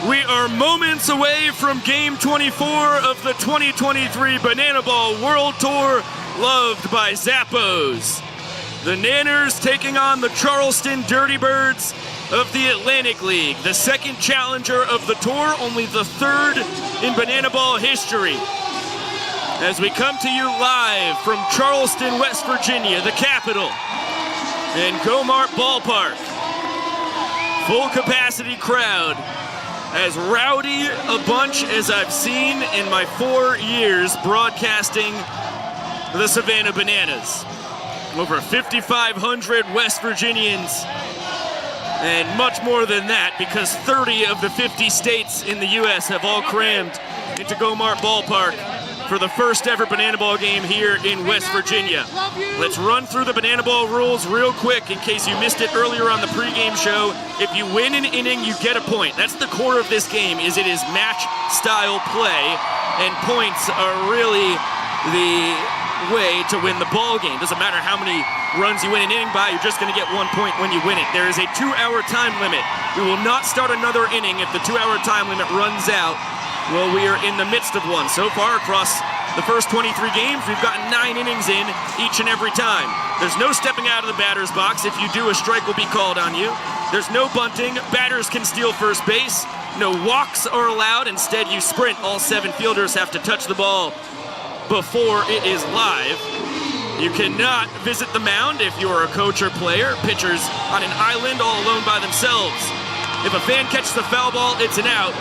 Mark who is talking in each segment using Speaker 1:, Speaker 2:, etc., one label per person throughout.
Speaker 1: We are moments away from Game 24 of the 2023 Banana Ball World Tour, loved by Zappos. The Nanners taking on the Charleston Dirty Birds of the Atlantic League, the second challenger of the tour, only the third in Banana Ball history. As we come to you live from Charleston, West Virginia, the capital, and Gomart Ballpark. Full capacity crowd, as rowdy a bunch as I've seen in my 4 years broadcasting the Savannah Bananas. Over 5,500 West Virginians, and much more than that, because 30 of the 50 states in the U.S. have all crammed into Gomart Ballpark for the first ever Banana Ball game here in West Virginia. Let's run through the Banana Ball rules real quick in case you missed it earlier on the pregame show. If you win an inning, you get a point. That's the core of this game, is it is match-style play, and points are really the way to win the ball game. Doesn't matter how many runs you win an inning by, you're just going to get 1 point when you win it. There is a 2-hour time limit. We will not start another inning if the 2-hour time limit runs out. Well, we are in the midst of one. So far, across the first 23 games, we've gotten 9 innings in each and every time. There's no stepping out of the batter's box. If you do, a strike will be called on you. There's no bunting. Batters can steal first base. No walks are allowed. Instead, you sprint. All 7 fielders have to touch the ball before it is live. You cannot visit the mound if you're a coach or player. Pitchers on an island all alone by themselves. If a fan catches a foul ball, it's an out.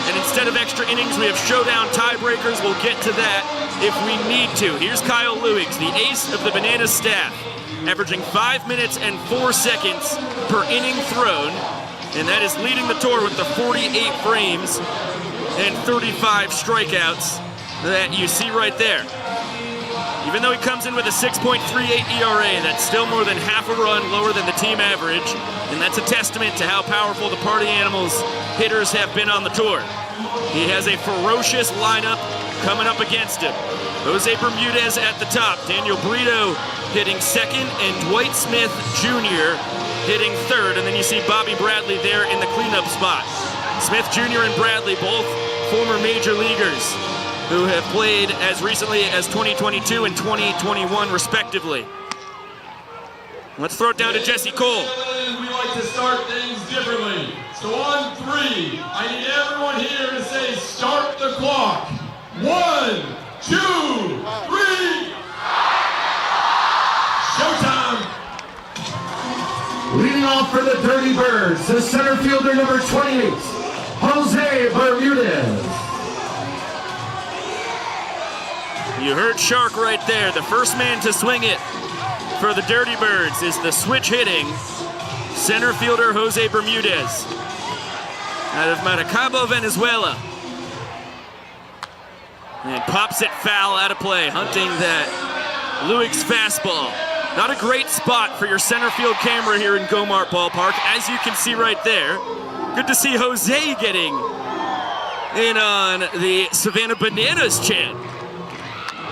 Speaker 1: And instead of extra innings, we have showdown tiebreakers. We'll get to that if we need to. Here's Kyle Lewigs, the ace of the Bananas staff, averaging 5 minutes and 4 seconds per inning thrown. And that is leading the tour with the 48 frames and 35 strikeouts that you see right there. Even though he comes in with a 6.38 ERA, that's still more than half a run lower than the team average, and that's a testament to how powerful the Party Animals hitters have been on the tour. He has a ferocious lineup coming up against him. Jose Bermudez at the top, Daniel Brito hitting second, and Dwight Smith Jr. hitting third, and then you see Bobby Bradley there in the cleanup spot. Smith Jr. and Bradley, both former major leaguers, who have played as recently as 2022 and 2021, respectively. Let's throw it down to Jesse Cole.
Speaker 2: We like to start things differently. So on 3, I need everyone here to say, start the clock. 1, 2, 3. Showtime.
Speaker 3: Leading off for the Dirty Birds, the center fielder number 28, Jose Bermudez.
Speaker 1: You heard Shark right there. The first man to swing it for the Dirty Birds is the switch hitting center fielder Jose Bermudez out of Maracaibo, Venezuela. And pops it foul out of play, hunting that Lewigs fastball. Not a great spot for your center field camera here in Gomart Ballpark, as you can see right there. Good to see Jose getting in on the Savannah Bananas chant.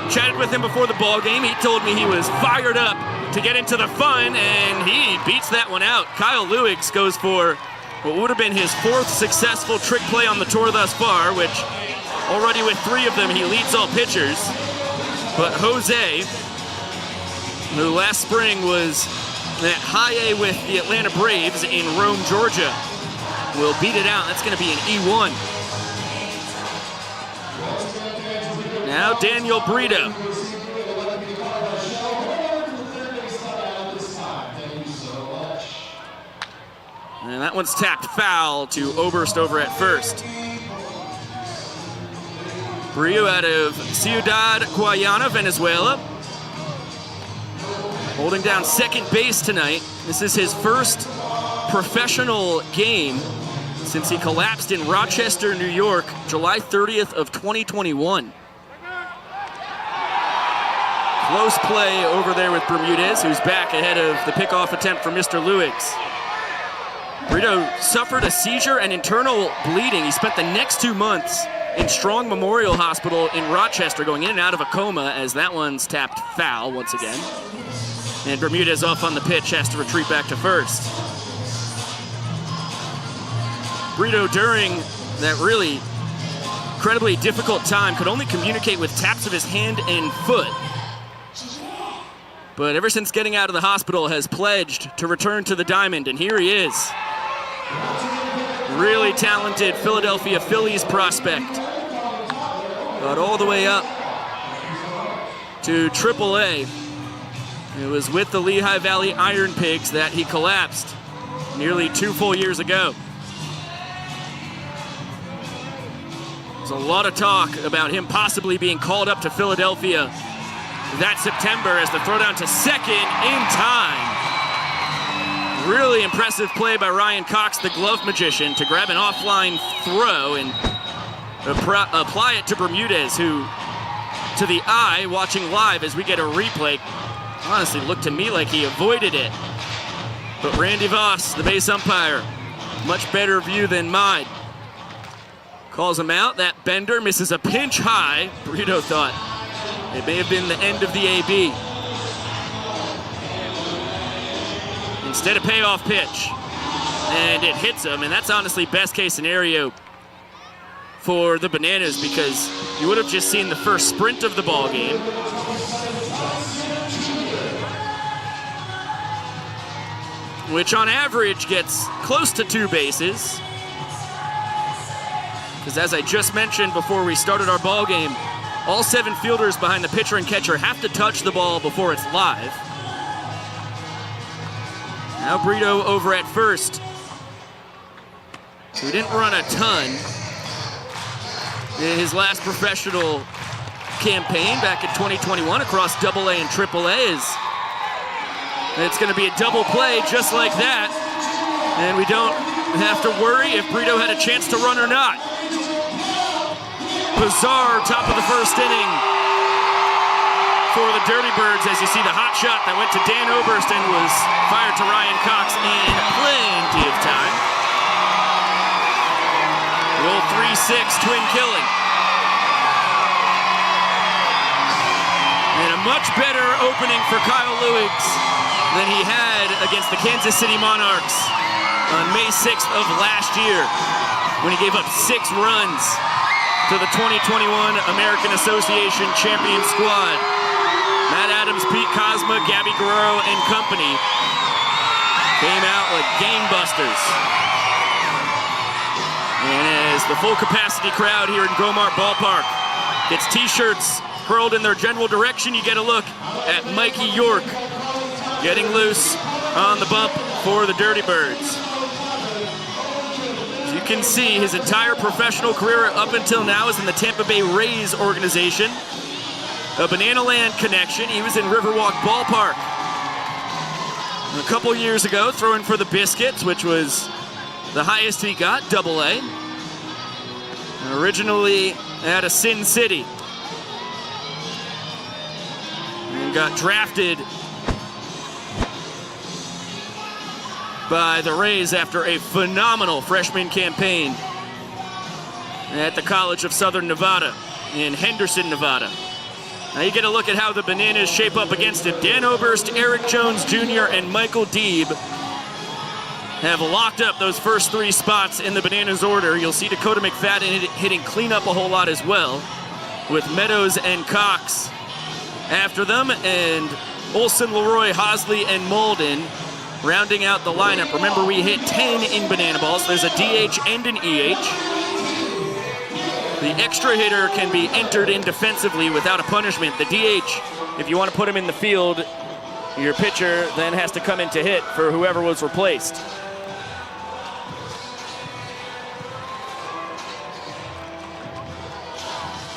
Speaker 1: Chatted with him before the ball game. He told me he was fired up to get into the fun, and he beats that one out. Kyle Lewigs goes for what would have been his 4th successful trick play on the tour thus far, which already with 3 of them, he leads all pitchers. But Jose, who last spring was at high A with the Atlanta Braves in Rome, Georgia, will beat it out. That's going to be an E1. Now Daniel Brito. And that one's tapped foul to Oberst over at first. Brito out of Ciudad Guayana, Venezuela. Holding down second base tonight. This is his first professional game since he collapsed in Rochester, New York, July 30th of 2021. Close play over there with Bermudez, who's back ahead of the pickoff attempt for Mr. Lewigs. Brito suffered a seizure and internal bleeding. He spent the next 2 months in Strong Memorial Hospital in Rochester, going in and out of a coma, as that one's tapped foul once again. And Bermudez off on the pitch, has to retreat back to first. Brito, during that really incredibly difficult time, could only communicate with taps of his hand and foot. But ever since getting out of the hospital, has pledged to return to the diamond, and here he is. Really talented Philadelphia Phillies prospect. Got all the way up to AAA. It was with the Lehigh Valley Iron Pigs that he collapsed nearly 2 full years ago. There's a lot of talk about him possibly being called up to Philadelphia that September as the throwdown to second in time. Really impressive play by Ryan Cox, the glove magician, to grab an offline throw and apply it to Bermudez, who, to the eye, watching live as we get a replay, honestly looked to me like he avoided it. But Randy Voss, the base umpire, much better view than mine. Calls him out. That bender misses a pinch high. Burrito thought it may have been the end of the AB. Instead, a payoff pitch. And it hits him, and that's honestly best case scenario for the Bananas, because you would have just seen the first sprint of the ball game. Which on average gets close to 2 bases. Because as I just mentioned before we started our ball game, all 7 fielders behind the pitcher and catcher have to touch the ball before it's live. Now Brito over at first, who didn't run a ton in his last professional campaign back in 2021 across AA and AAA. It's going to be a double play just like that, and we don't have to worry if Brito had a chance to run or not. Bizarre top of the first inning for the Dirty Birds, as you see the hot shot that went to Dan Oberst and was fired to Ryan Cox in plenty of time. The old 3-6 twin killing. And a much better opening for Kyle Lewis than he had against the Kansas City Monarchs on May 6th of last year, when he gave up 6 runs to the 2021 American Association champion squad. Matt Adams, Pete Cosma, Gabby Guerrero, and company came out like gangbusters. And as the full capacity crowd here in Gomart Ballpark gets t-shirts hurled in their general direction, you get a look at Mikey York getting loose on the bump for the Dirty Birds. As you can see, his entire professional career up until now is in the Tampa Bay Rays organization. A Banana Land connection. He was in Riverwalk Ballpark a couple years ago, throwing for the Biscuits, which was the highest he got, AA. Originally out of Sin City. And got drafted by the Rays after a phenomenal freshman campaign at the College of Southern Nevada in Henderson, Nevada. Now you get a look at how the Bananas shape up against him. Dan Oberst, Eric Jones Jr., and Michael Deeb have locked up those first 3 spots in the Bananas order. You'll see Dakota McFadden hitting cleanup a whole lot as well, with Meadows and Cox after them, and Olson, Leroy, Hosley, and Malden rounding out the lineup. Remember, we hit 10 in Banana Balls. There's a DH and an EH. The extra hitter can be entered in defensively without a punishment. The DH, if you want to put him in the field, your pitcher then has to come in to hit for whoever was replaced.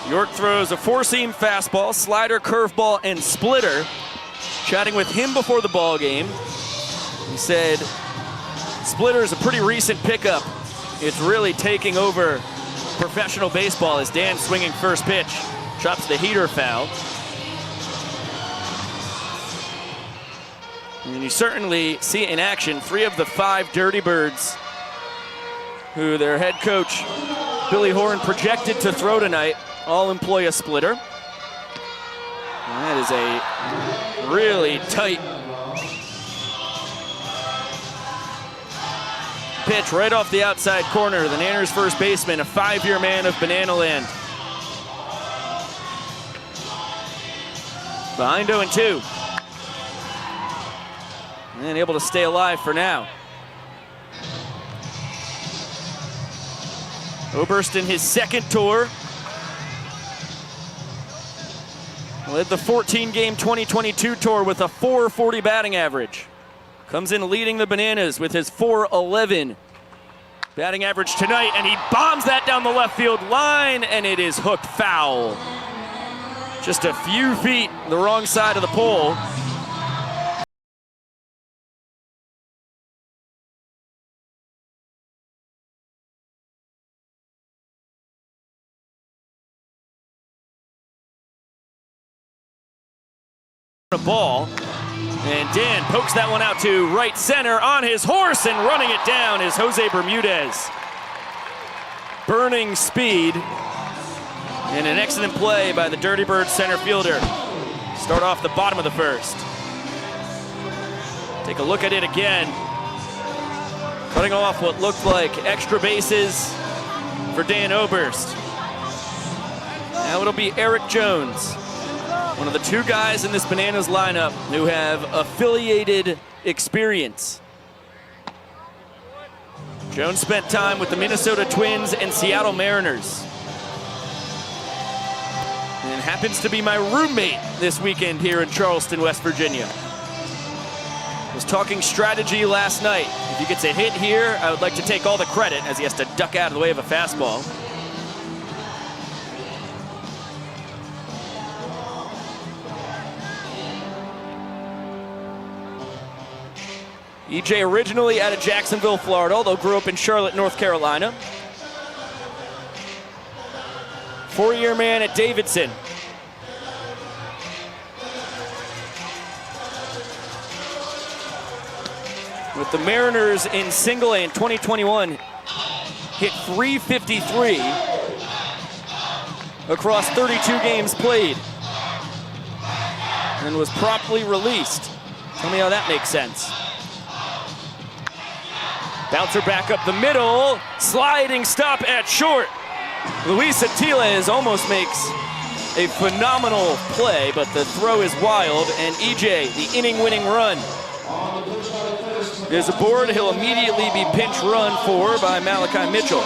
Speaker 1: York throws a 4-seam fastball, slider, curveball, and splitter. Chatting with him before the ball game, he said, splitter is a pretty recent pickup. It's really taking over professional baseball, as Dan, swinging first pitch, chops the heater foul. And you certainly see in action 3 of the 5 Dirty Birds who their head coach Billy Horn projected to throw tonight all employ a splitter. That is a really tight pitch right off the outside corner. The Nanners first baseman, a 5-year man of Banana Land. Behind 0-2. And able to stay alive for now. Oberst in his second tour. Led the 14-game 2022 tour with a .440 batting average. Comes in leading the Bananas with his .411 batting average tonight, and he bombs that down the left field line, and it is hooked foul. Just a few feet the wrong side of the pole. A ball, and Dan pokes that one out to right center on his horse, and running it down is Jose Bermudez. Burning speed, and an excellent play by the Dirty Birds center fielder. Start off the bottom of the first. Take a look at it again. Cutting off what looked like extra bases for Dan Oberst. Now it'll be Eric Jones, one of the two guys in this Bananas lineup who have affiliated experience. Jones spent time with the Minnesota Twins and Seattle Mariners, and happens to be my roommate this weekend here in Charleston, West Virginia. Was talking strategy last night. If he gets a hit here, I would like to take all the credit, as he has to duck out of the way of a fastball. EJ originally out of Jacksonville, Florida, although grew up in Charlotte, North Carolina. 4-year man at Davidson. With the Mariners in single A in 2021, hit .353 across 32 games played, and was promptly released. Tell me how that makes sense. Bouncer back up the middle, sliding stop at short. Luis Atiles almost makes a phenomenal play, but the throw is wild, and EJ, the inning-winning run, is aboard. He'll immediately be pinch run for by Malachi Mitchell.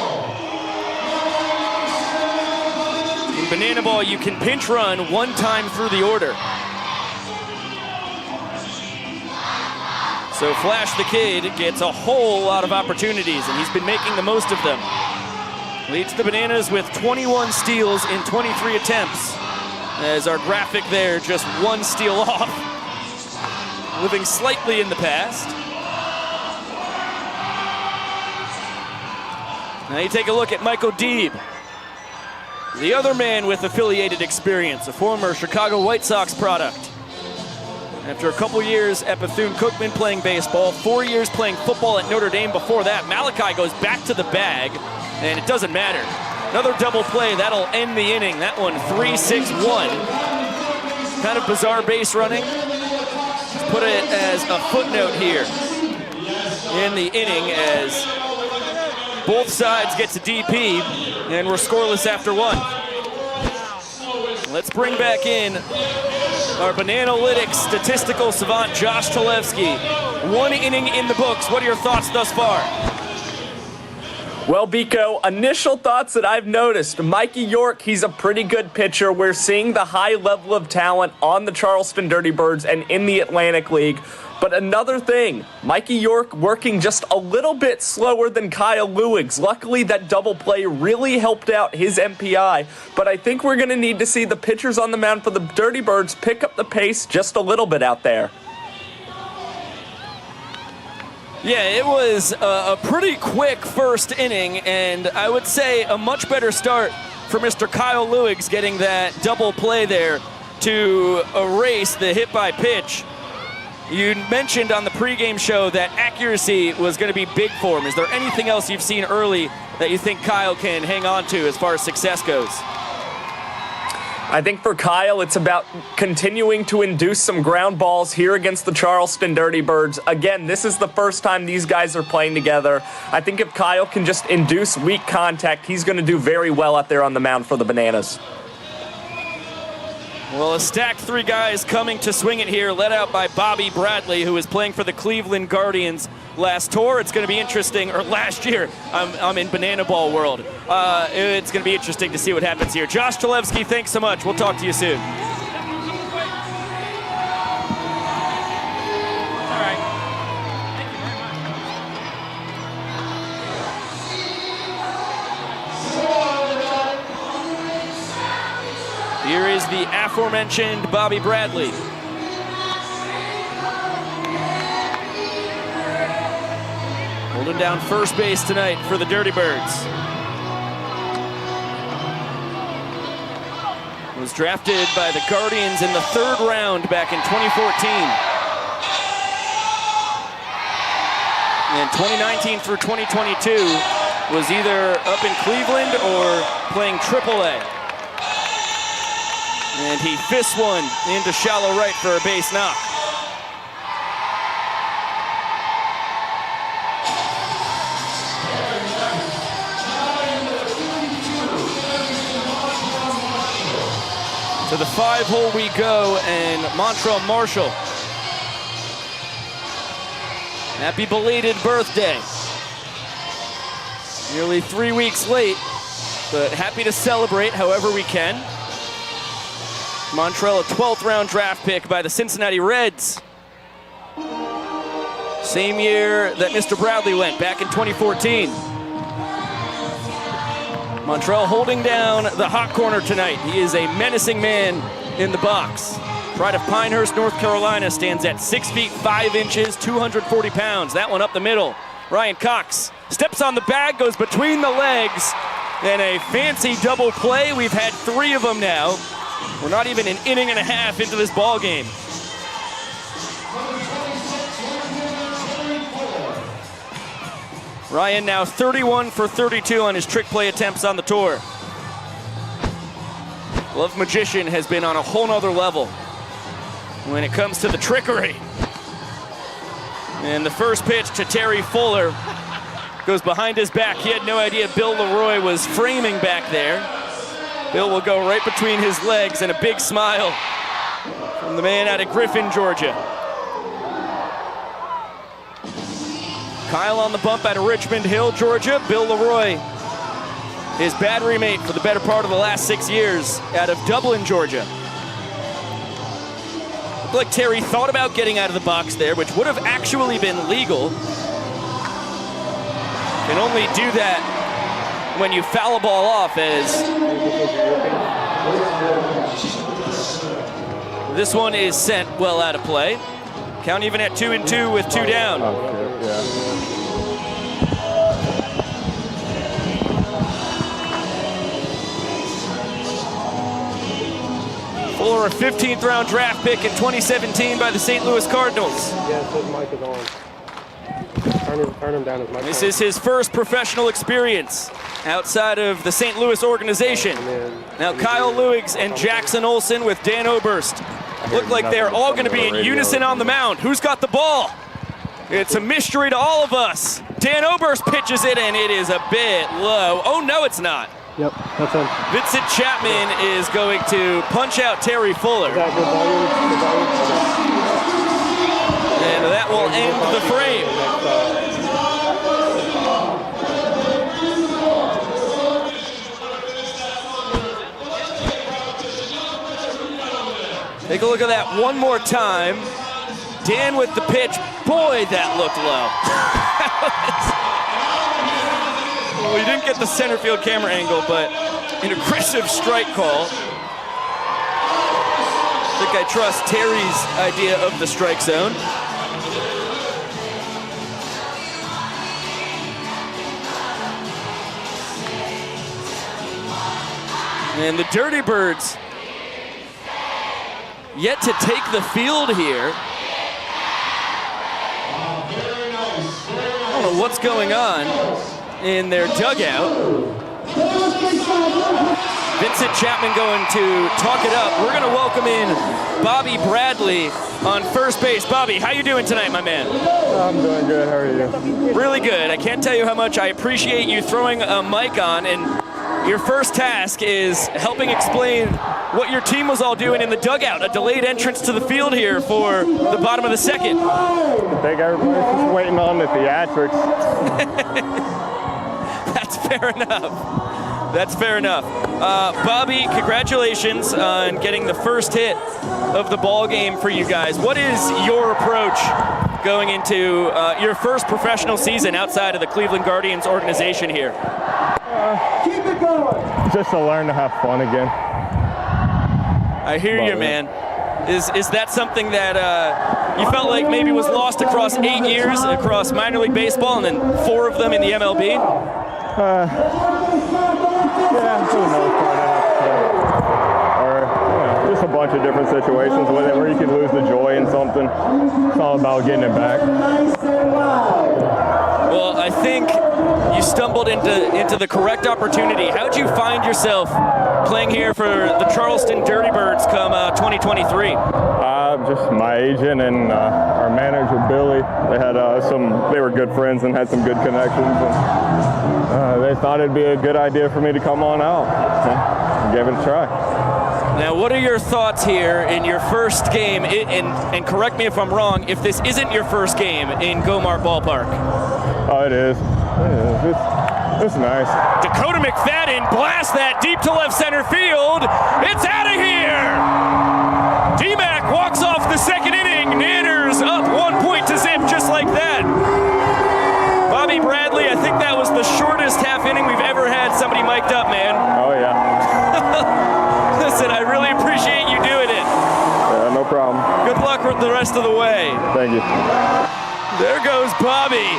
Speaker 1: In Banana Ball, you can pinch run one time through the order. So Flash the Kid gets a whole lot of opportunities, and he's been making the most of them. Leads the Bananas with 21 steals in 23 attempts. As our graphic there, just one steal off. Living slightly in the past. Now you take a look at Michael Deeb, the other man with affiliated experience, a former Chicago White Sox product. After a couple years at Bethune-Cookman playing baseball, 4 years playing football at Notre Dame before that, Malachi goes back to the bag, and it doesn't matter. Another double play, that'll end the inning. That one, 3-6-1. Kind of bizarre base running. Let's put it as a footnote here in the inning as both sides get to DP, and we're scoreless after one. Let's bring back in our Bananalytics statistical savant, Josh Talevsky. One inning in the books. What are your thoughts thus far?
Speaker 4: Well, Biko, initial thoughts that I've noticed. Mikey York, he's a pretty good pitcher. We're seeing the high level of talent on the Charleston Dirty Birds and in the Atlantic League. But another thing, Mikey York working just a little bit slower than Kyle Lewigs. Luckily, that double play really helped out his MPI. But I think we're going to need to see the pitchers on the mound for the Dirty Birds pick up the pace just a little bit out there.
Speaker 1: Yeah, it was a pretty quick first inning, and I would say a much better start for Mr. Kyle Lewigs getting that double play there to erase the hit by pitch. You mentioned on the pregame show that accuracy was going to be big for him. Is there anything else you've seen early that you think Kyle can hang on to as far as success goes?
Speaker 4: I think for Kyle, it's about continuing to induce some ground balls here against the Charleston Dirty Birds. Again, this is the first time these guys are playing together. I think if Kyle can just induce weak contact, he's going to do very well out there on the mound for the Bananas.
Speaker 1: Well, a stacked three guys coming to swing it here, led out by Bobby Bradley, who is playing for the Cleveland Guardians last tour. It's going to be interesting, or last year. I'm in banana ball world. It's going to be interesting to see what happens here. Josh Chalevsky, thanks so much. We'll talk to you soon. Here is the aforementioned Bobby Bradley. Holding down first base tonight for the Dirty Birds. Was drafted by the Guardians in the 3rd round back in 2014. And 2019 through 2022 was either up in Cleveland or playing AAA. And he fists one into shallow right for a base knock. To the 5-hole we go, and Montrell Marshall. Happy belated birthday. Nearly 3 weeks late, but happy to celebrate however we can. Montrell, a 12th round draft pick by the Cincinnati Reds. Same year that Mr. Bradley went, back in 2014. Montrell holding down the hot corner tonight. He is a menacing man in the box. Pride of Pinehurst, North Carolina, stands at 6 feet 5 inches, 240 pounds. That one up the middle. Ryan Cox steps on the bag, goes between the legs, and a fancy double play. We've had 3 of them now. We're not even an inning and a half into this ball game. Ryan now 31 for 32 on his trick play attempts on the tour. Glove Magician has been on a whole nother level when it comes to the trickery. And the first pitch to Terry Fuller goes behind his back. He had no idea Bill Leroy was framing back there. Bill will go right between his legs, and a big smile from the man out of Griffin, Georgia. Kyle on the bump out of Richmond Hill, Georgia. Bill Leroy, his battery mate for the better part of the last 6 years, out of Dublin, Georgia. Looked like Terry thought about getting out of the box there, which would have actually been legal. Can only do that when you foul a ball off, as this one is sent well out of play. Count even at 2-2 with 2 down. Fuller, a 15th round draft pick in 2017 by the St. Louis Cardinals.
Speaker 5: Yeah, it says mic is on. Turn him down. His mic.
Speaker 1: This is his first professional experience outside of the St. Louis organization. Now Kyle Lewigs and Jackson Olsen with Dan Oberst look like they're all going to be in unison on the mound. Who's got the ball? It's a mystery to all of us. Dan Oberst pitches it, and it is a bit low. Oh, no, it's not.
Speaker 5: Yep, that's him.
Speaker 1: Vincent Chapman is going to punch out Terry Fuller. And that will end the frame. Take a look at that one more time. Dan with the pitch. Boy, that looked low. Well, we didn't get the center field camera angle, but an aggressive strike call. I think I trust Terry's idea of the strike zone. And the Dirty Birds yet to take the field here. I don't know what's going on in their dugout. Vincent Chapman going to talk it up. We're going to welcome in Bobby Bradley on first base. Bobby, how you doing tonight, my man?
Speaker 6: I'm doing good. How are you?
Speaker 1: Really good. I can't tell you how much I appreciate you throwing a mic on, and your first task is helping explain what your team was all doing in the dugout, a delayed entrance to the field here for the bottom of the second.
Speaker 6: I think everybody's just waiting on the theatrics.
Speaker 1: That's fair enough. That's fair enough. Bobby, congratulations on getting the first hit of the ball game for you guys. What is your approach going into your first professional season outside of the Cleveland Guardians organization here?
Speaker 3: Keep it going.
Speaker 6: Just to learn to have fun again.
Speaker 1: I hear you, man. Is that something that you felt like maybe was lost across 8 years across minor league baseball and then 4 of them in the MLB?
Speaker 6: Yeah, for the most part, or just a bunch of different situations with it where you can lose the joy in something. It's all about getting it back.
Speaker 1: Well, I think you stumbled into the correct opportunity. How'd you find yourself playing here for the Charleston Dirty Birds come 2023?
Speaker 6: Just my agent and our manager Billy. They had they were good friends and had some good connections. And, they thought it'd be a good idea for me to come on out. So, gave it a try.
Speaker 1: Now, what are your thoughts here in your first game? And correct me if I'm wrong, if this isn't your first game in Gomar Ballpark.
Speaker 6: Oh, it is. It's nice.
Speaker 1: Dakota McFadden blasts that deep to left center field. It's out of here! D-Mac walks off the second inning. Nanners up 1 point to zip just like that. Bobby Bradley, I think that was the shortest half inning we've ever had somebody mic'd up, man.
Speaker 6: Oh, yeah.
Speaker 1: Listen, I really appreciate you doing it.
Speaker 6: Yeah, no problem.
Speaker 1: Good luck with the rest of the way.
Speaker 6: Thank you.
Speaker 1: There goes Bobby.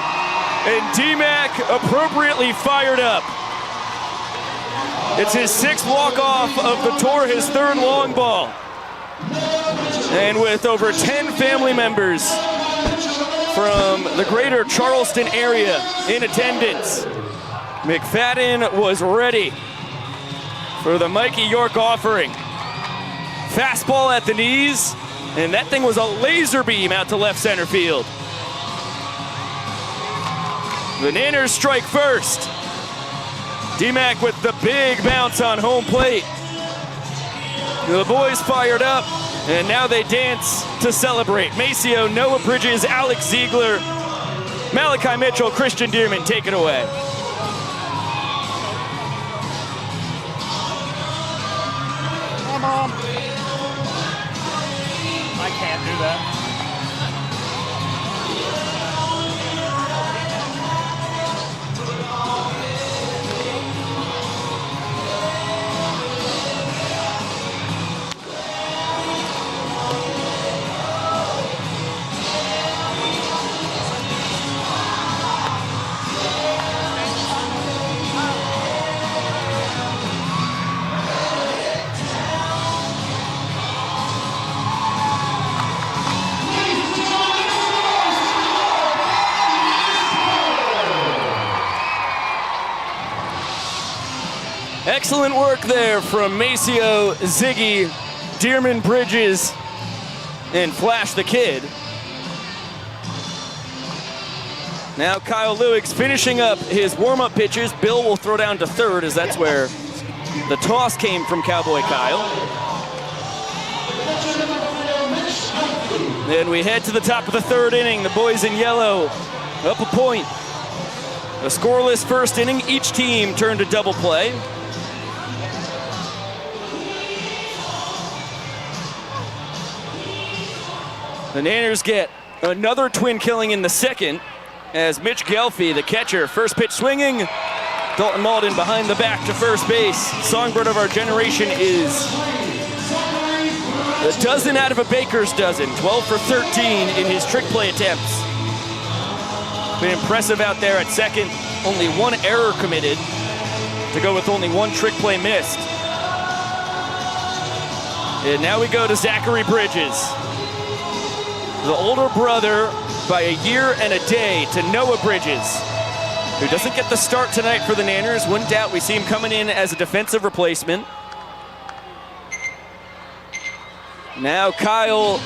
Speaker 1: And D-Mac appropriately fired up. It's his 6th walk-off of the tour, his 3rd long ball. And with over 10 family members from the greater Charleston area in attendance, McFadden was ready for the Mikey York offering. Fastball at the knees, and that thing was a laser beam out to left center field. The Nanners strike first. D-Mac with the big bounce on home plate. The boys fired up, and now they dance to celebrate. Maceo, Noah Bridges, Alex Ziegler, Malachi Mitchell, Christian Dearman, take it away.
Speaker 7: Hi, Mom. I can't do that.
Speaker 1: Excellent work there from Maceo, Ziggy, Dearman, Bridges, and Flash the Kid. Now Kyle Lewicks finishing up his warm-up pitches. Bill will throw down to third, as that's where the toss came from Cowboy Kyle. Then we head to the top of the 3rd inning. The boys in yellow up a point. A scoreless first inning. Each team turned to double play. The Nanners get another twin killing in the second as Mitch Gelfie, the catcher, first pitch swinging. Dalton Malden behind the back to first base. Songbird of our generation is a dozen out of a baker's dozen. 12 for 13 in his trick play attempts. Been impressive out there at second. Only 1 error committed to go with only 1 trick play missed. And now we go to Zachary Bridges, the older brother by a year and a day to Noah Bridges, who doesn't get the start tonight for the Nanners. Wouldn't doubt we see him coming in as a defensive replacement. Now Kyle,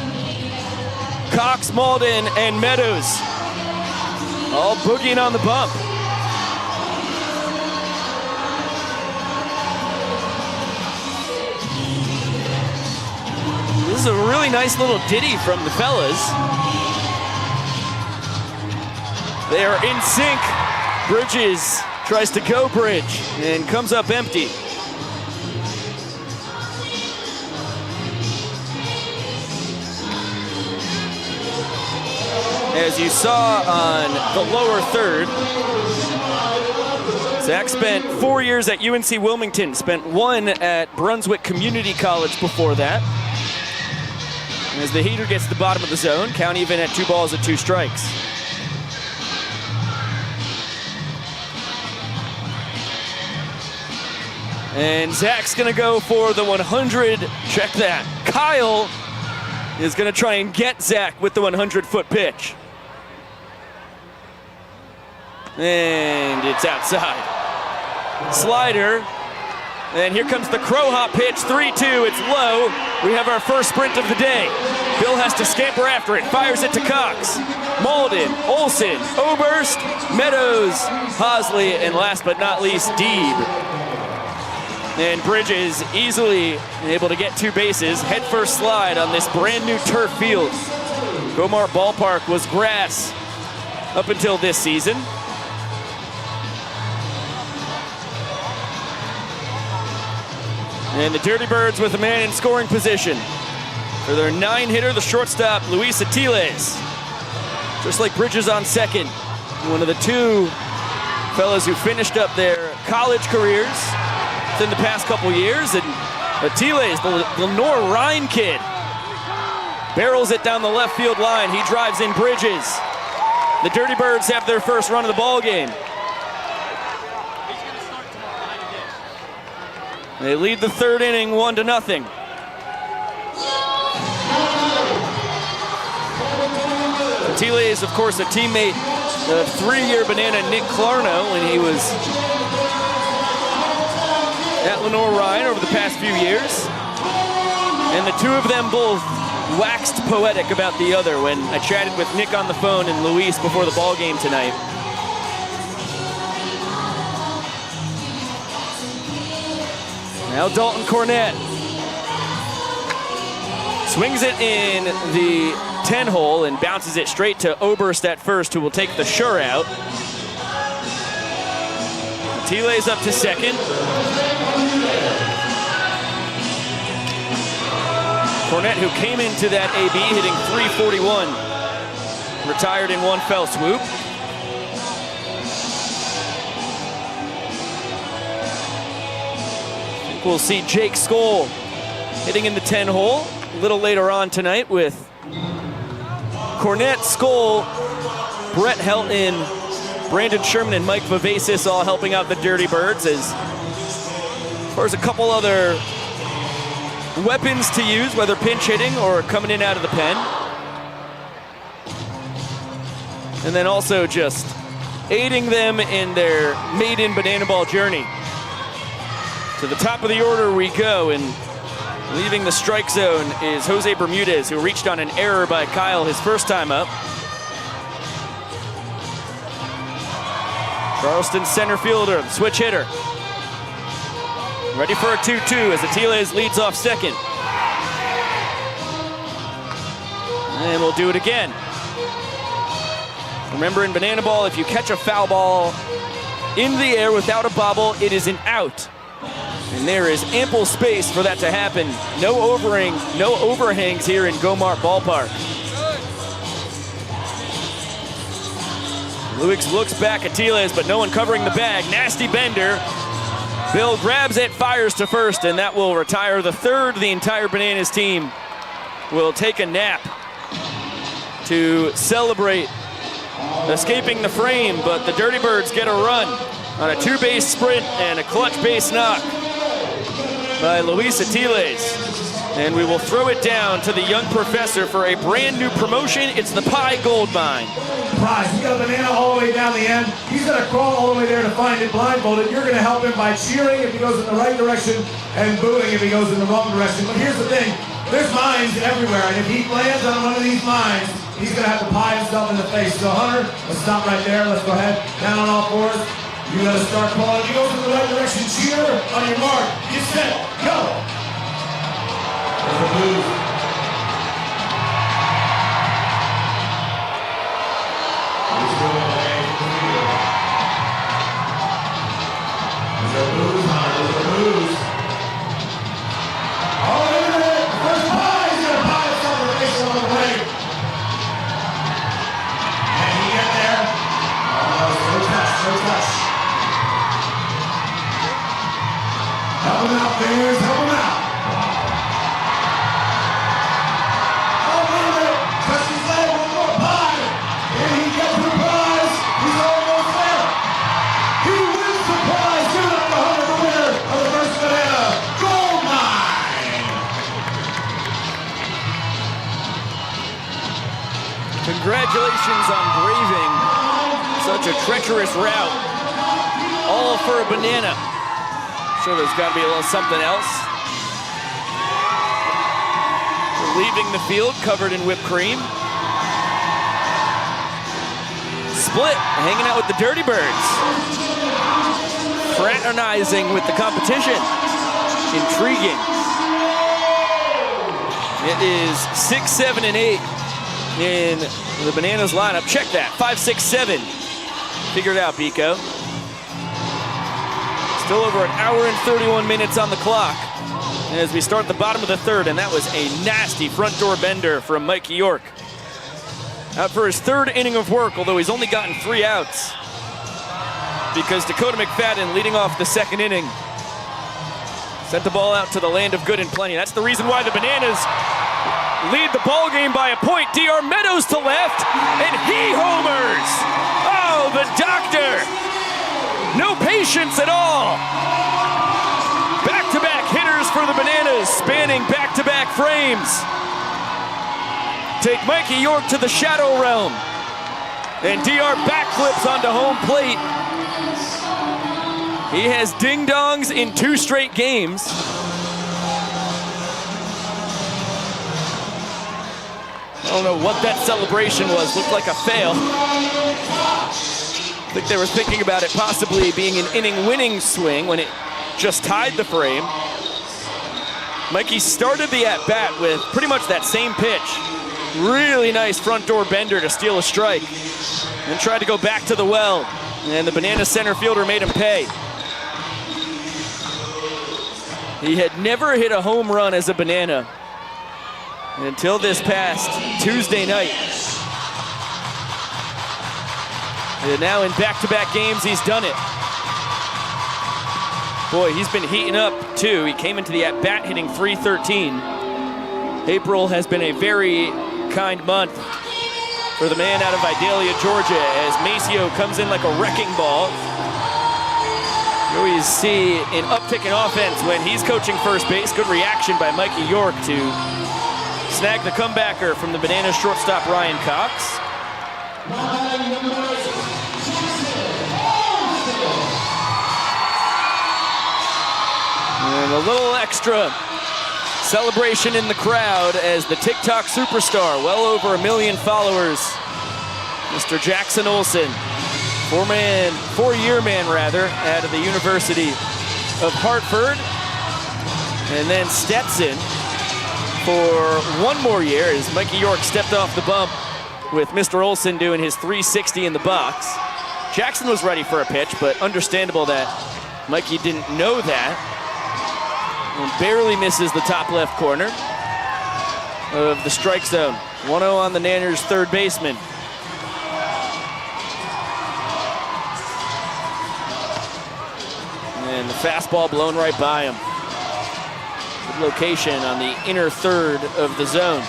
Speaker 1: Cox, Malden, and Meadows all boogieing on the bump. This is a really nice little ditty from the fellas. They are in sync. Bridges tries to go bridge and comes up empty. As you saw on the lower third, Zach spent 4 years at UNC Wilmington, spent 1 at Brunswick Community College before that. As the heater gets to the bottom of the zone, count even at 2 balls and 2 strikes. And Zach's gonna go for the 100, check that. Kyle is gonna try and get Zach with the 100-foot pitch. And it's outside. Slider, and here comes the crow hop pitch, 3-2, it's low. We have our first sprint of the day. Bill has to scamper after it, fires it to Cox. Malden, Olson, Oberst, Meadows, Hosley, and last but not least, Deeb. And Bridges easily able to get 2 bases. Head first slide on this brand new turf field. Gomart Ballpark was grass up until this season. And the Dirty Birds with a man in scoring position. For their 9-hitter, the shortstop, Luis Atiles. Just like Bridges on second. One of the 2 fellas who finished up their college careers within the past couple years. And Atiles, the Lenore Rhine kid, barrels it down the left field line. He drives in Bridges. The Dirty Birds have their first run of the ball game. They lead the 3rd inning 1-0. Atiles, of course, a teammate of 3-year Banana Nick Clarno when he was at Lenore Rhine over the past few years. And the 2 of them both waxed poetic about the other when I chatted with Nick on the phone and Luis before the ball game tonight. Now Dalton Cornett swings it in the 10-hole and bounces it straight to Oberst at first, who will take the sure out. Atiles up to second. Cornett, who came into that AB hitting .341, retired in one fell swoop. We'll see Jake Skoll hitting in the 10-hole a little later on tonight with Cornett, Skoll, Brett Helton, Brandon Sherman, and Mike Vivacis all helping out the Dirty Birds. As far as a couple other weapons to use, whether pinch hitting or coming in out of the pen. And then also just aiding them in their maiden banana ball journey. To the top of the order we go, and leaving the strike zone is Jose Bermudez, who reached on an error by Kyle his first time up. Charleston center fielder, switch hitter. Ready for a 2-2 as Atiles leads off second. And we'll do it again. Remember, in banana ball, if you catch a foul ball in the air without a bobble, it is an out. And there is ample space for that to happen. No overhangs here in Gomart Ballpark. Luix looks back at Atiles, but no one covering the bag. Nasty bender. Bill grabs it, fires to first, and that will retire the 3rd. The entire Bananas team will take a nap to celebrate escaping the frame, but the Dirty Birds get a run on a 2-base sprint and a clutch base knock by Luis Atiles. And we will throw it down to the young professor for a brand new promotion. It's the Pie Gold Mine.
Speaker 3: Pie, he's got a banana all the way down the end. He's going to crawl all the way there to find it blindfolded. You're going to help him by cheering if he goes in the right direction and booing if he goes in the wrong direction. But here's the thing. There's mines everywhere, and if he lands on one of these mines, he's going to have to pie himself in the face. So, Hunter, let's stop right there. Let's go ahead. Down on all fours. You got to start calling. You go in the right direction. Cheer on your mark. Get set. Go. There's the blues. He's going away from the field. There's the blues, Hunter. There's the blues. Oh, look at it. First pie. He's going to pie himself in the face along the way. Can he get there? Oh, no touch. No touch. Help him out, Bears. Help him out. Oh, wait a minute. Touch his leg. One more pie. And he gets the prize. He's almost there. He wins the prize. Give it up to Hunter, the winner of the first banana gold mine.
Speaker 1: Congratulations on braving such a treacherous route. All for a banana. Sure, there's got to be a little something else. We're leaving the field covered in whipped cream. Split, hanging out with the Dirty Birds. Fraternizing with the competition. Intriguing. It is 6, 7, and 8 in the Bananas lineup. Check that, 5, 6, 7. Figure it out, Biko. Still over an hour and 31 minutes on the clock as we start the bottom of the third, and that was a nasty front door bender from Mikey York. Out for his third inning of work, although he's only gotten 3 outs because Dakota McFadden, leading off the second inning, sent the ball out to the land of good and plenty. That's the reason why the Bananas lead the ball game by a point. DR Meadows to left, and he homers. Oh, the doctor. No patience at all. Back-to-back hitters for the Bananas, spanning back-to-back frames. Take Mikey York to the shadow realm. And DR backflips onto home plate. He has ding-dongs in 2 straight games. I don't know what that celebration was. Looked like a fail. I think they were thinking about it possibly being an inning-winning swing when it just tied the frame. Mikey started the at-bat with pretty much that same pitch. Really nice front door bender to steal a strike. Then tried to go back to the well, and the Banana center fielder made him pay. He had never hit a home run as a Banana until this past Tuesday night. And now in back-to-back games, he's done it. Boy, he's been heating up, too. He came into the at-bat hitting .313. April has been a very kind month for the man out of Vidalia, Georgia, as Maceo comes in like a wrecking ball. You always see an uptick in offense when he's coaching first base. Good reaction by Mikey York to snag the comebacker from the Banana shortstop, Ryan Cox. And a little extra celebration in the crowd as the TikTok superstar, well over 1 million followers, Mr. Jackson Olsen, four-year man out of the University of Hartford, and then Stetson for 1 more year as Mikey York stepped off the bump with Mr. Olsen doing his .360 in the box. Jackson was ready for a pitch, but understandable that Mikey didn't know that. And barely misses the top left corner of the strike zone. 1-0 on the Nanners' third baseman. And the fastball blown right by him. Good location on the inner third of the zone.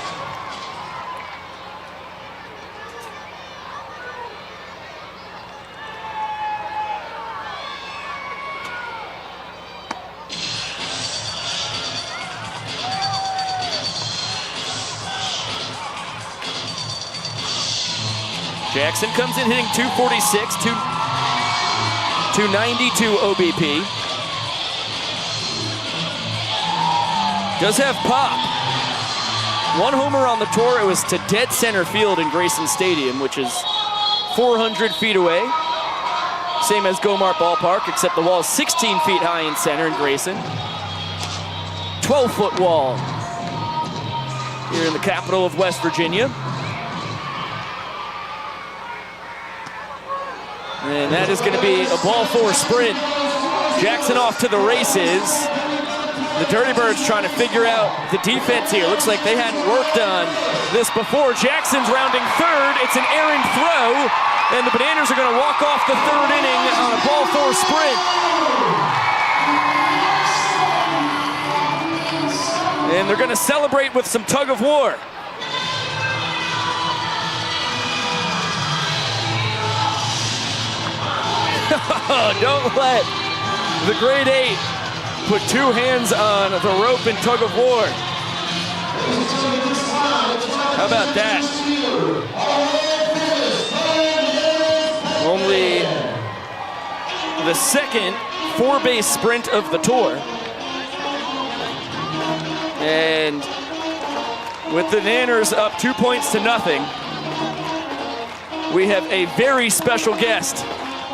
Speaker 1: Jackson comes in hitting .246, 292 OBP. Does have pop. one homer on the tour. It was to dead center field in Grayson Stadium, which is 400 feet away. Same as Gomart Ballpark, except the wall is 16 feet high in center in Grayson. 12-foot wall here in the capital of West Virginia. And that is going to be a ball four sprint. Jackson off to the races. The Dirty Birds trying to figure out the defense here. Looks like they hadn't worked on this before. Jackson's rounding third. It's an errant throw. And the Bananas are going to walk off the third inning on a ball four sprint. And they're going to celebrate with some tug of war. Don't let the grade 8 put two hands on the rope in tug of war. How about that? Only the second four-base sprint of the tour. And with the Nanners up 2-0, we have a very special guest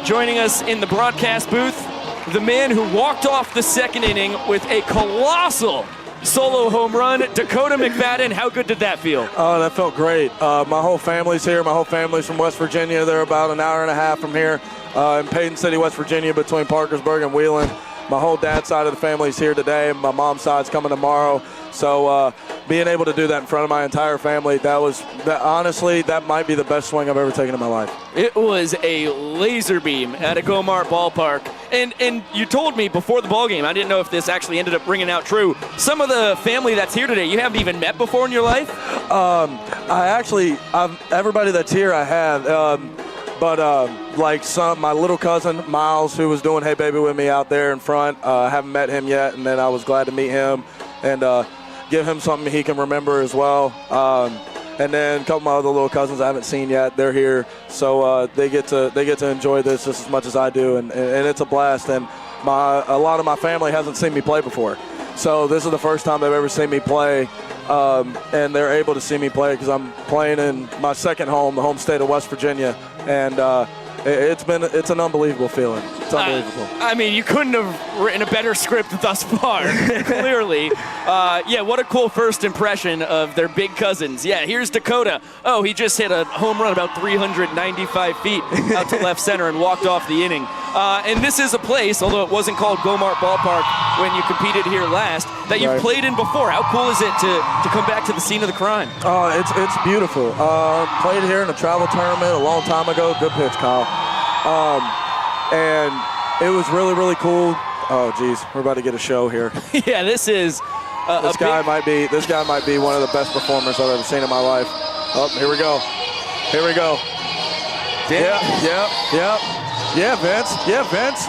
Speaker 1: joining us in the broadcast booth, the man who walked off the second inning with a colossal solo home run, Dakota McFadden. How good did that feel?
Speaker 8: Oh, that felt great. My whole family's here. My whole family's from West Virginia. They're about an hour and a half from here in Payton City, West Virginia, between Parkersburg and Wheeling. My whole dad's side of the family's here today. My mom's side's coming tomorrow. So being able to do that in front of my entire family, honestly, that might be the best swing I've ever taken in my life.
Speaker 1: It was a laser beam at a Gomart Ballpark. And you told me before the ball game, I didn't know if this actually ended up ringing out true. Some of the family that's here today, you haven't even met before in your life?
Speaker 8: Everybody that's here I have. Like my little cousin, Miles, who was doing Hey Baby with me out there in front, I haven't met him yet, and then I was glad to meet him and give him something he can remember as well. And then a couple of my other little cousins I haven't seen yet, they're here, so they get to enjoy this just as much as I do, and it's a blast. And a lot of my family hasn't seen me play before, so this is the first time they've ever seen me play. And they're able to see me play because I'm playing in my second home, the home state of West Virginia, and it's an unbelievable feeling. It's unbelievable.
Speaker 1: I mean, you couldn't have written a better script thus far, clearly. Yeah, what a cool first impression of their big cousins. Yeah, here's Dakota. Oh, he just hit a home run about 395 feet out to left center and walked off the inning. And this is a place, although it wasn't called Gomart Ballpark when you competed here last, that you've played in before. How cool is it to come back to the scene of the crime?
Speaker 8: It's beautiful. Played here in a travel tournament a long time ago. Good pitch, Kyle. And it was really, really cool. Oh, geez, we're about to get a show here.
Speaker 1: Yeah, this is
Speaker 8: this guy might be one of the best performers I've ever seen in my life. Oh, here we go. Here we go. Yeah, Vince. Yeah, Vince.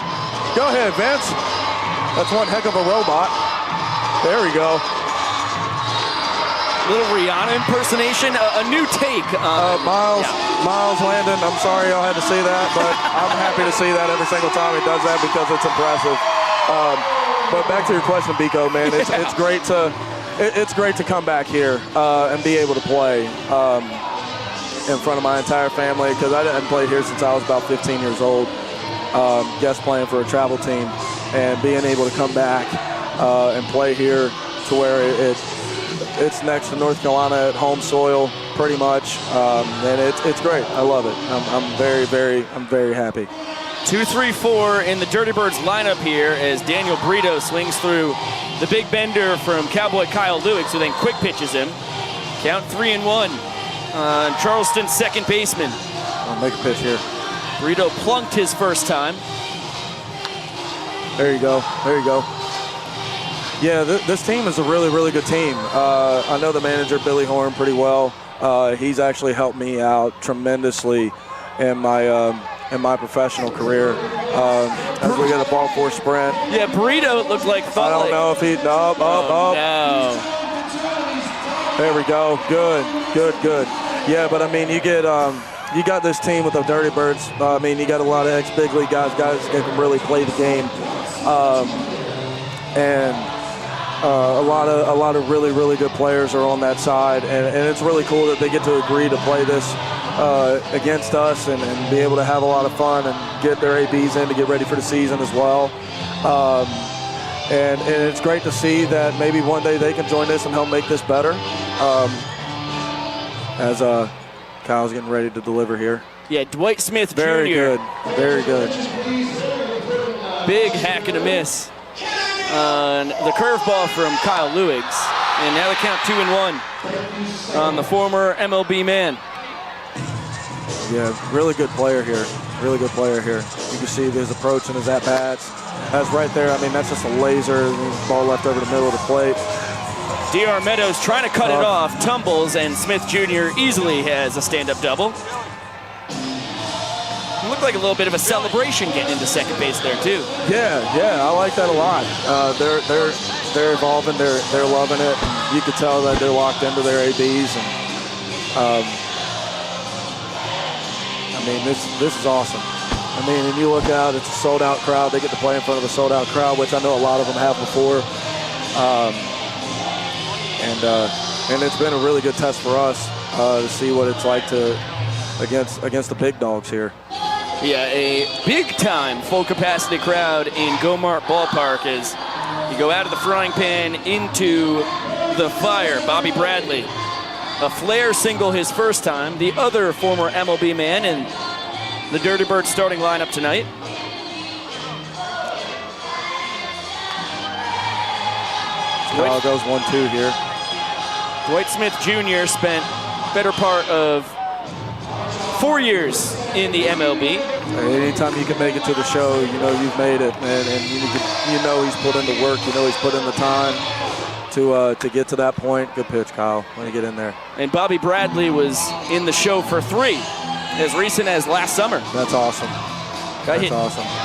Speaker 8: Go ahead, Vince. That's one heck of a robot. There we go.
Speaker 1: Little Rihanna impersonation, a new take.
Speaker 8: Miles Landon, I'm sorry y'all had to see that, but I'm happy to see that every single time he does that because it's impressive. But back to your question, Biko, man, it's great to come back here and be able to play in front of my entire family because I didn't play here since I was about 15 years old. Guest playing for a travel team and being able to come back and play here to where it's next to North Carolina at home soil, pretty much, and it's great. I love it. I'm very happy.
Speaker 1: 2-3-4 in the Dirty Birds lineup here as Daniel Brito swings through the big bender from Cowboy Kyle Lewicks, who then quick pitches him. Count 3-1. Charleston's second baseman.
Speaker 8: I'll make a pitch here.
Speaker 1: Brito plunked his first time.
Speaker 8: There you go. There you go. Yeah, this team is a really, really good team. I know the manager, Billy Horn, pretty well. He's actually helped me out tremendously in my professional career. As we get a ball four sprint.
Speaker 1: Yeah, Burrito looked like
Speaker 8: I don't know if he. No. There we go. Good. Yeah, but I mean, you got this team with the Dirty Birds. I mean, you got a lot of ex-big league guys that can really play the game. And A lot of really good players are on that side, and it's really cool that they get to agree to play this against us and be able to have a lot of fun and get their ABs in to get ready for the season as well. And it's great to see that maybe one day they can join this and help make this better. As Kyle's getting ready to deliver here.
Speaker 1: Yeah, Dwight Smith Jr.
Speaker 8: Very good.
Speaker 1: Big hack and a miss on the curveball from Kyle Lewigs. And now the count 2-1 on the former MLB man.
Speaker 8: Yeah, really good player here. You can see his approach and his at-bats. That's right there. I mean, that's just a laser. Ball left over the middle of the plate.
Speaker 1: DR Meadows trying to cut it off, tumbles, and Smith Jr. easily has a stand-up double. It looked like a little bit of a celebration getting into second base there too.
Speaker 8: Yeah, I like that a lot. They're evolving. They're loving it. You could tell that they're locked into their ABs, and I mean, this is awesome. I mean, and you look out, it's a sold-out crowd. They get to play in front of a sold-out crowd, which I know a lot of them have before. And it's been a really good test for us to see what it's like to against the big dogs here.
Speaker 1: Yeah, a big-time full-capacity crowd in Gomart Ballpark as you go out of the frying pan into the fire. Bobby Bradley, a flare single his first time, the other former MLB man in the Dirty Birds starting lineup tonight.
Speaker 8: Kyle goes 1-2 here.
Speaker 1: Dwight Smith Jr. spent better part of 4 years in the MLB.
Speaker 8: Anytime you can make it to the show, you know you've made it, man, and you know he's put in the work, you know he's put in the time to get to that point. Good pitch, Kyle, when you get in there.
Speaker 1: And Bobby Bradley was in the show for 3, as recent as last summer.
Speaker 8: That's awesome.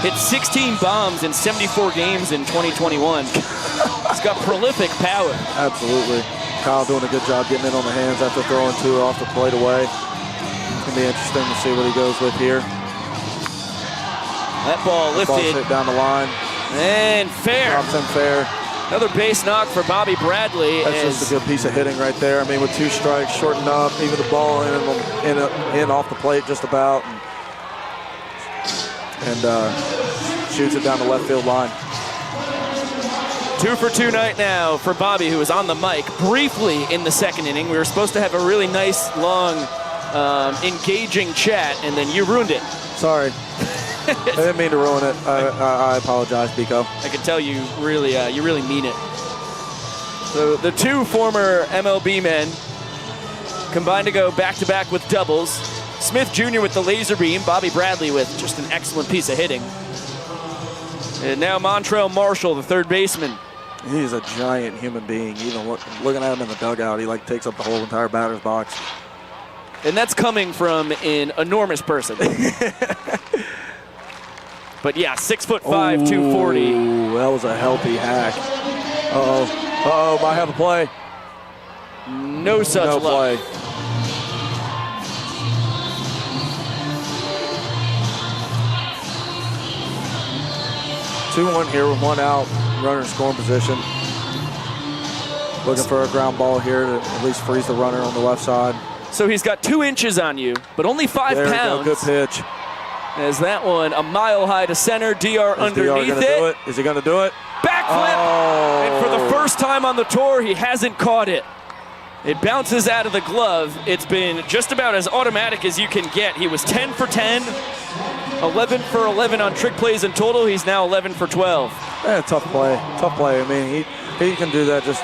Speaker 1: Hit 16 bombs in 74 games in 2021. He's got prolific power.
Speaker 8: Absolutely. Kyle doing a good job getting in on the hands after throwing 2 off the plate away. It's going to be interesting to see what he goes with here.
Speaker 1: That ball lifted.
Speaker 8: Ball's hit down the line.
Speaker 1: And fair.
Speaker 8: Drops in fair.
Speaker 1: Another base knock for Bobby Bradley.
Speaker 8: That's just a good piece of hitting right there. I mean, with 2 strikes, shortened up, even the ball in off the plate just about. And shoots it down the left field line.
Speaker 1: 2 for 2 night now for Bobby, who was on the mic briefly in the second inning. We were supposed to have a really nice, long, engaging chat, and then you ruined it.
Speaker 8: Sorry. I didn't mean to ruin it. I apologize, Pico.
Speaker 1: I can tell you really mean it. So the 2 former MLB men combined to go back-to-back with doubles. Smith Jr. with the laser beam, Bobby Bradley with just an excellent piece of hitting. And now Montrell Marshall, the third baseman.
Speaker 8: He's a giant human being. Even looking at him in the dugout, he takes up the whole entire batter's box.
Speaker 1: And that's coming from an enormous person. But yeah, 6'5", 240.
Speaker 8: That was a healthy hack. Uh-oh, might have a play.
Speaker 1: No such luck.
Speaker 8: Play. Two-1 here with 1 out, runner in scoring position. Looking for a ground ball here to at least freeze the runner on the left side.
Speaker 1: So he's got 2 inches on you, but only 5 pounds.
Speaker 8: Good pitch.
Speaker 1: As that one, a mile high to center, DR underneath it.
Speaker 8: Is he going to do it?
Speaker 1: Backflip!
Speaker 8: Oh.
Speaker 1: And for the first time on the tour, he hasn't caught it. It bounces out of the glove. It's been just about as automatic as you can get. He was 10 for 10, 11 for 11 on trick plays in total. He's now 11 for 12.
Speaker 8: Yeah, tough play. I mean, he can do that just,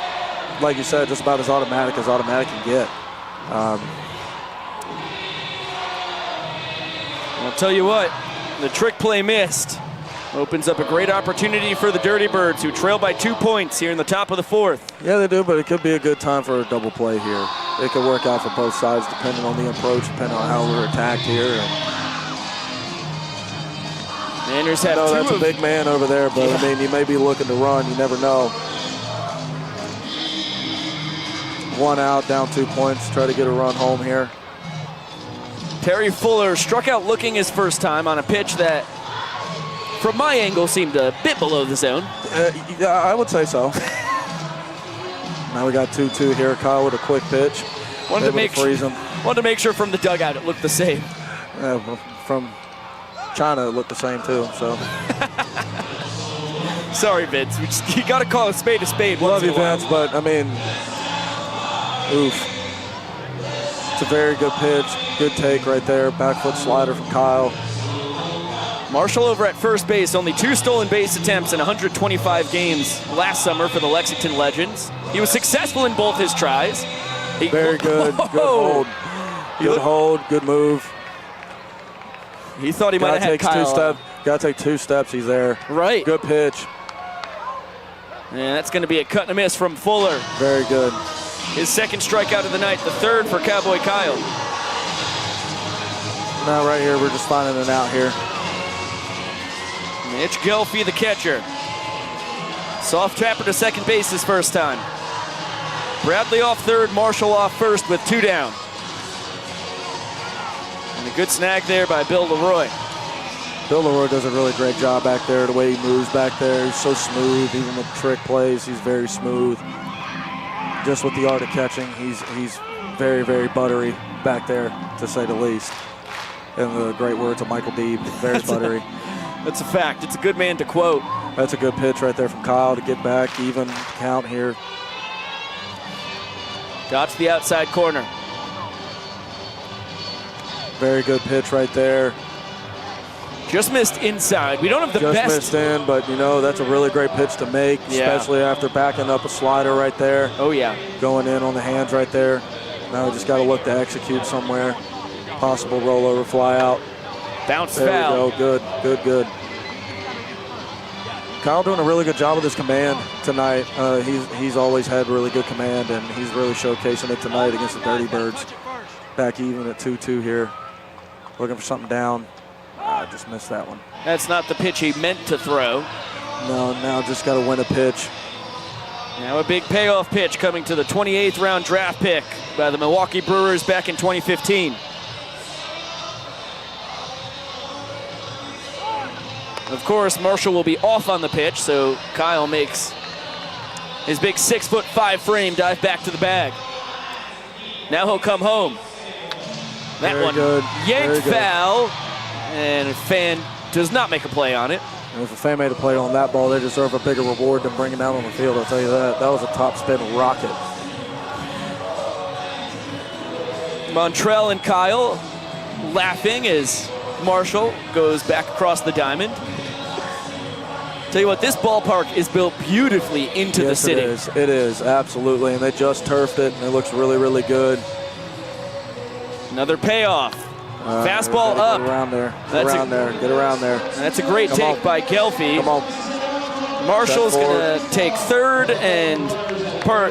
Speaker 8: like you said, just about as automatic can get.
Speaker 1: I'll tell you what, the trick play missed. Opens up a great opportunity for the Dirty Birds, who trail by 2 points here in the top of the 4th.
Speaker 8: Yeah, they do, but it could be a good time for a double play here. It could work out for both sides, depending on the approach, depending on how we're attacked here.
Speaker 1: Nanners have
Speaker 8: that's a big man over there, but yeah. I mean, you may be looking to run. You never know. 1 out, down 2 points. Try to get a run home here.
Speaker 1: Terry Fuller struck out looking his first time on a pitch that, from my angle, seemed a bit below the zone.
Speaker 8: Yeah, I would say so. Now we got 2-2 here. Kyle with a quick pitch.
Speaker 1: Wanted to make sure from the dugout it looked the same.
Speaker 8: From China, it looked the same too. So.
Speaker 1: Sorry, Vince. You got to call a spade a spade.
Speaker 8: Love you, Vince, but I mean, oof. It's a very good pitch. Good take right there. Back foot slider from Kyle.
Speaker 1: Marshall over at first base, only 2 stolen base attempts in 125 games last summer for the Lexington Legends. He was successful in both his tries.
Speaker 8: Very good. Good hold. Good hold. Good move.
Speaker 1: He thought he might have had Kyle.
Speaker 8: Got to take 2 steps. He's there.
Speaker 1: Right.
Speaker 8: Good pitch.
Speaker 1: And that's going to be a cut and a miss from Fuller.
Speaker 8: Very good.
Speaker 1: His second strikeout of the night, the 3rd for Cowboy Kyle.
Speaker 8: Now right here, we're just finding it out here.
Speaker 1: Mitch Gelfie, the catcher. Soft tapper to second base his first time. Bradley off 3rd, Marshall off 1st with 2 down. And a good snag there by Bill Leroy.
Speaker 8: Bill Leroy does a really great job back there. The way he moves back there, he's so smooth. Even with trick plays, he's very smooth. Just with the art of catching, he's very, very buttery back there, to say the least. In the great words of Michael Deeb, very buttery.
Speaker 1: That's a fact. It's a good man to quote.
Speaker 8: That's a good pitch right there from Kyle to get back, even count here.
Speaker 1: Dodge the outside corner.
Speaker 8: Very good pitch right there.
Speaker 1: Just missed inside. We don't have the best.
Speaker 8: Just missed in, but you know, that's a really great pitch to make, especially after backing up a slider right there.
Speaker 1: Oh, yeah.
Speaker 8: Going in on the hands right there. Now we just got to look to execute somewhere. Possible rollover, fly out.
Speaker 1: Bounce
Speaker 8: there
Speaker 1: foul.
Speaker 8: We go. Good, good, good. Kyle doing a really good job with his command tonight. He's always had really good command, and he's really showcasing it tonight against the Dirty Birds. Back even at 2-2 here. Looking for something down. Just missed that one.
Speaker 1: That's not the pitch he meant to throw.
Speaker 8: No, now just got to win a pitch.
Speaker 1: Now a big payoff pitch coming to the 28th round draft pick by the Milwaukee Brewers back in 2015. Of course, Marshall will be off on the pitch, so Kyle makes his big 6'5" frame dive back to the bag. Now he'll come home. That
Speaker 8: Very
Speaker 1: one
Speaker 8: good.
Speaker 1: yanked
Speaker 8: Very
Speaker 1: foul, and a fan does not make a play on it.
Speaker 8: And if a fan made a play on that ball, they deserve a bigger reward than bringing out on the field, I'll tell you that. That was a top spin rocket.
Speaker 1: Montrell and Kyle laughing as Marshall goes back across the diamond. Tell you what, this ballpark is built beautifully into the city.
Speaker 8: It is, absolutely. And they just turfed it, and it looks really, really good.
Speaker 1: Another payoff. Fastball up.
Speaker 8: Get around there. Get around there.
Speaker 1: That's a great take by Gelfie.
Speaker 8: Come on.
Speaker 1: Marshall's going to take 3rd, and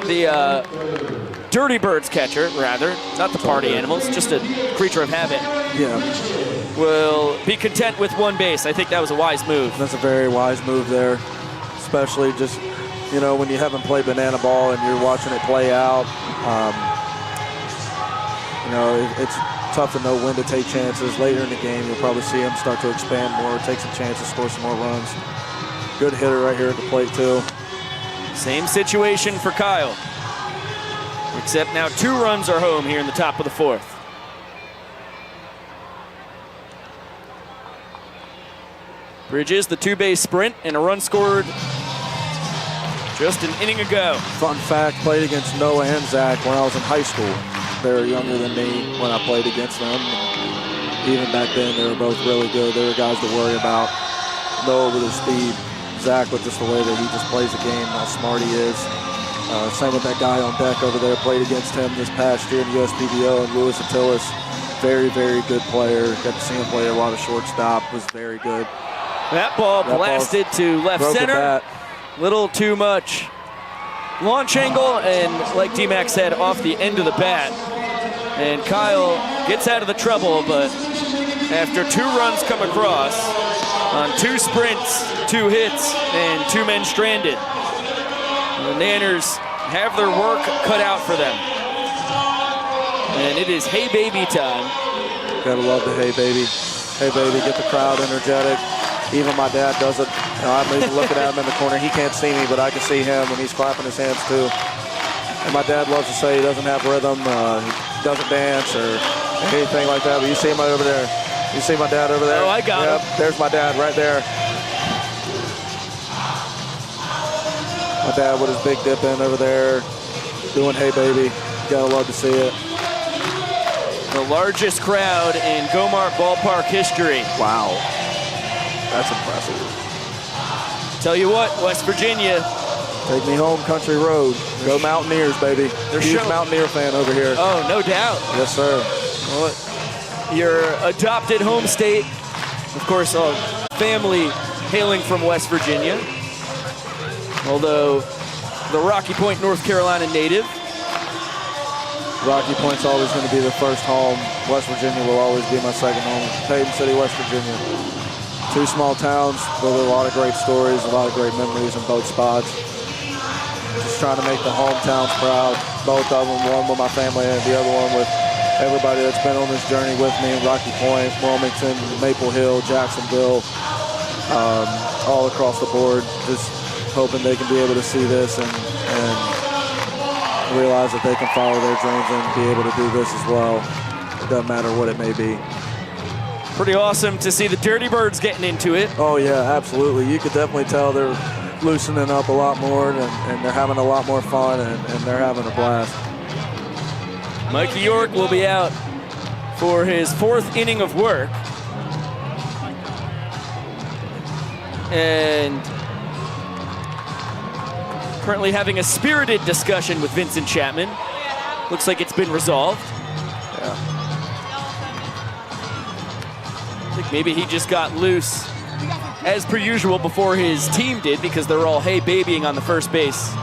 Speaker 1: the Dirty Birds catcher, rather, not the party animals, just a creature of habit.
Speaker 8: Yeah.
Speaker 1: Will be content with 1 base. I think that was a wise move.
Speaker 8: That's a very wise move there, especially just, you know, when you haven't played banana ball and you're watching it play out. You know, it's tough to know when to take chances. Later in the game, you'll probably see him start to expand more, take some chances, score some more runs. Good hitter right here at the plate, too.
Speaker 1: Same situation for Kyle, except now 2 runs are home here in the top of the 4th. Bridges the 2-base sprint and a run scored just an inning ago.
Speaker 8: Fun fact, played against Noah and Zach when I was in high school. They were younger than me when I played against them. Even back then, they were both really good. They were guys to worry about. Noah with his speed, Zach with just the way that he just plays the game, how smart he is. Same with that guy on deck over there. Played against him this past year in the USPBO, and Louis Attilas. Very, very good player. Got to see him play a lot of shortstop. Was very good.
Speaker 1: That ball blasted to left center. Little too much launch angle, and like D-Mac said, off the end of the bat. And Kyle gets out of the trouble, but after 2 runs come across on 2 sprints, 2 hits, and 2 men stranded, the Nanners have their work cut out for them. And it is hey baby time.
Speaker 8: Gotta love the hey baby. Hey baby, get the crowd energetic. Even my dad does it. I'm even looking at him in the corner. He can't see me, but I can see him, and he's clapping his hands too. And my dad loves to say he doesn't have rhythm, he doesn't dance or anything like that, but you see him right over there. You see my dad over there?
Speaker 1: Oh, I got him.
Speaker 8: There's my dad right there. My dad with his big dip in over there, doing hey baby. Gotta love to see it.
Speaker 1: The largest crowd in Gomart Ballpark history.
Speaker 8: Wow. That's impressive.
Speaker 1: Tell you what, West Virginia.
Speaker 8: Take me home, country road. Go Mountaineers, baby.
Speaker 1: They're
Speaker 8: Huge Mountaineer fan over here.
Speaker 1: Oh, no doubt.
Speaker 8: Yes, sir.
Speaker 1: Well, your adopted home state, of course, family hailing from West Virginia. Although the Rocky Point, North Carolina native.
Speaker 8: Rocky Point's always going to be the first home. West Virginia will always be my second home. Payton City, West Virginia. Two small towns with a lot of great stories, a lot of great memories in both spots. Just trying to make the hometowns proud. Both of them, one with my family and the other one with everybody that's been on this journey with me in Rocky Point, Wilmington, Maple Hill, Jacksonville, all across the board. Just hoping they can be able to see this and realize that they can follow their dreams and be able to do this as well. It doesn't matter what it may be.
Speaker 1: Pretty awesome to see the Dirty Birds getting into it.
Speaker 8: Oh yeah, absolutely. You could definitely tell they're loosening up a lot more and they're having a lot more fun and they're having a blast.
Speaker 1: Mikey York will be out for his 4th inning of work. And currently having a spirited discussion with Vincent Chapman. Looks like it's been resolved.
Speaker 8: Yeah.
Speaker 1: I think maybe he just got loose as per usual before his team did because they're all hey babying on the first base.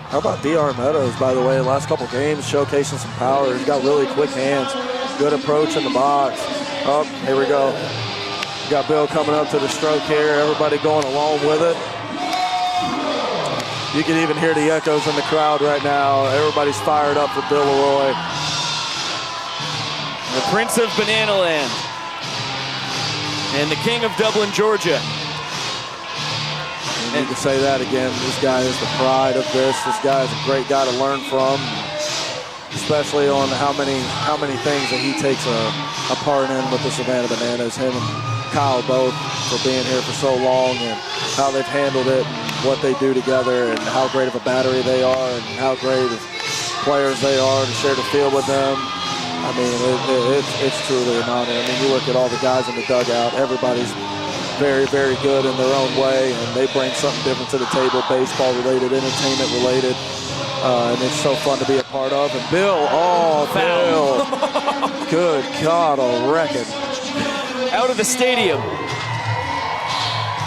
Speaker 8: How about D.R. Meadows, by the way, last couple games showcasing some power. He's got really quick hands, good approach in the box. Oh, here we go. Got Bill coming up to the stroke here. Everybody going along with it. You can even hear the echoes in the crowd right now. Everybody's fired up for Bill Leroy.
Speaker 1: The Prince of Banana Land. And the King of Dublin, Georgia.
Speaker 8: You need to say that again. This guy is the pride of this. This guy is a great guy to learn from, especially on how many things that he takes a part in with the Savannah Bananas. Him and Kyle both for being here for so long and how they've handled it. What they do together and how great of a battery they are and how great of players they are to share the field with them. I mean, it's truly an honor. I mean, you look at all the guys in the dugout, everybody's very, very good in their own way, and they bring something different to the table, baseball-related, entertainment-related, and it's so fun to be a part of. And Bill, Bill, good God, a record.
Speaker 1: Out of the stadium.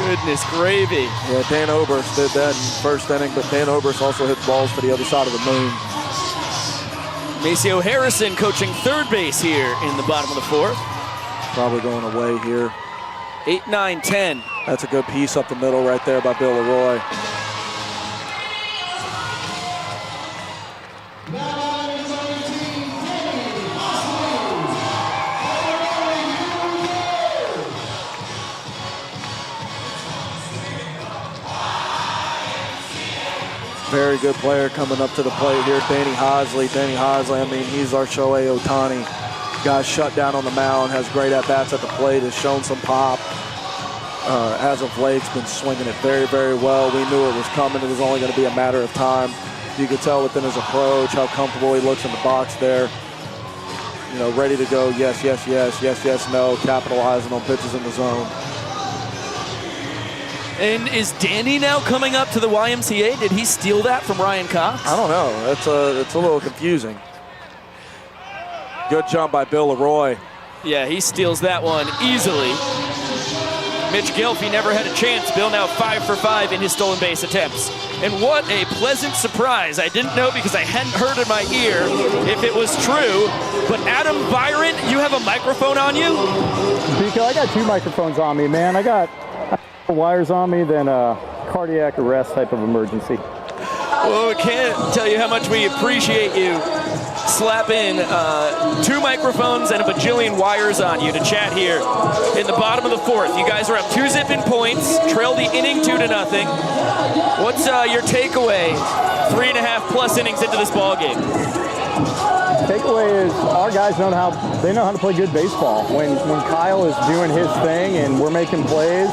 Speaker 1: Goodness gravy.
Speaker 8: Yeah, Dan Oberst did that in first inning, but Dan Oberst also hits balls to the other side of the moon.
Speaker 1: Maceo Harrison coaching third base here in the bottom of the 4th.
Speaker 8: Probably going away here.
Speaker 1: 8, 9, 10.
Speaker 8: That's a good piece up the middle right there by Bill Leroy. Very good player coming up to the plate here, Danny Hosley. Danny Hosley, I mean, he's our Shohei Ohtani. Guy shut down on the mound, has great at-bats at the plate, has shown some pop. As of late, he's been swinging it very, very well. We knew it was coming. It was only going to be a matter of time. You could tell within his approach how comfortable he looks in the box there. You know, ready to go, yes, yes, yes, yes, yes, no, capitalizing on pitches in the zone.
Speaker 1: And is Danny now coming up to the YMCA? Did he steal that from Ryan Cox?
Speaker 8: I don't know. It's a little confusing. Good jump by Bill Leroy.
Speaker 1: Yeah, he steals that one easily. Mitch Gelfie never had a chance. Bill now 5 for 5 in his stolen base attempts. And what a pleasant surprise. I didn't know because I hadn't heard in my ear if it was true. But Adam Byron, you have a microphone on you?
Speaker 9: Pico, I got 2 microphones on me, man. I got wires on me, then a cardiac arrest type of emergency.
Speaker 1: Well, we can't tell you how much we appreciate you slap in 2 microphones and a bajillion wires on you to chat here in the bottom of the 4th. You guys are up 2-zip in points, trail the inning 2-0. What's your takeaway 3.5+ innings into this ball game?
Speaker 9: Takeaway is our guys know how to play good baseball. When Kyle is doing his thing and we're making plays,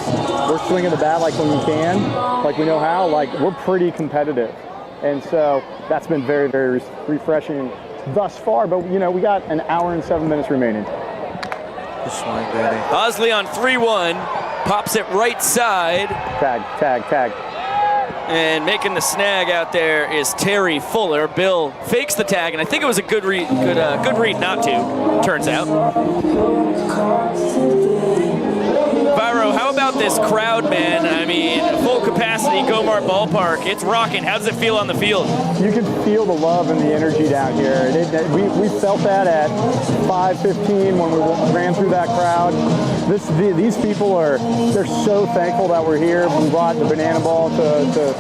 Speaker 9: we're swinging the bat like when we can, like we know how. Like, we're pretty competitive, and so that's been very, very refreshing thus far. But you know, we got an hour and 7 minutes remaining.
Speaker 8: Good swing, Danny.
Speaker 1: Hosley on 3-1, pops it right side.
Speaker 9: Tag.
Speaker 1: And making the snag out there is Terry Fuller. Bill fakes the tag, and I think it was a good read not to, turns out. Viro, how about this crowd, man? I mean, full capacity, Gomart Ballpark. It's rocking. How does it feel on the field?
Speaker 9: You can feel the love and the energy down here. We felt that at 5:15 when we ran through that crowd. These people they're so thankful that we're here. We brought the banana ball to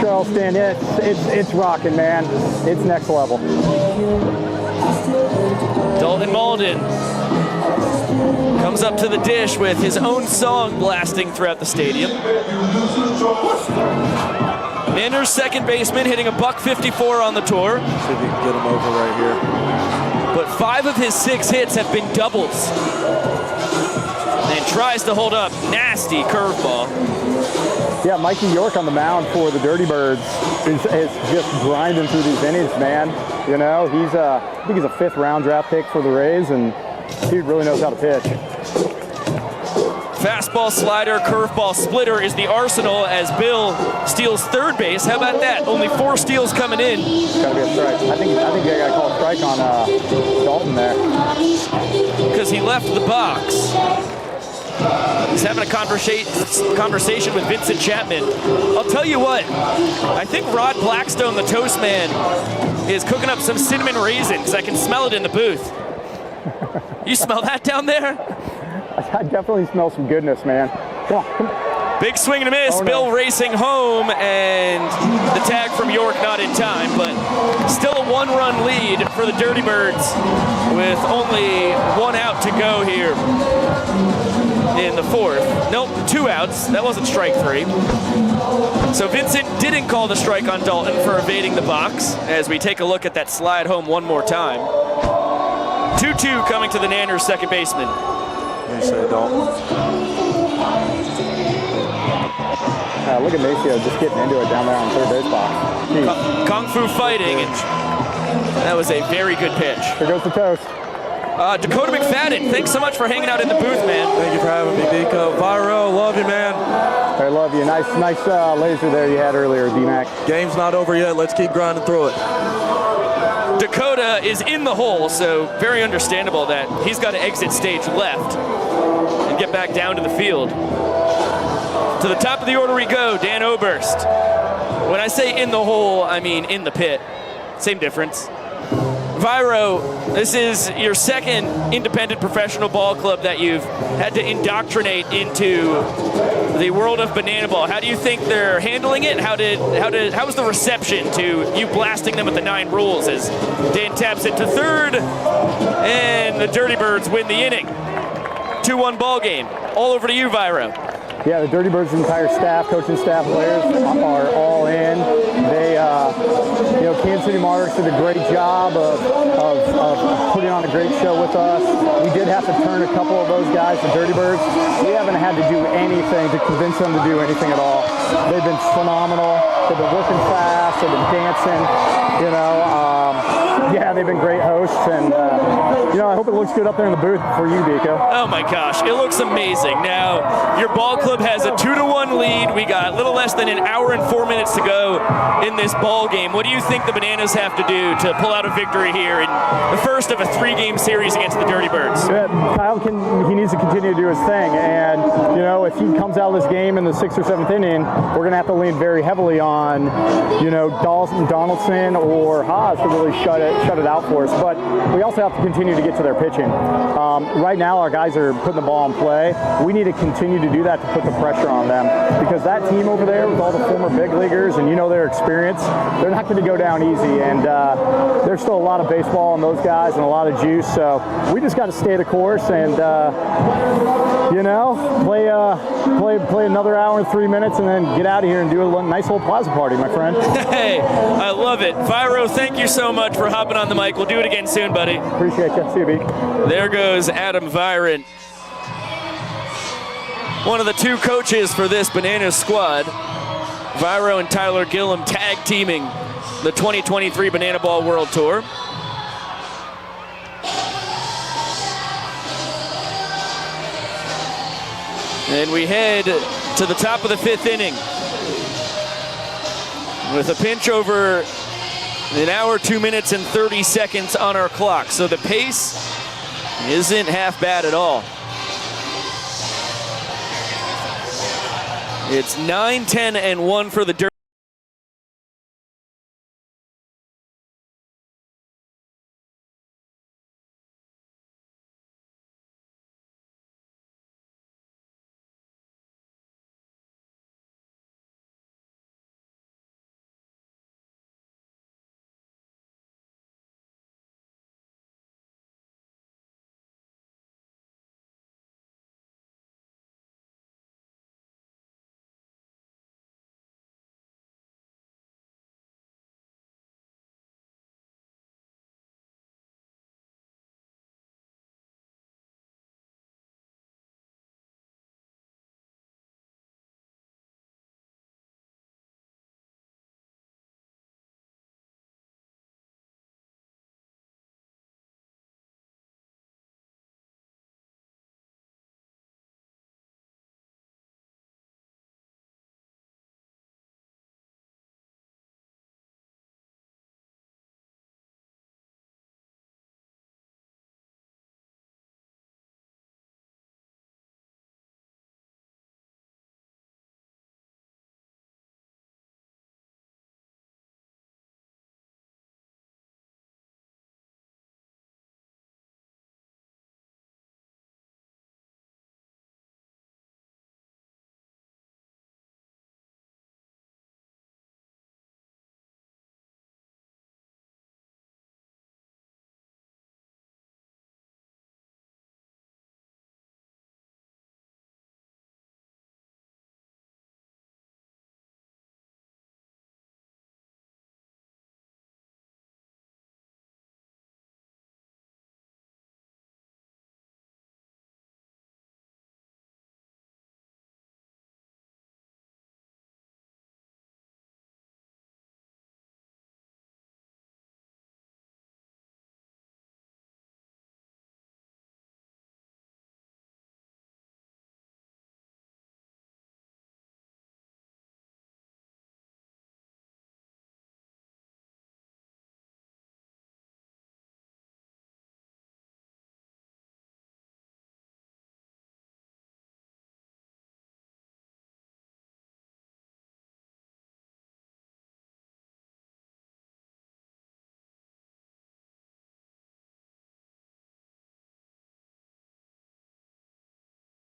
Speaker 9: Charleston. It's rocking, man. It's next level.
Speaker 1: Dalton Malden comes up to the dish with his own song blasting throughout the stadium. Nanners second baseman hitting a .154 on the tour.
Speaker 8: See if you can get him over right here.
Speaker 1: But 5 of his 6 hits have been doubles. And tries to hold up. Nasty curveball.
Speaker 9: Yeah, Mikey York on the mound for the Dirty Birds is just grinding through these innings, man. You know, I think he's a 5th round draft pick for the Rays, and dude really knows how to pitch.
Speaker 1: Fastball, slider, curveball, splitter is the arsenal as Bill steals third base. How about that? Only 4 steals coming in.
Speaker 9: Gotta be a strike. I think they got to call a strike on Dalton there.
Speaker 1: Because he left the box. He's having a conversation with Vincent Chapman. I'll tell you what, I think Rod Blackstone, the toast man, is cooking up some cinnamon raisins. I can smell it in the booth. You smell that down there?
Speaker 9: I definitely smell some goodness, man. Come on.
Speaker 1: Big swing and a miss.
Speaker 9: Oh, no.
Speaker 1: Bill racing home, and the tag from York not in time, but still a 1-run lead for the Dirty Birds with only 1 out to go here in the 4th. Nope, 2 outs. That wasn't strike 3. So Vincent didn't call the strike on Dalton for evading the box as we take a look at that slide home one more time. 2-2 coming to the Nanners second baseman.
Speaker 8: What do you say, Dalton?
Speaker 9: Look at Maceo just getting into it down there on third base box.
Speaker 1: Kung Fu fighting, and that was a very good pitch.
Speaker 9: Here goes the toast.
Speaker 1: Dakota McFadden, thanks so much for hanging out in the booth, man.
Speaker 8: Thank you for having me, Deco. Viro, love you, man.
Speaker 9: I love you. Nice laser there you had earlier, D-Mac.
Speaker 8: Game's not over yet. Let's keep grinding through it.
Speaker 1: Dakota is in the hole, so very understandable that he's got to exit stage left and get back down to the field. To the top of the order we go, Dan Oberst. When I say in the hole, I mean in the pit. Same difference. Viro, this is your second independent professional ball club that you've had to indoctrinate into the world of banana ball. How do you think they're handling it? How was the reception to you blasting them with the 9 rules as Dan taps it to third and the Dirty Birds win the inning? 2-1 ball game. All over to you, Viro.
Speaker 9: Yeah, the Dirty Birds' entire staff, coaching staff, players are all in. They, Kansas City Monarchs did a great job of putting on a great show with us. We did have to turn a couple of those guys, the Dirty Birds. We haven't had to do anything to convince them to do anything at all. They've been phenomenal. They've been working fast. They've been dancing. They've been great hosts, and I hope it looks good up there in the booth for you, Deco.
Speaker 1: Oh my gosh, it looks amazing. Now, your ball club has a 2-1 lead. We got a little less than an hour and 4 minutes to go in this ball game. What do you think the Bananas have to do to pull out a victory here in the first of a 3-game series against the Dirty Birds?
Speaker 9: Yeah, Kyle he needs to continue to do his thing, and if he comes out of this game in the 6th or 7th inning, we're going to have to lean very heavily on Donaldson or Haas to really shut it out for us. But we also have to continue to get to their pitching. Right now, our guys are putting the ball in play. We need to continue to do that to put put the pressure on them, because that team over there with all the former big leaguers and their experience, they're not going to go down easy, and there's still a lot of baseball in those guys and a lot of juice, so we just got to stay the course and play another hour and 3 minutes and then get out of here and do a nice little plaza party, my friend.
Speaker 1: Hey, I love it. Viro, thank you so much for hopping on the mic. We'll do it again soon, buddy.
Speaker 9: Appreciate you. See you, B.
Speaker 1: There goes Adam Viron, one of the two coaches for this Bananas squad. Viro and Tyler Gillum tag teaming the 2023 Banana Ball World Tour. And we head to the top of the 5th inning with a pinch over an hour, 2 minutes, and 30 seconds on our clock. So the pace isn't half bad at all. It's 9, 10, and 1 for the Dirty.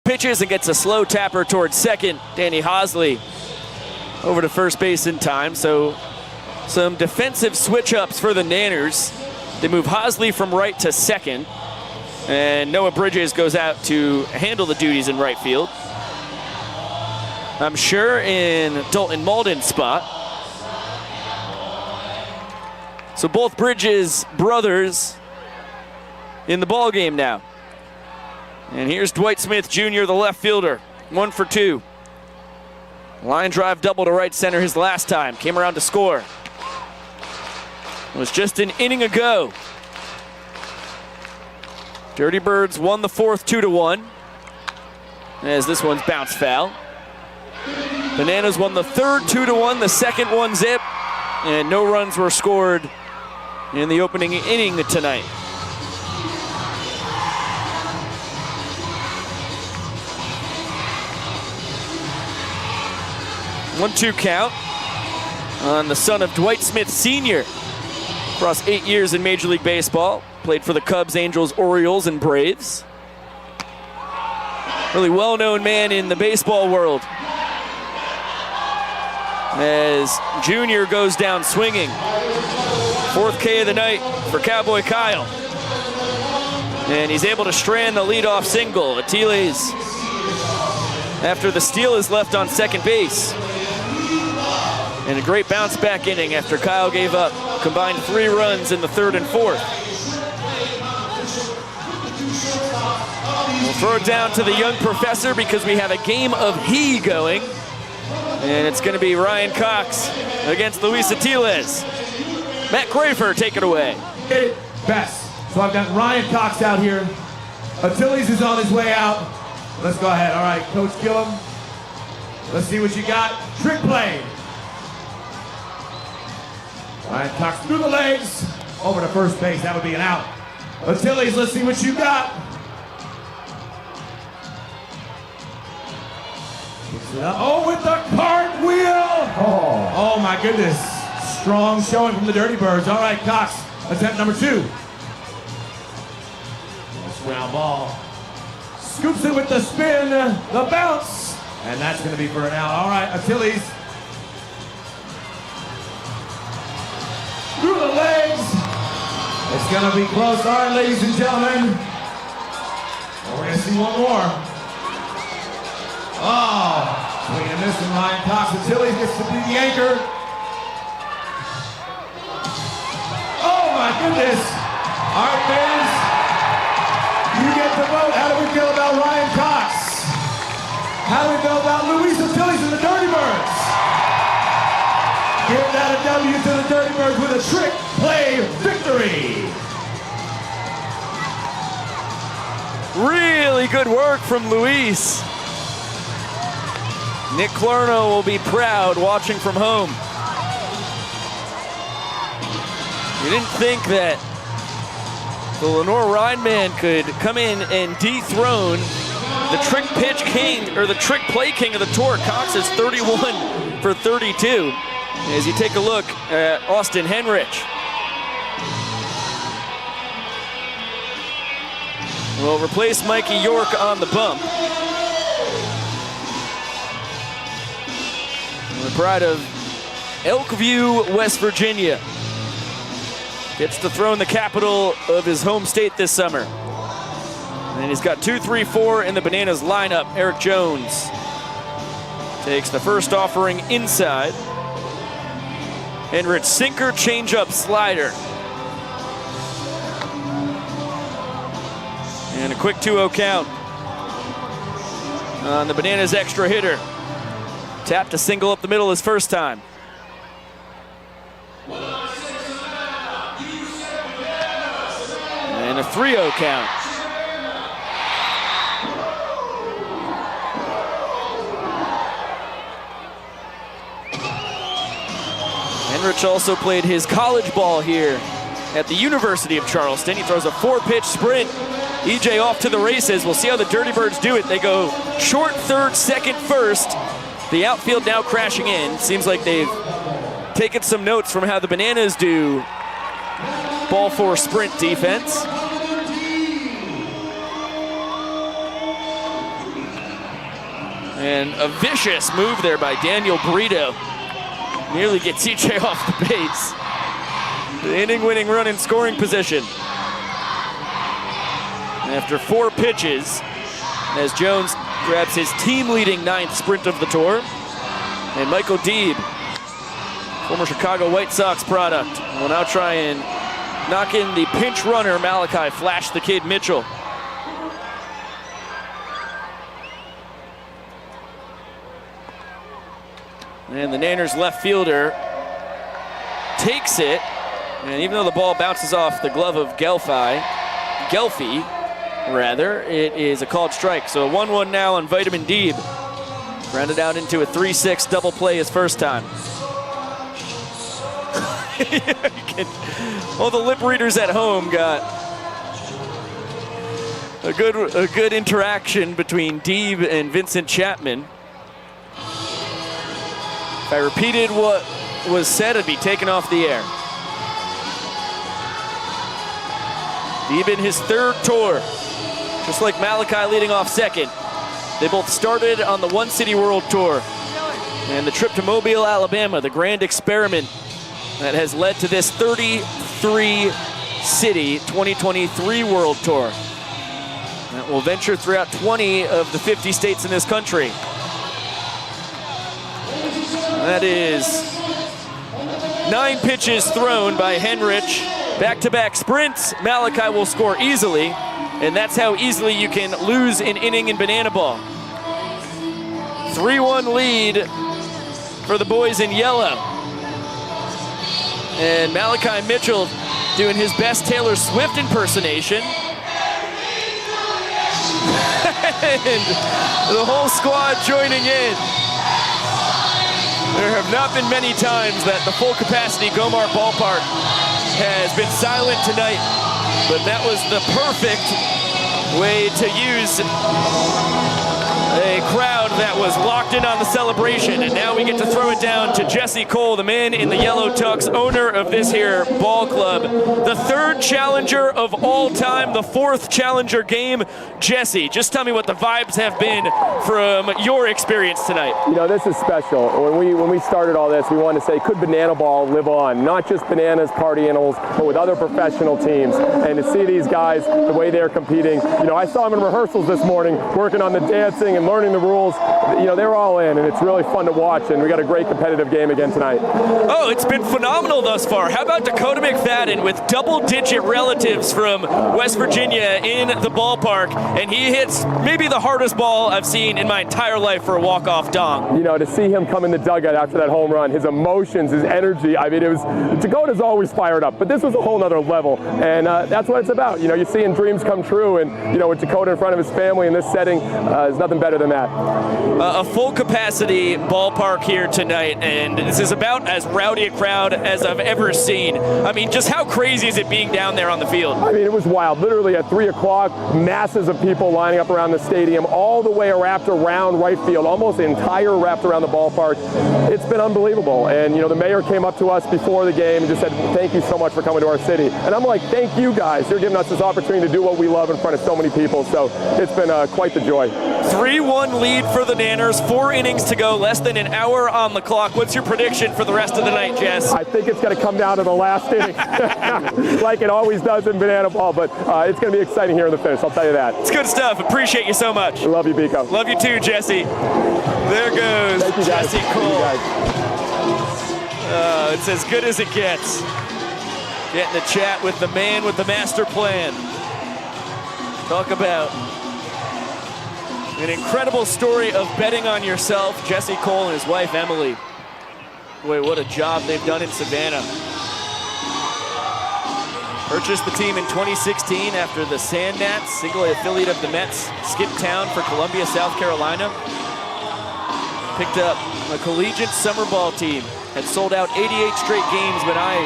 Speaker 1: Pitches and gets a slow tapper towards second. Danny Hosley over to first base in time. So some defensive switch-ups for the Nanners. They move Hosley from right to second. And Noah Bridges goes out to handle the duties in right field. I'm sure in Dalton Malden's spot. So both Bridges brothers in the ball game now. And here's Dwight Smith Jr., the left fielder, 1 for 2. Line drive double to right center his last time. Came around to score. It was just an inning ago. Dirty Birds won the 4th 2-1. As this one's bounced foul. Bananas won the 3rd 2-1, the 2nd 1-zip. And no runs were scored in the opening inning tonight. One-two count on the son of Dwight Smith Sr. Across 8 years in Major League Baseball. Played for the Cubs, Angels, Orioles, and Braves. really well-known man in the baseball world. As Junior goes down swinging. 4th K of the night for Cowboy Kyle. And he's able to strand the leadoff single. Atiles, after the steal, is left on second base. And a great bounce back inning after Kyle gave up combined 3 runs in the 3rd and 4th. We'll throw it down to the young professor because we have a game of he going. And it's going to be Ryan Cox against Luis Atiles. Matt Grafer, take it away.
Speaker 3: Best. So I've got Ryan Cox out here. Atiles is on his way out. Let's go ahead. All right, Coach Gillum. Let's see what you got. Trick play. Ryan Cox through the legs. Over to first base. That would be an out. Atiles, let's see what you got. Oh, with the cartwheel! Oh my goodness. Strong showing from the Dirty Birds. All right, Cox, attempt number 2. Nice ground ball. Scoops it with the spin, the bounce, and that's going to be for an out. All right, Atiles. Through the legs. It's going to be close. All right, ladies and gentlemen. We're going to see one more. Oh, swing and miss from Ryan Cox. Atiles gets to be the anchor. Oh my goodness. All right, fans, you get the vote. How do we feel about Ryan Cox? How do we feel about Luis Atiles and the Dirty Birds? Give that a W to the Dirty Birds with a trick play victory.
Speaker 1: Really good work from Luis. Nick Clarno will be proud watching from home. You didn't think that the Lenore Rhineman could come in and dethrone the trick pitch king, or the trick play king of the tour. Cox is 31 for 32. As you take a look at Austin Henrich. Will replace Mikey York on the bump. The pride of Elkview, West Virginia. Gets to throw in the capital of his home state this summer. And he's got 2, 3, 4 in the Bananas lineup. Eric Jones takes the first offering inside. Henrich sinker, changeup, slider. And a quick 2-0 count on the Bananas extra hitter. Tapped a single up the middle his first time. And a 3-0 count. Henrich also played his college ball here at the University of Charleston. He throws a 4-pitch sprint. EJ off to the races. We'll see how the Dirty Birds do it. They go short, third, second, first. The outfield now crashing in. Seems like they've taken some notes from how the Bananas do ball 4 sprint defense. And a vicious move there by Daniel Brito. Nearly gets EJ off the base. The inning-winning run in scoring position. After 4 pitches, as Jones grabs his team-leading 9th sprint of the tour. And Michael Deeb, former Chicago White Sox product, will now try and knock in the pinch runner, Malachi Flash the Kid Mitchell. And the Nanners left fielder takes it, and even though the ball bounces off the glove of Gelfi, it is a called strike. So a 1-1 now on Vitamin Deeb. Rounded out into a 3-6 double play his first time. All the lip readers at home got a good interaction between Deeb and Vincent Chapman. If I repeated what was said, it'd be taken off the air. Deeb in his 3rd tour, just like Malachi leading off second. They both started on the One City World Tour. And the trip to Mobile, Alabama, the grand experiment that has led to this 33-city 2023 World Tour that will venture throughout 20 of the 50 states in this country. That is 9 pitches thrown by Henrich. Back-to-back sprints. Malachi will score easily, and that's how easily you can lose an inning in banana ball. 3-1 lead for the boys in yellow. And Malachi Mitchell doing his best Taylor Swift impersonation. And the whole squad joining in. There have not been many times that the full capacity Gomar Ballpark has been silent tonight, but that was the perfect way to use a crowd that was locked in on the celebration. And now we get to throw it down to Jesse Cole, the man in the yellow tux, owner of this here ball club. The 3rd challenger of all time, the 4th challenger game. Jesse, just tell me what the vibes have been from your experience tonight.
Speaker 6: You know, this is special. When we started all this, we wanted to say, could banana ball live on? Not just bananas, party animals, but with other professional teams. And to see these guys, the way they're competing, you know, I saw them in rehearsals this morning, working on the dancing and learning the rules. You know, they're all in, and it's really fun to watch, and we got a great competitive game again tonight. Oh, it's been phenomenal thus far. How about Dakota McFadden with double-digit relatives from West Virginia in the ballpark, and he hits maybe the hardest ball I've seen in my entire life for a walk-off dong. You know, to see him come in the dugout after that home run, his emotions, his energy, I mean, Dakota's always fired up, but this was a whole nother level, and that's what it's about. You know, you're seeing dreams come true, and, you know, with Dakota in front of his family in this setting, there's nothing better than that. A full capacity ballpark here tonight, and this is about as rowdy a crowd as I've ever seen. I mean, just how crazy is it being down there on the field? I mean, it was wild. Literally at 3 o'clock, masses of people lining up around the stadium, all the way wrapped around right field, almost the entire wrapped around the ballpark. It's been unbelievable. And, you know, the mayor came up to us before the game and just said, thank you so much for coming to our city. And I'm like, thank you guys. You're giving us this opportunity to do what we love in front of so many people. So it's been quite the joy. 3-1 lead for the Nanners, 4 innings to go, less than an hour on the clock. What's your prediction for the rest of the night, Jess? I think it's going to come down to the last inning, like it always does in banana ball, but it's going to be exciting here in the finish, I'll tell you that. It's good stuff. Appreciate you so much. Love you, Biko. Love you too, Jesse. There goes Jesse Cole. It's as good as it gets. Getting to chat with the man with the master plan. Talk about an incredible story of betting on yourself. Jesse Cole and his wife, Emily. Boy, what a job they've done in Savannah. Purchased the team in 2016 after the Sand Gnats, single affiliate of the Mets, skipped town for Columbia, South Carolina. Picked up a collegiate summer ball team. Had sold out 88 straight games when I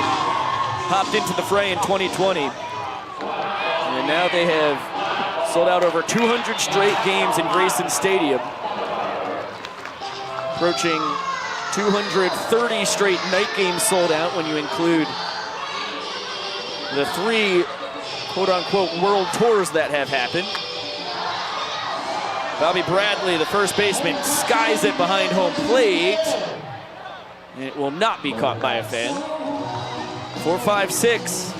Speaker 6: hopped into the fray in 2020. And now they have sold out over 200 straight games in Grayson Stadium. Approaching 230 straight night games sold out when you include the 3 quote-unquote world tours that have happened. Bobby Bradley, the first baseman, skies it behind home plate. And it will not be caught by a fan. 4-5-6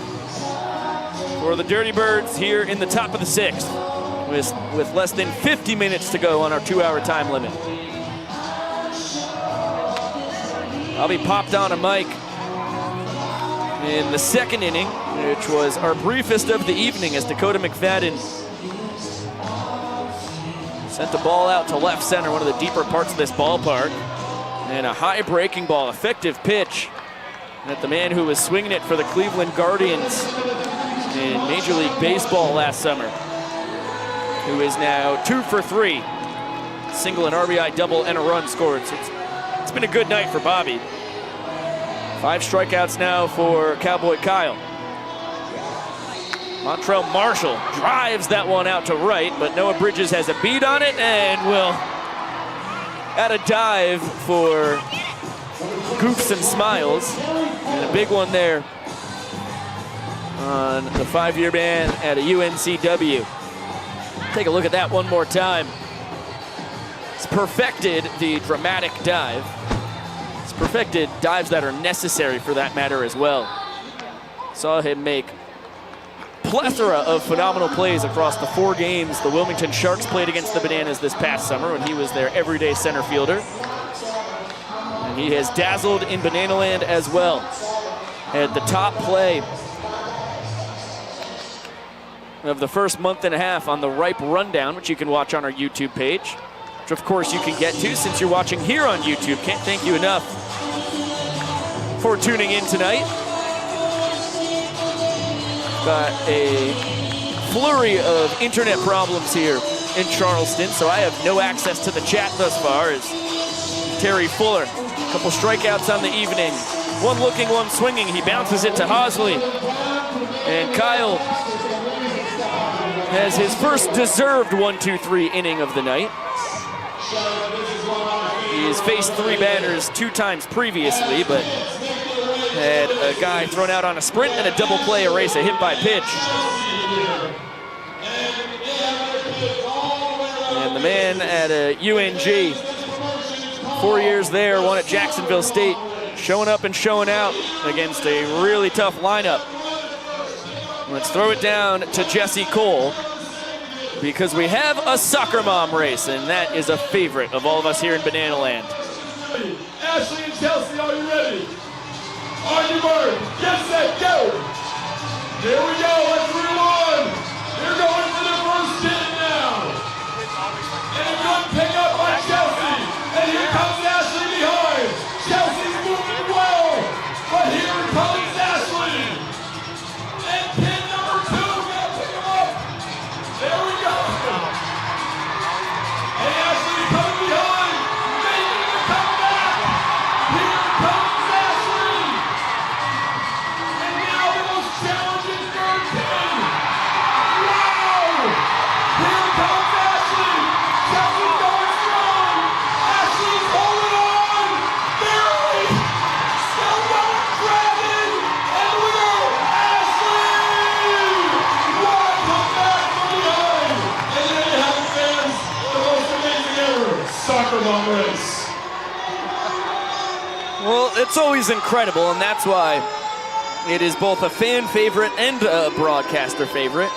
Speaker 6: for the Dirty Birds here in the top of the 6th with less than 50 minutes to go on our 2-hour time limit. Bobby popped on a mic in the 2nd inning, which was our briefest of the evening, as Dakota McFadden sent the ball out to left center, one of the deeper parts of this ballpark. And a high breaking ball, effective pitch at the man who was swinging it for the Cleveland Guardians in Major League Baseball last summer, who is now 2 for 3. Single, an RBI, double, and a run scored. So it's been a good night for Bobby. 5 strikeouts now for Cowboy Kyle. Montrell Marshall drives that one out to right, but Noah Bridges has a beat on it and will add a dive for goofs and smiles. And a big one there on the 5-year ban at a UNCW. Take a look at that one more time.
Speaker 1: He's perfected the dramatic dive. He's perfected dives that are necessary for that matter as well. Saw him make plethora of phenomenal plays across the 4 games the Wilmington Sharks played against the Bananas this past summer when he was their everyday center fielder. And he has dazzled in Bananaland as well. Had the top play of the first month and a half on the Ripe Rundown, which you can watch on our YouTube page, which of course you can get to since you're watching here on YouTube. Can't thank you enough for tuning in tonight. Got a flurry of internet problems here in Charleston, so I have no access to the chat thus far as Terry Fuller, a couple strikeouts on the evening. One looking, one swinging. He bounces it to Hosley. And Kyle has his first deserved 1-2-3 inning of the night. He has faced 3 batters 2 times previously, but had a guy thrown out on a sprint and a double play erase, a hit by pitch. And the man at a UNG, 4 years there, one at Jacksonville State, showing up and showing out against a really tough lineup. Let's throw it down to Jesse Cole because we have a soccer mom race, and that is a favorite of all of us here in Bananaland.
Speaker 2: Ashley and Chelsea, are you ready? On your mark, get set, go! Here we go, let's rewind. They're going for the first hit now. And a good pickup by Chelsea. And here comes Ashley behind. Chelsea's moving well, but here comes Ashley. And pin number 2, gotta pick him up. There we go. And Ashley coming behind, making the comeback. Here comes Ashley. And now the most challenging third pin. Wow! Here comes Ashley. Chelsea's going strong. Ashley's holding on. Barely. Still going grabbing. And we go, Ashley! What a comeback from behind. And there you have it, fans. The most amazing ever soccer mom race.
Speaker 1: Well, it's always incredible, and that's why it is both a fan favorite and a broadcaster favorite.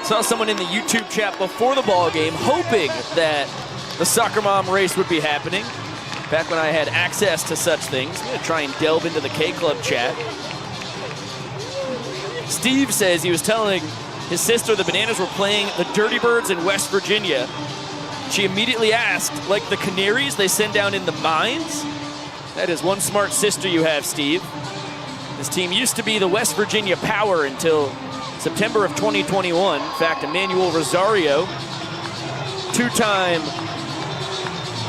Speaker 1: Saw someone in the YouTube chat before the ball game hoping that the soccer mom race would be happening. Back when I had access to such things. I'm gonna try and delve into the K-Club chat. Steve says he was telling his sister the Bananas were playing the Dirty Birds in West Virginia. She immediately asked, like the canaries they send down in the mines? That is one smart sister you have, Steve. This team used to be the West Virginia Power until September of 2021. In fact, Emmanuel Rosario, 2-time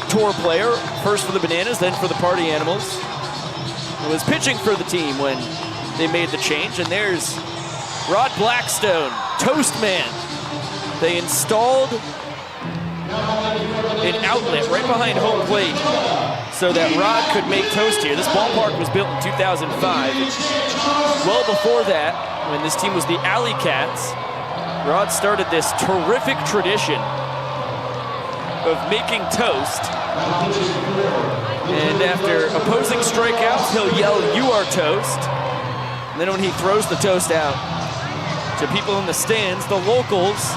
Speaker 1: tour player, first for the Bananas, then for the Party Animals, was pitching for the team when they made the change. And there's Rod Blackstone, Toast Man. They installed an outlet right behind home plate so that Rod could make toast here. This ballpark was built in 2005. Well before that, when this team was the Alley Cats, Rod started this terrific tradition of making toast. And after opposing strikeouts, he'll yell, "You are toast." And then when he throws the toast out to people in the stands, the locals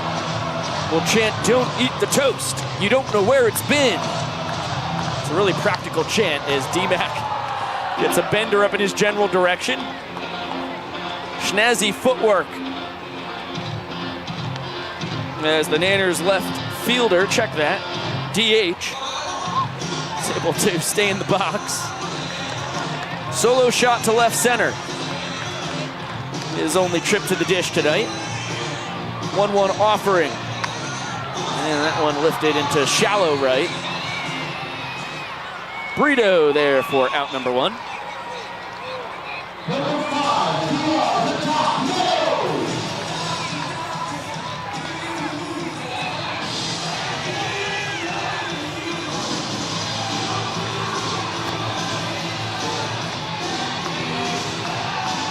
Speaker 1: will chant, "Don't eat the toast. You don't know where it's been." It's a really practical chant as D-Mac gets a bender up in his general direction. Schnazzy footwork as the Nanners left fielder, check that, DH, is able to stay in the box. Solo shot to left center. His only trip to the dish tonight. 1-1 offering. And that one lifted into shallow right. Brito there for out number 1.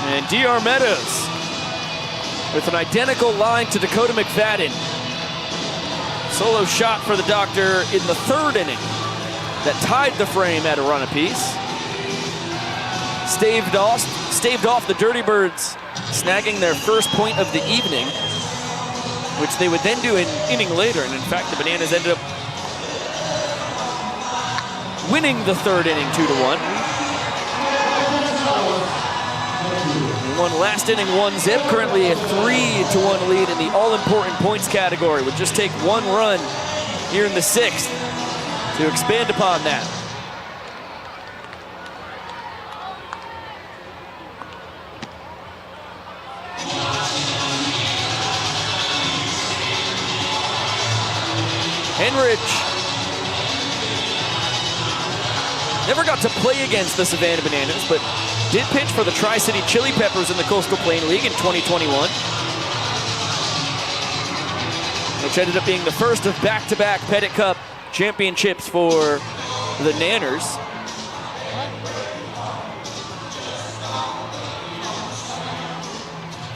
Speaker 1: And D.R. Meadows with an identical line to Dakota McFadden. Solo shot for the Doctor in the 3rd inning that tied the frame at a run apiece. Staved off the Dirty Birds, snagging their first point of the evening, which they would then do an inning later. And in fact, the Bananas ended up winning the 3rd inning 2-1. Won last inning 1-zip, currently a 3-1 lead in the all-important points category. Would just take 1 run here in the 6th to expand upon that. Henrich never got to play against the Savannah Bananas, but did pitch for the Tri-City Chili Peppers in the Coastal Plain League in 2021, which ended up being the first of back-to-back Pettit Cup championships for the Nanners.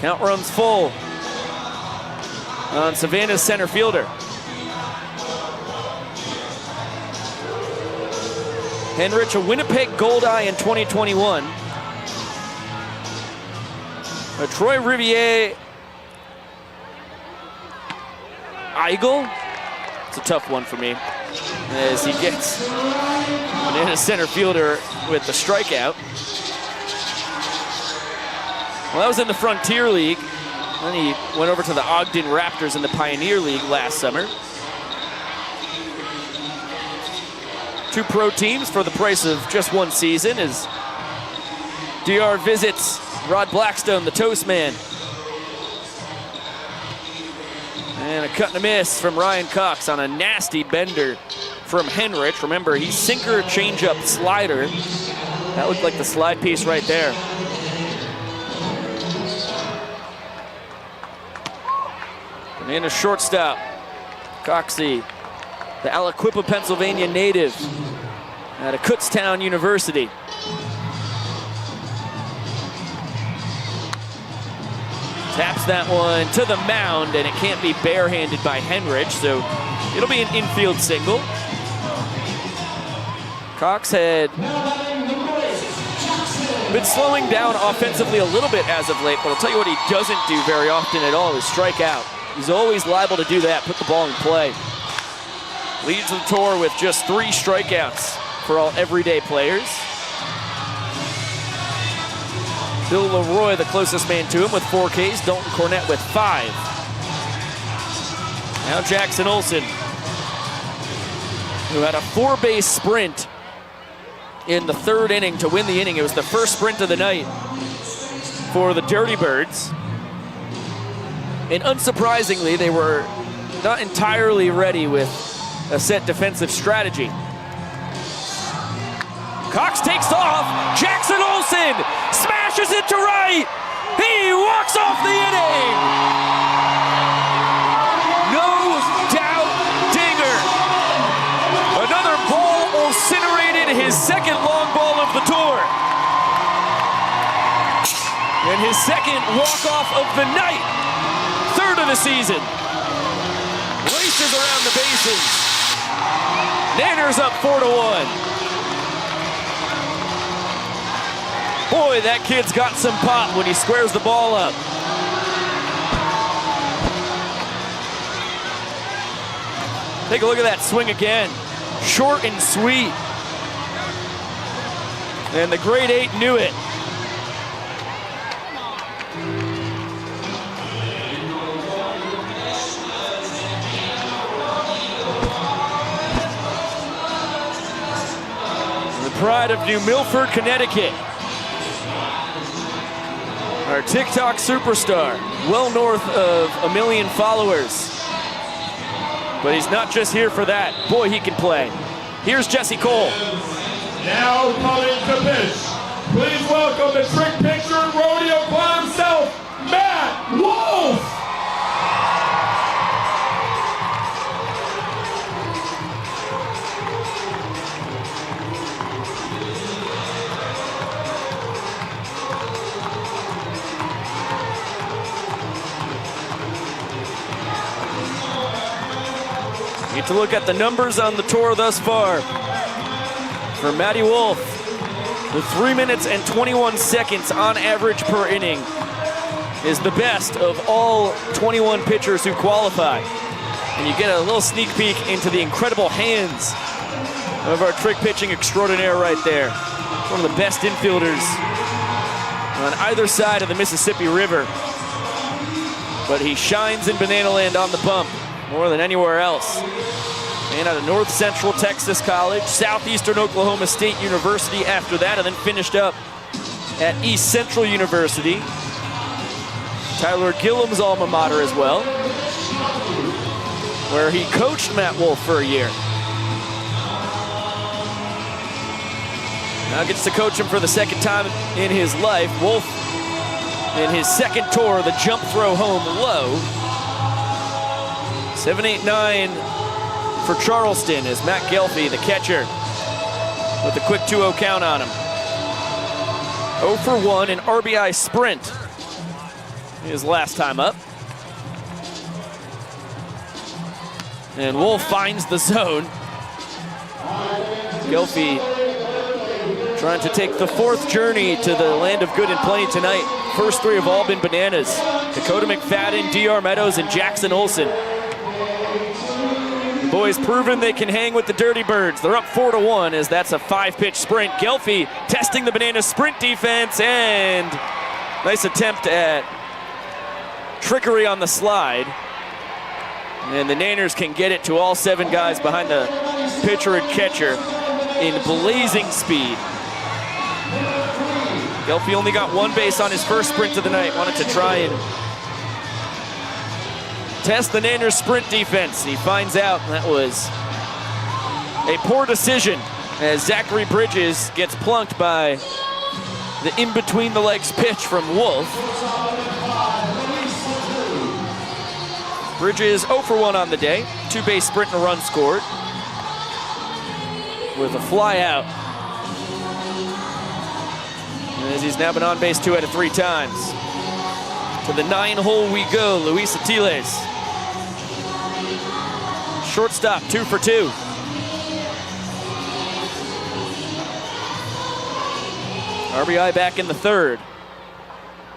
Speaker 1: Count runs full on Savannah's center fielder. Henrich, a Winnipeg Goldeye in 2021. Troy Riviere Eigel. It's a tough one for me as he gets Banana center fielder with the strikeout. Well, that was in the Frontier League. Then he went over to the Ogden Raptors in the Pioneer League last summer. 2 pro teams for the price of just 1 season as DR visits Rod Blackstone, the Toast Man. And a cut and a miss from Ryan Cox on a nasty bender from Henrich. Remember, he's sinker, changeup, slider. That looked like the slide piece right there. Banana shortstop, Coxey, the Aliquippa, Pennsylvania native at a Kutztown University. Taps that one to the mound, and it can't be barehanded by Henrich, so it'll be an infield single. Cox had been slowing down offensively a little bit as of late, but I'll tell you what he doesn't do very often at all is strike out. He's always liable to do that, put the ball in play. Leads the tour with just 3 strikeouts for all everyday players. Bill Leroy, the closest man to him, with 4 Ks. Dalton Cornett with 5. Now Jackson Olsen, who had a 4-base sprint in the 3rd inning to win the inning. It was the first sprint of the night for the Dirty Birds. And unsurprisingly, they were not entirely ready with a set defensive strategy. Cox takes off. Jackson Olsen smashes it to right. He walks off the inning. No doubt dinger. Another ball incinerated, his 2nd long ball of the tour. And his 2nd walk-off of the night. 3rd of the season. Races around the bases. Nanners up 4-1. Boy, that kid's got some pop when he squares the ball up. Take a look at that swing again. Short and sweet. And the grade 8 knew it. The pride of New Milford, Connecticut. Our TikTok superstar, well north of 1 million followers. But he's not just here for that. Boy, he can play. Here's Jesse Cole.
Speaker 2: Now coming to pitch. Please welcome the trick pitcher and rodeo clown himself, Matt Wolf.
Speaker 1: to look at the numbers on the tour thus far. For Matty Wolff, with 3 minutes and 21 seconds on average per inning, is the best of all 21 pitchers who qualify. And you get a little sneak peek into the incredible hands of our trick pitching extraordinaire right there. One of the best infielders on either side of the Mississippi River. But he shines in Banana Land on the bump more than anywhere else. Man out of North Central Texas College, Southeastern Oklahoma State University after that, and then finished up at East Central University. Tyler Gillum's alma mater as well, where he coached Matt Wolff for a year. Now gets to coach him for the second time in his life. Wolff, in his second tour, the jump throw home low. 7-8-9 for Charleston as Matt Gelfie, the catcher, with a quick 2-0 count on him. 0 for 1, an RBI sprint his last time up. And Wolff finds the zone. Gelfie trying to take the fourth journey to the land of good and plenty tonight. First three have all been bananas. Dakota McFadden, D.R. Meadows, and Jackson Olsen. The boys proven they can hang with the Dirty Birds. They're up 4-1 as that's a 5-pitch sprint. Gelfie testing the Bananas sprint defense, and nice attempt at trickery on the slide. And the Nanners can get it to all 7 guys behind the pitcher and catcher in blazing speed. Gelfie only got 1 base on his first sprint of the night. Wanted to try and test the Nanners sprint defense. He finds out that was a poor decision as Zachary Bridges gets plunked by the in-between-the-legs pitch from Wolff. Bridges 0 for 1 on the day. 2-base sprint and a run scored with a fly out. As he's now been on base 2 out of 3 times. To the 9-hole we go, Luis Atiles. Shortstop, 2 for 2. RBI back in the third.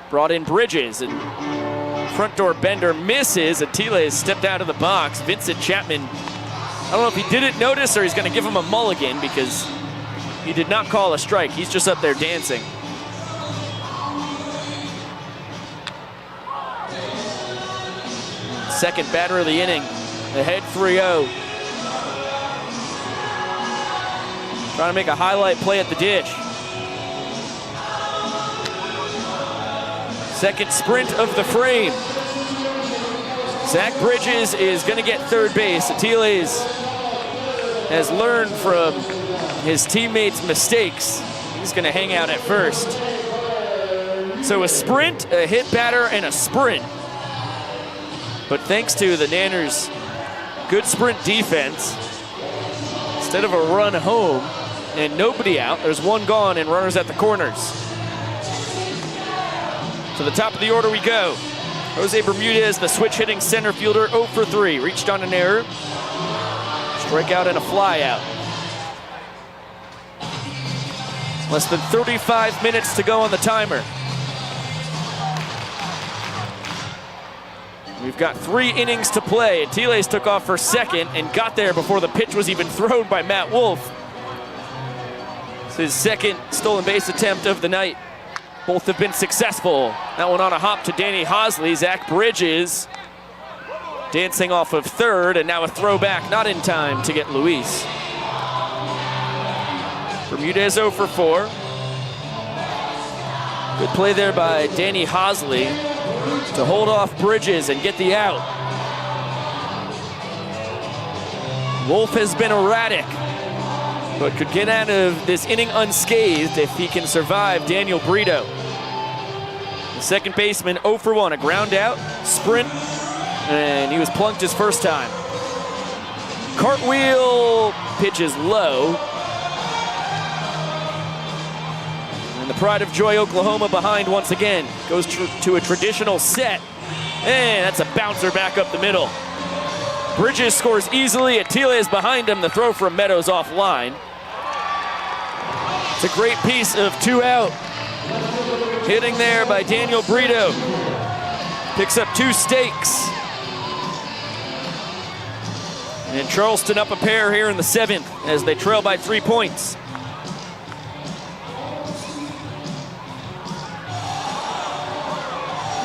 Speaker 1: Brought in Bridges, and front door bender misses. Atiles stepped out of the box. Vincent Chapman, I don't know if he didn't notice or he's going to give him a mulligan because he did not call a strike. He's just up there dancing. Second batter of the inning, ahead 3-0. Trying to make a highlight play at the ditch. Second sprint of the frame. Zach Bridges is going to get third base. Atiles has learned from his teammates' mistakes. He's going to hang out at first. So a sprint, a hit batter, and a sprint. But thanks to the Nanners' good sprint defense, instead of a run home and nobody out, there's 1 gone and runners at the corners. To the top of the order we go. Jose Bermudez, the switch-hitting center fielder, 0 for 3. Reached on an error. Strikeout and a flyout. Less than 35 minutes to go on the timer. We've got 3 innings to play. Atiles took off for second and got there before the pitch was even thrown by Matt Wolff. It's his second stolen base attempt of the night. Both have been successful. That one on a hop to Danny Hosley. Zach Bridges dancing off of third, and now a throwback not in time to get Luis. Bermudez 0 for 4. Good play there by Danny Hosley to hold off Bridges and get the out. Wolff has been erratic, but could get out of this inning unscathed if he can survive Daniel Brito. The second baseman 0 for 1, a ground out, sprint, and he was plunked his first time. Cartwheel, pitch is low. And the Pride of Joy, Oklahoma behind once again. Goes to a traditional set, and that's a bouncer back up the middle. Bridges scores easily. Attila is behind him. The throw from Meadows offline. It's a great piece of 2 out. Hitting there by Daniel Brito. Picks up 2 stakes. And Charleston up a pair here in the 7th as they trail by 3 points.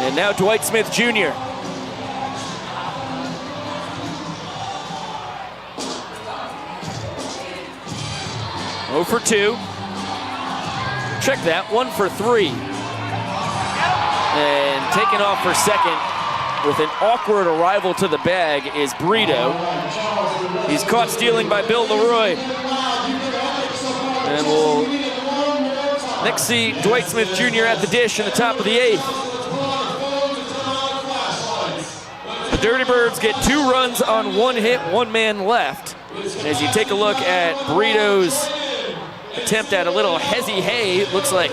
Speaker 1: And now Dwight Smith Jr. Oh for 2. Check that, 1 for 3. And taking off for second with an awkward arrival to the bag is Brito. He's caught stealing by Bill Leroy. And we'll next see Dwight Smith Jr. at the dish in the top of the 8th. The Dirty Birds get 2 runs on 1 hit, 1 man left. And as you take a look at Brito's attempt at a little hezzy hay, it looks like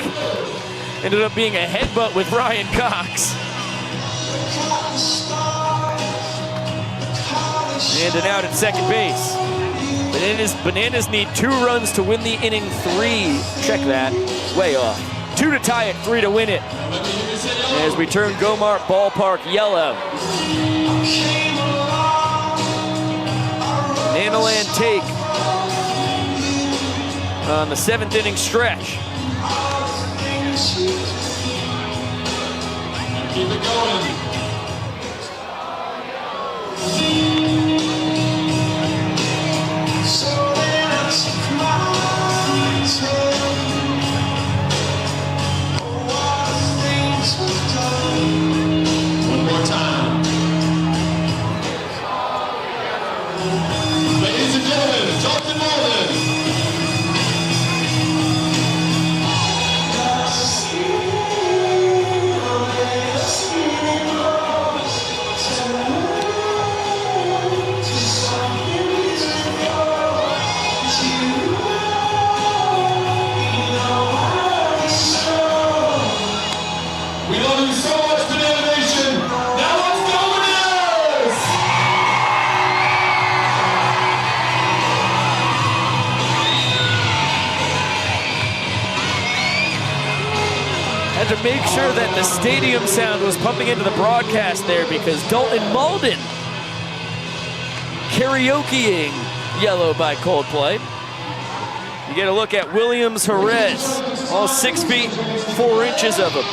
Speaker 1: ended up being a headbutt with Ryan Cox. And an out at second base. Bananas need 2 runs to win the inning, 3. Check that, way off. 2 to tie it, 3 to win it. As we turn Gomart Ballpark yellow. Nanaland take on the 7th inning stretch.
Speaker 2: Keep it going. One more time. Ladies and gentlemen, Charleston Northern. We love you so much, Banana Nation. Now let's go, Bananas!
Speaker 1: Had to make sure that the stadium sound was pumping into the broadcast there because Dalton Malden karaokeing Yellow by Coldplay. You get a look at Williams Jerez, all 6 feet 4 inches of him.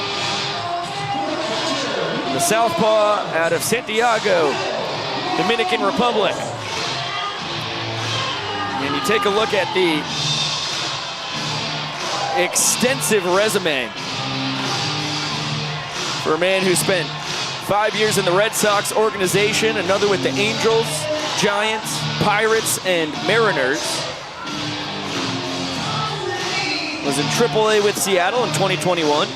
Speaker 1: The southpaw out of Santiago, Dominican Republic. And you take a look at the extensive resume for a man who spent 5 years in the Red Sox organization, another with the Angels, Giants, Pirates, and Mariners. Was in AAA with Seattle in 2021.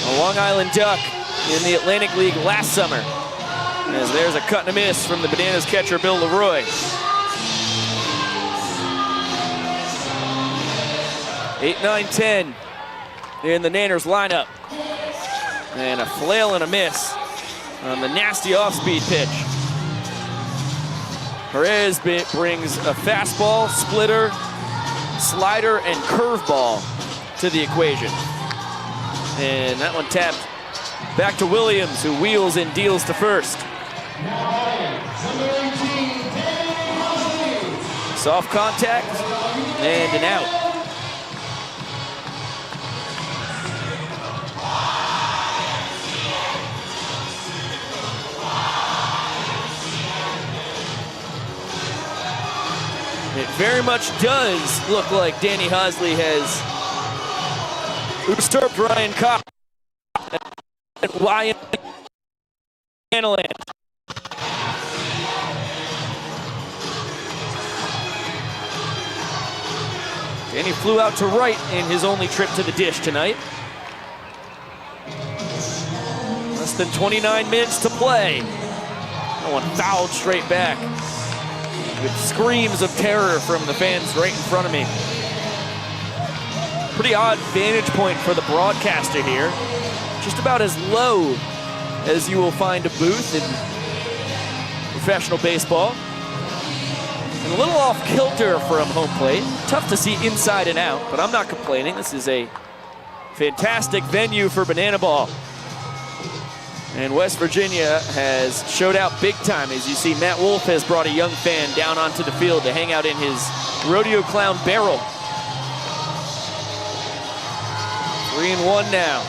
Speaker 1: A Long Island Duck in the Atlantic League last summer. As there's a cut and a miss from the Bananas catcher, Bill Leroy. 8, 9, 10 in the Nanners lineup. And a flail and a miss on the nasty off-speed pitch. Jerez brings a fastball, splitter, slider, and curveball to the equation. And that one tapped back to Williams, who wheels and deals to first. Soft contact and an out. It very much does look like Danny Hosley has usurped Ryan Cox and Ryan Nanaland. Danny flew out to right in his only trip to the dish tonight. Less than 29 minutes to play. That one fouled straight back with screams of terror from the fans right in front of me. Pretty odd vantage point for the broadcaster here. Just about as low as you will find a booth, and
Speaker 10: professional baseball. And a little off kilter from home plate. Tough to see inside and out, but I'm not complaining. This is a fantastic venue for banana ball. And West Virginia has showed out big time. As you see, Matt Wolf has brought a young fan down onto the field to hang out in his rodeo clown barrel. 3-1 now.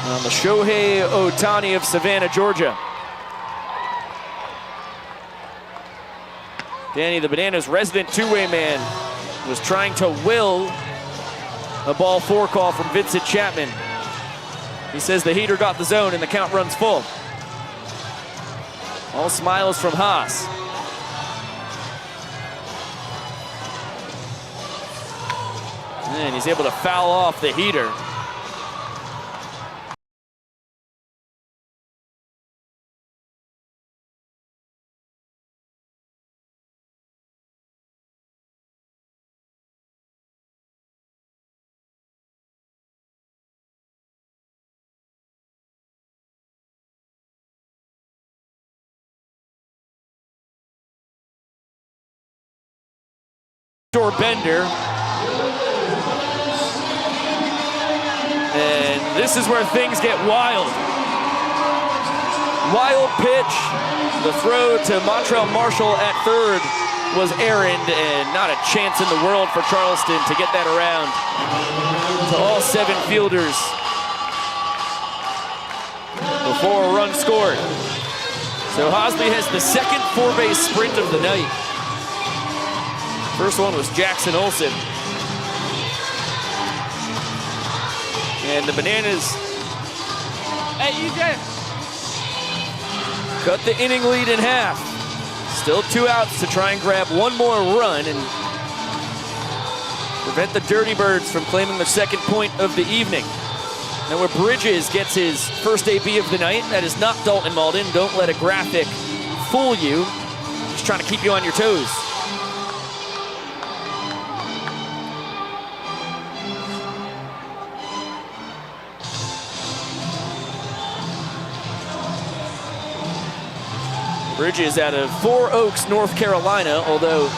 Speaker 10: On the Shohei Ohtani of Savannah, Georgia. Danny, the Bananas' resident two-way man, was trying to will a ball four call from Vincent Chapman. He says the heater got the zone and the count runs full. All smiles from Haas. And he's able to foul off the heater. Bender. And this is where things get wild. Wild pitch. The throw to Montrell Marshall at third was errand, and not a chance in the world for Charleston to get that around to all 7 fielders before a run scored. So Hosley has the second 4-base sprint of the night. First one was Jackson Olsen. And the Bananas cut the inning lead in half. Still 2 outs to try and grab one more run and prevent the Dirty Birds from claiming the second point of the evening. Now where Bridges gets his first AB of the night, that is not Dalton Malden. Don't let a graphic fool you. Just trying to keep you on your toes. Bridges out of 4 Oaks, North Carolina, although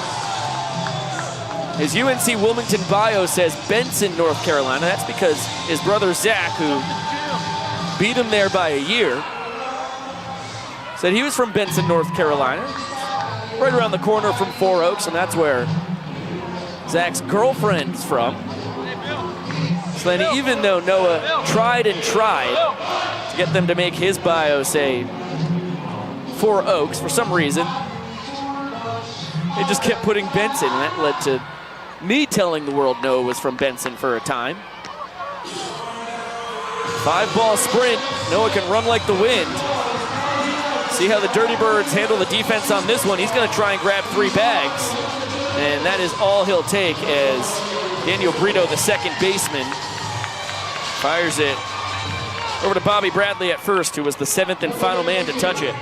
Speaker 10: his UNC Wilmington bio says Benson, North Carolina. That's because his brother Zach, who beat him there by a year, said he was from Benson, North Carolina, right around the corner from 4 Oaks, and that's where Zach's girlfriend's from. So then even though Noah tried and tried to get them to make his bio say 4 Oaks, for some reason, they just kept putting Benson, and that led to me telling the world Noah was from Benson for a time. 5-ball sprint. Noah can run like the wind. See how the Dirty Birds handle the defense on this one. He's going to try and grab 3 bags, and that is all he'll take as Daniel Brito, the second baseman, fires it over to Bobby Bradley at first, who was the 7th and final man to touch it.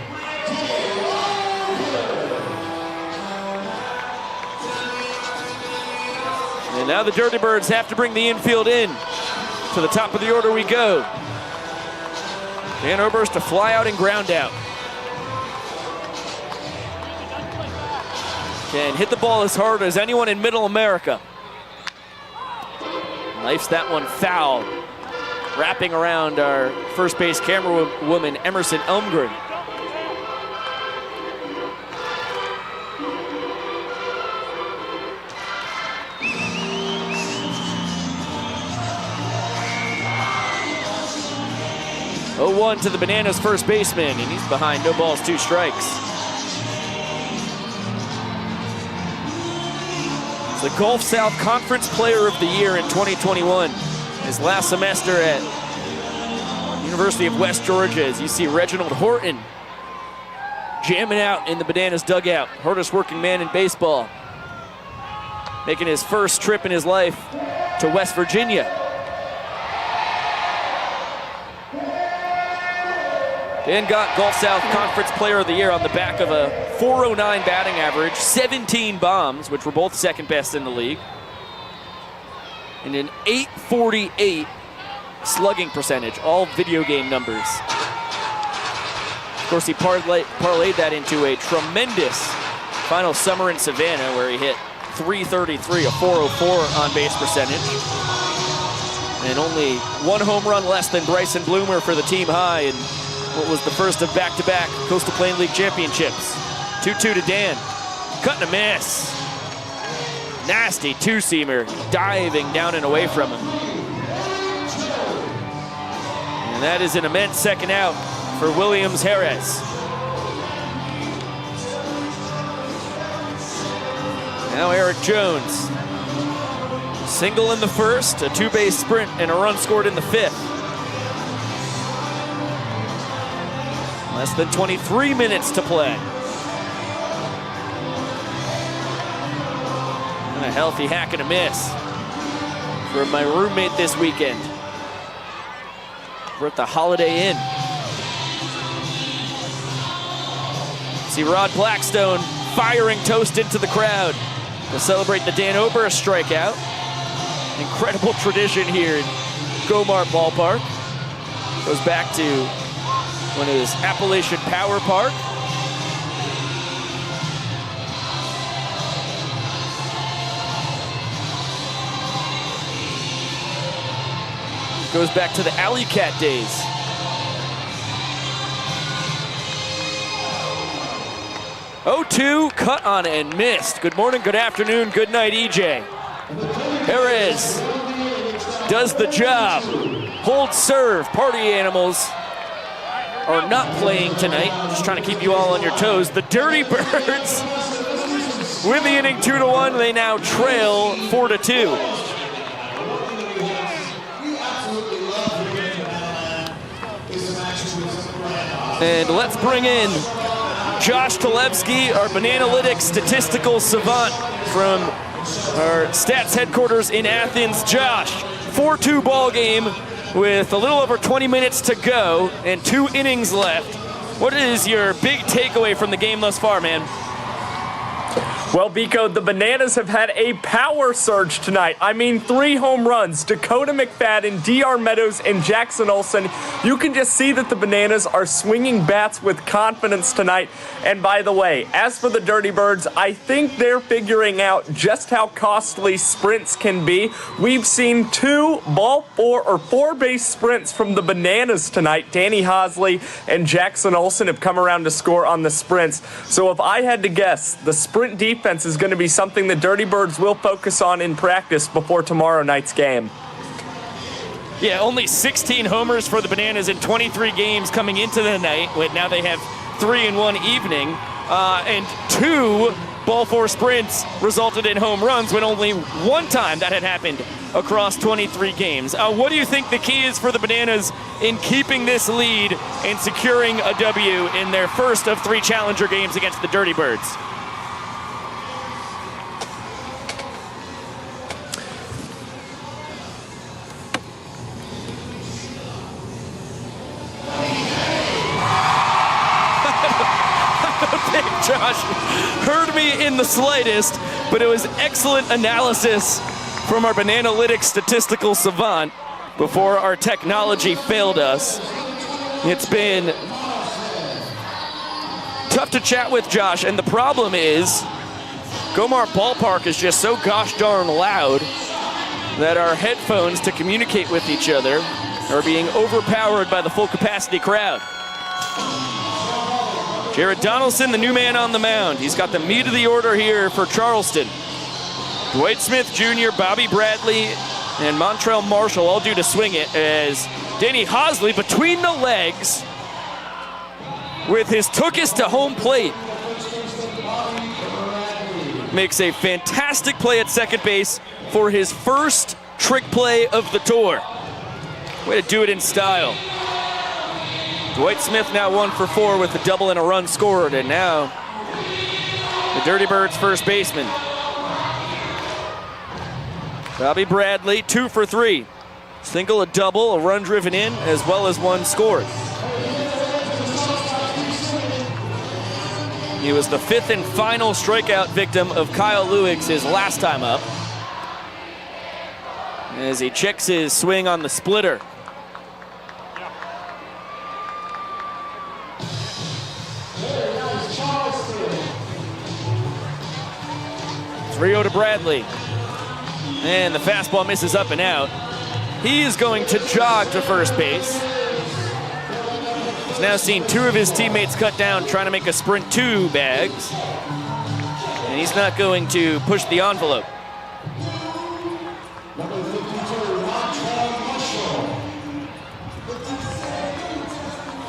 Speaker 10: And now the Dirty Birds have to bring the infield in. To the top of the order we go. Dan Oberst to fly out and ground out. Can hit the ball as hard as anyone in Middle America. Knifes that one foul. Wrapping around our first base camera woman, Emerson Elmgren. Oh-1 to the Bananas first baseman, and he's behind, no balls, 2 strikes. The Gulf South Conference Player of the Year in 2021. His last semester at University of West Georgia, as you see Reginald Horton jamming out in the Bananas dugout. Hardest working man in baseball. Making his first trip in his life to West Virginia. Dan got Gulf South Conference Player of the Year on the back of a .409 batting average, 17 bombs, which were both second best in the league, and an .848 slugging percentage, all video game numbers. Of course, he parlayed that into a tremendous final summer in Savannah where he hit .333, a .404 on-base percentage. And only one home run less than Bryson Bloomer for the team high in what was the first of back-to-back Coastal Plain League championships. 2-2 to Dan. Cut and a miss. Nasty two-seamer diving down and away from him. And that is an immense second out for Williams Jerez. Now Eric Jones. Single in the first, a two-base sprint, and a run scored in the fifth. Less than 23 minutes to play. And a healthy hack and a miss for my roommate this weekend. We're at the Holiday Inn. See Rod Blackstone firing toast into the crowd to celebrate the Dan Oberst strikeout. Incredible tradition here in Gomart Ballpark. Goes back to when it was Appalachian Power Park. Goes back to the Alley Cat days. Oh, 0-2, cut on and missed. Good morning, good afternoon, good night, EJ. Jerez does the job. Hold serve. Party animals are not playing tonight. Just trying to keep you all on your toes. The Dirty Birds win the inning 2-1. They now trail 4-2. And let's bring in Josh Talevsky, our Bananalytics statistical savant from our stats headquarters in Athens. Josh, 4-2 ball game with a little over 20 minutes to go and 2 innings left. What is your big takeaway from the game thus far, man?
Speaker 4: Well, Biko, the Bananas have had a power surge tonight. I mean, 3 home runs. Dakota McFadden, D.R. Meadows, and Jackson Olsen. You can just see that the Bananas are swinging bats with confidence tonight. And by the way, as for the Dirty Birds, I think they're figuring out just how costly sprints can be. We've seen 2 4-base sprints from the Bananas tonight. Danny Hosley and Jackson Olsen have come around to score on the sprints. So if I had to guess, the sprint defense is going to be something the Dirty Birds will focus on in practice before tomorrow night's game.
Speaker 10: Yeah, only 16 homers for the Bananas in 23 games coming into the night. Now they have 3 in one evening. And 2 ball 4 sprints resulted in home runs when only one time that had happened across 23 games. What do you think the key is for the Bananas in keeping this lead and securing a W in their first of 3 challenger games against the Dirty Birds? Josh heard me in the slightest, but it was excellent analysis from our Bananalytics statistical savant before our technology failed us. It's been tough to chat with Josh, and the problem is Gomart Ballpark is just so gosh darn loud that our headphones to communicate with each other are being overpowered by the full capacity crowd. Jared Donaldson, the new man on the mound. He's got the meat of the order here for Charleston. Dwight Smith Jr., Bobby Bradley, and Montrell Marshall all due to swing it as Danny Hosley between the legs with his took-us to home plate makes a fantastic play at second base for his first trick play of the tour. Way to do it in style. Dwight Smith now 1 for 4 with a double and a run scored, and now the Dirty Birds first baseman. Bobby Bradley 2 for 3. Single, a double, a run driven in, as well as 1 scored. He was the 5th and final strikeout victim of Kyle Lewis his last time up, as he checks his swing on the splitter. 3-0 to Bradley. And the fastball misses up and out. He is going to jog to first base. He's now seen 2 of his teammates cut down trying to make a sprint 2 bags. And he's not going to push the envelope.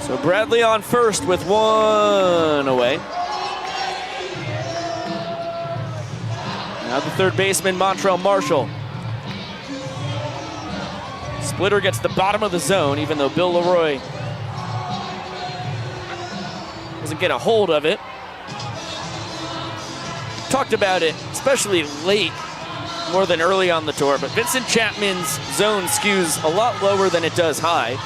Speaker 10: So Bradley on first with 1 away. Now the third baseman, Montrell Marshall. Splitter gets the bottom of the zone, even though Bill Leroy doesn't get a hold of it. Talked about it, especially late, more than early on the tour, but Vincent Chapman's zone skews a lot lower than it does high.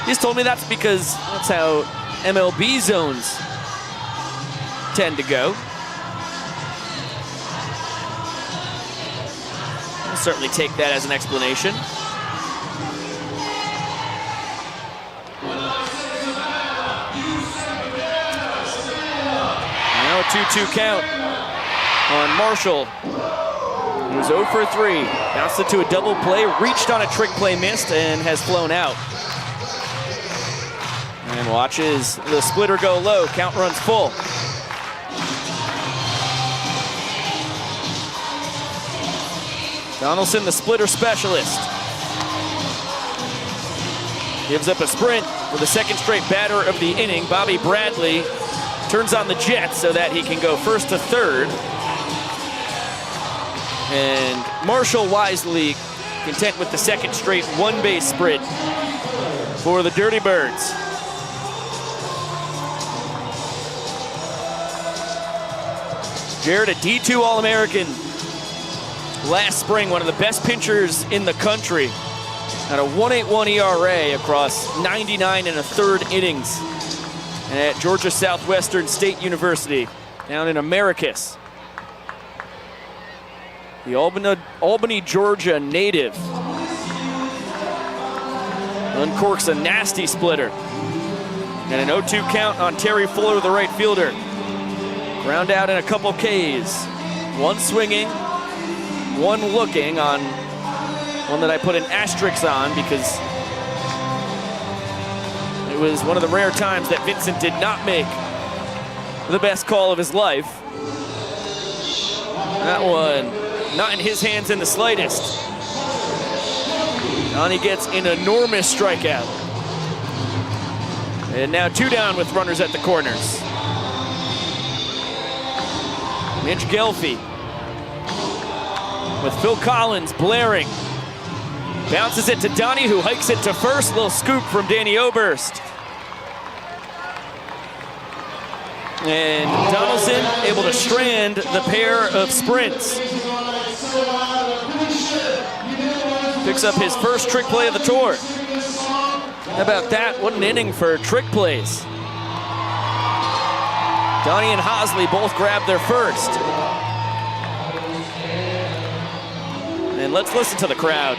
Speaker 10: He's told me that's because that's how MLB zones tend to go. I'll certainly take that as an explanation. Now a 2-2 count on Marshall. He was 0 for 3. Bounced it to a double play, reached on a trick play, missed, and has flown out. And watches the splitter go low. Count runs full. Donaldson, the splitter specialist, gives up a sprint for the second straight batter of the inning. Bobby Bradley turns on the jet so that he can go first to third. And Marshall wisely content with the second straight one-base sprint for the Dirty Birds. Jared, a D2 All-American last spring, one of the best pitchers in the country. At a 1.81 ERA across 99 1/3 innings at Georgia Southwestern State University down in Americus. The Albany, Georgia native uncorks a nasty splitter. And an 0-2 count on Terry Fuller, the right fielder. Ground out in a couple Ks. One swinging, one looking on one that I put an asterisk on because it was one of the rare times that Vincent did not make the best call of his life. That one not in his hands in the slightest. Donnie gets an enormous strikeout. And now 2 down with runners at the corners. Mitch Gelfie with Phil Collins blaring. Bounces it to Donnie, who hikes it to first. Little scoop from Danny Oberst. And Donaldson able to strand the pair of sprints. Picks up his first trick play of the tour. How about that? What an inning for trick plays. Donnie and Hosley both grabbed their first. And let's listen to the crowd.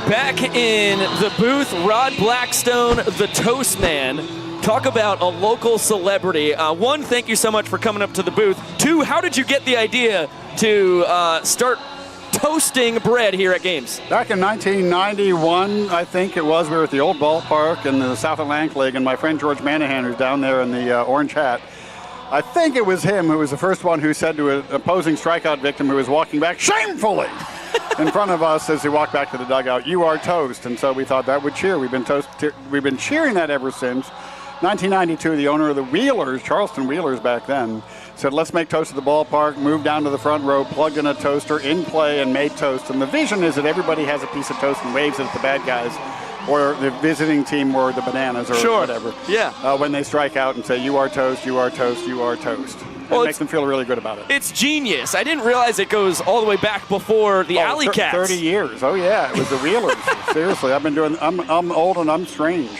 Speaker 10: Back in the booth, Rod Blackstone, the Toast Man. Talk about a local celebrity. 1, thank you so much for coming up to the booth. 2, how did you get the idea to start toasting bread here at games?
Speaker 11: Back in 1991, I think it was, we were at the old ballpark in the South Atlantic League, and my friend George Manahan, who's down there in the orange hat, I think it was him who was the first one who said to an opposing strikeout victim who was walking back, shamefully, in front of us as he walked back to the dugout, "You are toast." And so we thought that would cheer. We've been cheering that ever since. 1992, the owner of the Wheelers, Charleston Wheelers back then, said, let's make toast at the ballpark, moved down to the front row, plugged in a toaster, in play, and made toast. And the vision is that everybody has a piece of toast and waves it at the bad guys, or the visiting team, or the Bananas, or whatever.
Speaker 10: Yeah.
Speaker 11: When they strike out and say, you are toast, you are toast, you are toast. Well, it makes them feel really good about it.
Speaker 10: It's genius. I didn't realize it goes all the way back before the Alley Cats.
Speaker 11: 30 years. Oh, yeah. It was the Wheelers. Seriously. I'm old and I'm strange.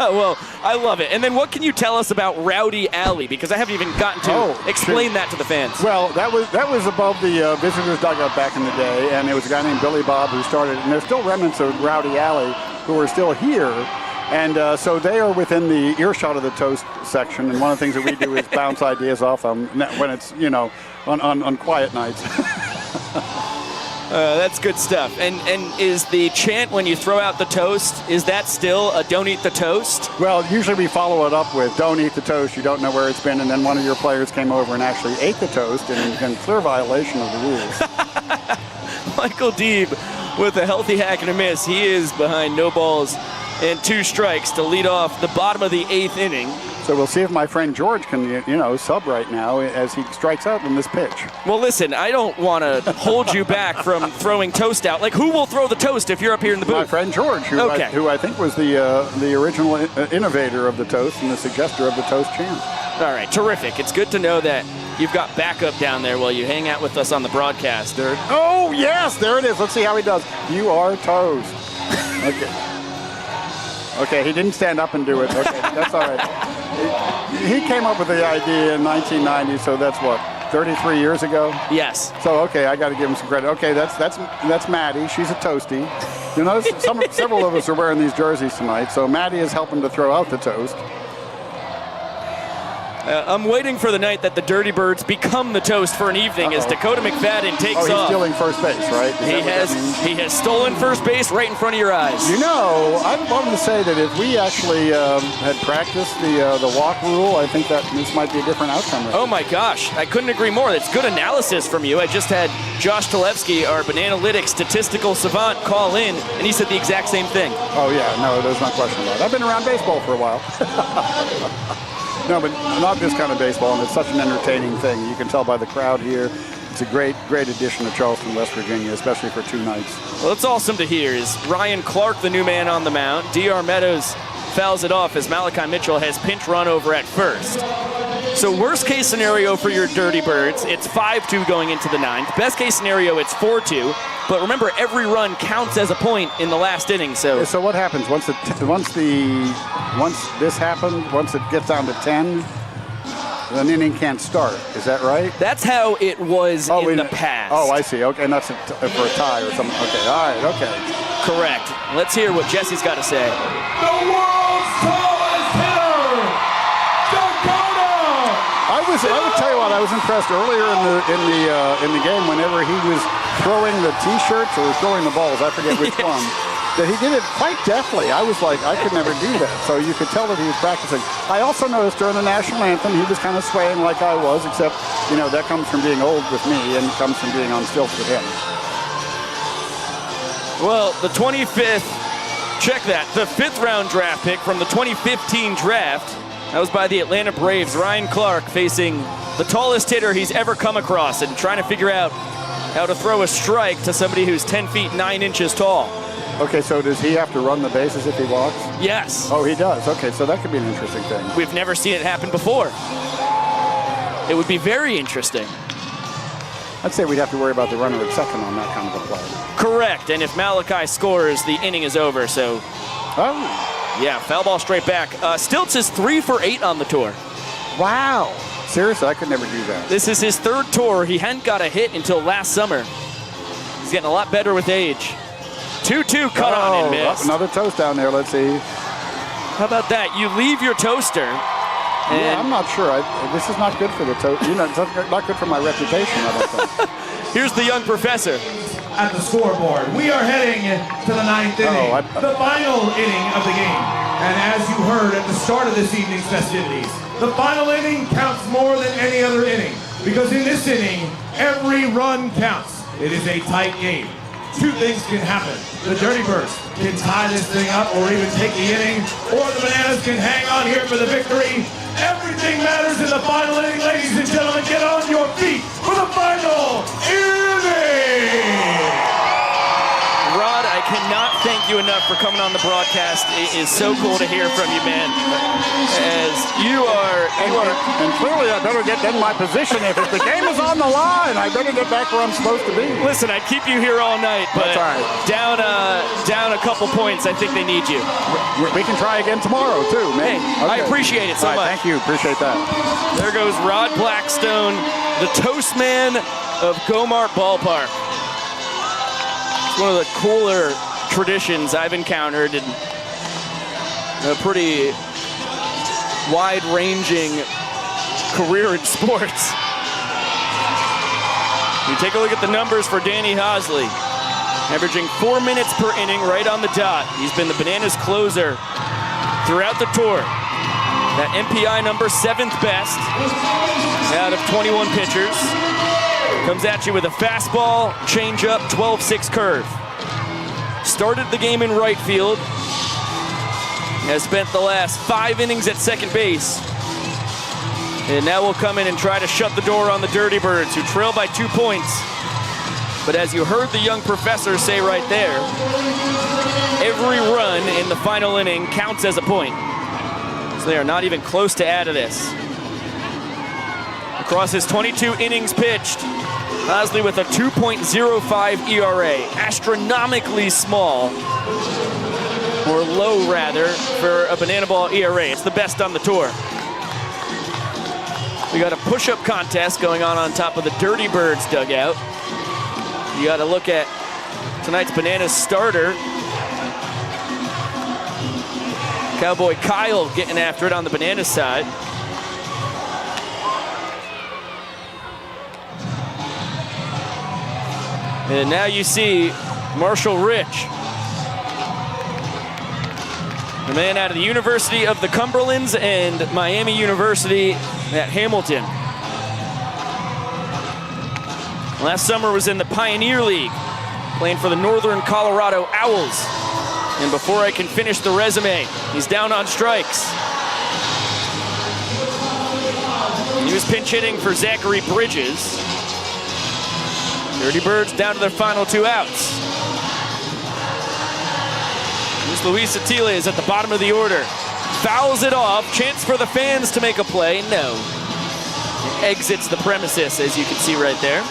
Speaker 10: Well, I love it. And then what can you tell us about Rowdy Alley? Because I haven't even gotten to explain that to the fans.
Speaker 11: Well, that was above the visitors' dugout back in the day, and there was a guy named Billy Bob who started, and there's still remnants of Rowdy Alley who are still here. And so they are within the earshot of the toast section, and one of the things that we do is bounce ideas off them when it's, on quiet nights.
Speaker 10: That's good stuff. And is the chant when you throw out the toast, is that still a don't eat the toast?
Speaker 11: Well, usually we follow it up with don't eat the toast, you don't know where it's been, and then one of your players came over and actually ate the toast in clear violation of the rules.
Speaker 10: Michael Deeb with a healthy hack and a miss. He is behind no balls and 2 strikes to lead off the bottom of the 8th inning.
Speaker 11: So we'll see if my friend George can, sub right now as he strikes out in this pitch.
Speaker 10: Well, listen, I don't want to hold you back from throwing toast out. Like, who will throw the toast if you're up here in the booth?
Speaker 11: My friend George, who I think was the original innovator of the toast and the suggester of the toast chant.
Speaker 10: All right, terrific. It's good to know that you've got backup down there while you hang out with us on the broadcast.
Speaker 11: Oh, yes, there it is. Let's see how he does. You are toast. Okay. Okay, he didn't stand up and do it. Okay, that's all right. He came up with the idea in 1990, so that's what, 33 years ago?
Speaker 10: Yes.
Speaker 11: So, okay, I got to give him some credit. Okay, that's Maddie. She's a toasty. Several of us are wearing these jerseys tonight, so Maddie is helping to throw out the toast.
Speaker 10: I'm waiting for the night that the Dirty Birds become the toast for an evening as Dakota McFadden takes off.
Speaker 11: Oh, he's stealing first base, right?
Speaker 10: He has stolen first base right in front of your eyes.
Speaker 11: I wanted to say that if we actually had practiced the walk rule, I think that this might be a different outcome.
Speaker 10: Oh my gosh, I couldn't agree more. That's good analysis from you. I just had Josh Talevsky, our Bananalytics statistical savant, call in, and he said the exact same thing.
Speaker 11: Oh yeah, no, there's no question about it. I've been around baseball for a while. No, but not this kind of baseball, and it's such an entertaining thing. You can tell by the crowd here. It's a great addition to Charleston, West Virginia, especially for 2 nights.
Speaker 10: Well, it's awesome to hear is Ryan Clark, the new man on the mound. D.R. Meadows fouls it off as Malachi Mitchell has pinch run over at first. So worst case scenario for your Dirty Birds, it's 5-2 going into the 9th. Best case scenario, it's 4-2. But remember, every run counts as a point in the last inning. So
Speaker 11: what happens once this happens? Once it gets down to 10, an inning can't start. Is that right?
Speaker 10: That's how it was in the past.
Speaker 11: Oh, I see. Okay, and that's for a tie or something. Okay, all right, okay.
Speaker 10: Correct. Let's hear what Jesse's got to say.
Speaker 2: The world's tallest hitter, Dakota.
Speaker 11: I would tell you what, I was impressed earlier in the game whenever he was throwing the T-shirts or throwing the balls. I forget which one. That he did it quite deftly. I was like, I could never do that. So you could tell that he was practicing. I also noticed during the national anthem, he was kind of swaying like I was, except, that comes from being old with me and comes from being on stilts with him.
Speaker 10: Well, the 25th, check that, the 5th round draft pick from the 2015 draft. That was by the Atlanta Braves, Ryan Clark, facing the tallest hitter he's ever come across and trying to figure out how to throw a strike to somebody who's 10 feet 9 inches tall.
Speaker 11: Okay, so does he have to run the bases if he walks?
Speaker 10: Yes.
Speaker 11: Oh, he does. Okay, so that could be an interesting thing.
Speaker 10: We've never seen it happen before. It would be very interesting.
Speaker 11: I'd say we'd have to worry about the runner at second on that kind of a play.
Speaker 10: Correct, and if Malachi scores, the inning is over, so...
Speaker 11: Oh.
Speaker 10: Yeah, foul ball straight back. Stilts is 3 for 8 on the tour.
Speaker 11: Wow. Seriously, I could never do that.
Speaker 10: This is his 3rd tour. He hadn't got a hit until last summer. He's getting a lot better with age. 2-2 cut on and miss.
Speaker 11: Another toast down there. Let's see.
Speaker 10: How about that? You leave your toaster.
Speaker 11: Yeah, I'm not sure. This is not good for the toast. It's not good for my reputation, I don't think.
Speaker 10: Here's the young professor.
Speaker 3: At the scoreboard, we are heading to the 9th inning, the final inning of the game. And as you heard at the start of this evening's festivities, the final inning counts more than any other inning. Because in this inning, every run counts. It is a tight game. two things can happen. The Dirty Birds can tie this thing up or even take the inning, or the Bananas can hang on here for the victory. Everything matters in the final inning, ladies and gentlemen. Get on your feet for the final inning.
Speaker 10: Rod, I cannot thank you enough for coming on the broadcast. It is so cool to hear from you, man. As you are,
Speaker 11: and clearly I better get in my position. If the game is on the line, I better get back where I'm supposed to be.
Speaker 10: Listen, I'd keep you here all night, but
Speaker 11: That's all right.
Speaker 10: down a couple points, I think they need you.
Speaker 11: We can try again tomorrow, too, man.
Speaker 10: Hey, I appreciate it so
Speaker 11: All right,
Speaker 10: much.
Speaker 11: Thank you. Appreciate that.
Speaker 10: There goes Rod Blackstone, the toast man of Gomart Ballpark. It's one of the cooler traditions I've encountered in a pretty wide-ranging career in sports. You take a look at the numbers for Danny Hosley, averaging 4 minutes per inning right on the dot. He's been the Bananas closer throughout the tour. That MPI number, 7th best out of 21 pitchers. Comes at you with a fastball, changeup, 12-6 curve. Started the game in right field. Has spent the last 5 innings at second base. And now will come in and try to shut the door on the Dirty Birds, who trail by 2 points. But as you heard the young professor say right there, every run in the final inning counts as a point. So they are not even close to out of this. Across his 22 innings pitched, Hosley with a 2.05 ERA, astronomically small, or low rather, for a Banana Ball ERA. It's the best on the tour. We got a push-up contest going on top of the Dirty Birds dugout. You got to look at tonight's Bananas starter. Cowboy Kyle getting after it on the Bananas side. And now you see Marshall Rich, the man out of the University of the Cumberlands and Miami University at Hamilton. Last summer was in the Pioneer League, playing for the Northern Colorado Owls. And before I can finish the resume, he's down on strikes. He was pinch hitting for Zachary Bridges. Dirty Birds down to their final 2 outs. Here's Luis Atiles at the bottom of the order. Fouls it off. Chance for the fans to make a play. No. It exits the premises, as you can see right there.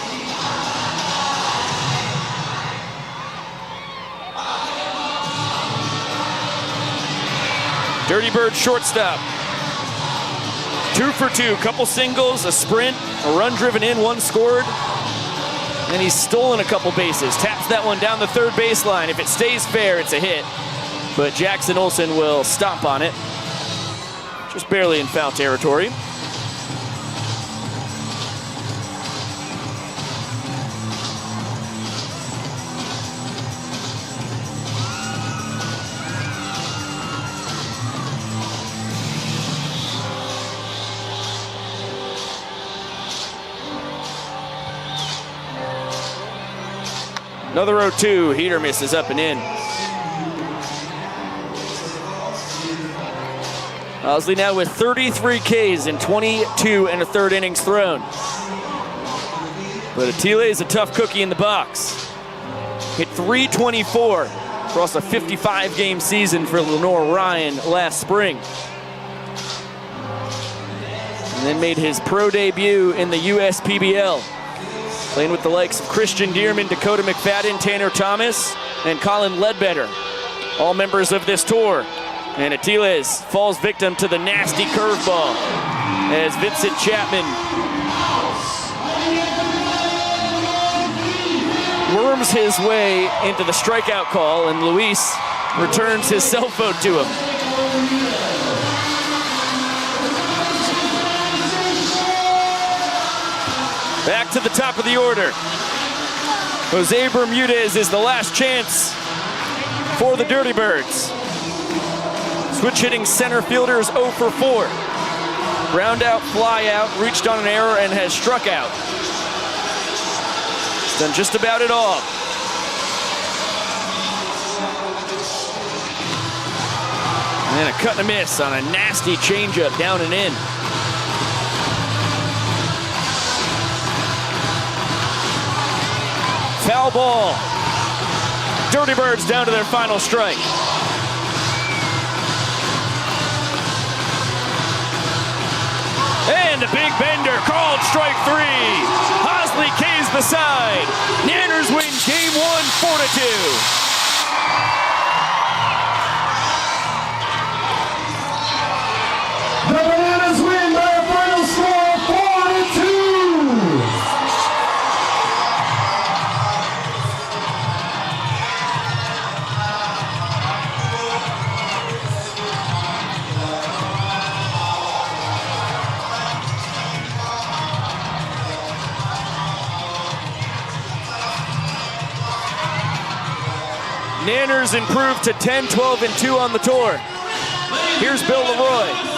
Speaker 10: Dirty Bird shortstop. 2 for 2. Couple singles, a sprint, a run driven in, 1 scored. And he's stolen a couple bases. Taps that one down the third baseline. If it stays fair, it's a hit. But Jackson Olsen will stomp on it. Just barely in foul territory. Another 0-2, heater misses up and in. Hosley now with 33 Ks in 22 and a third innings thrown. But Atile is a tough cookie in the box. Hit .324 across a 55-game season for Lenore Ryan last spring. And then made his pro debut in the USPBL. Playing with the likes of Christian Dearman, Dakota McFadden, Tanner Thomas, and Colin Ledbetter. All members of this tour. And Atiles falls victim to the nasty curveball as Vincent Chapman worms his way into the strikeout call, and Luis returns his cell phone to him. Back to the top of the order. Jose Bermudez is the last chance for the Dirty Birds. Switch hitting center fielder is 0 for 4. Ground out, fly out, reached on an error, and has struck out. He's done just about it all. And then a cut and a miss on a nasty changeup down and in. Foul ball. Dirty Birds down to their final strike. And a big bender called strike 3. Hosley caves the side. Nanners win game 1, 4-2.
Speaker 2: The Bananas win by a final score of 4-2.
Speaker 10: Nanners improved to 10, 12, and 2 on the tour. Here's Bill Leroy.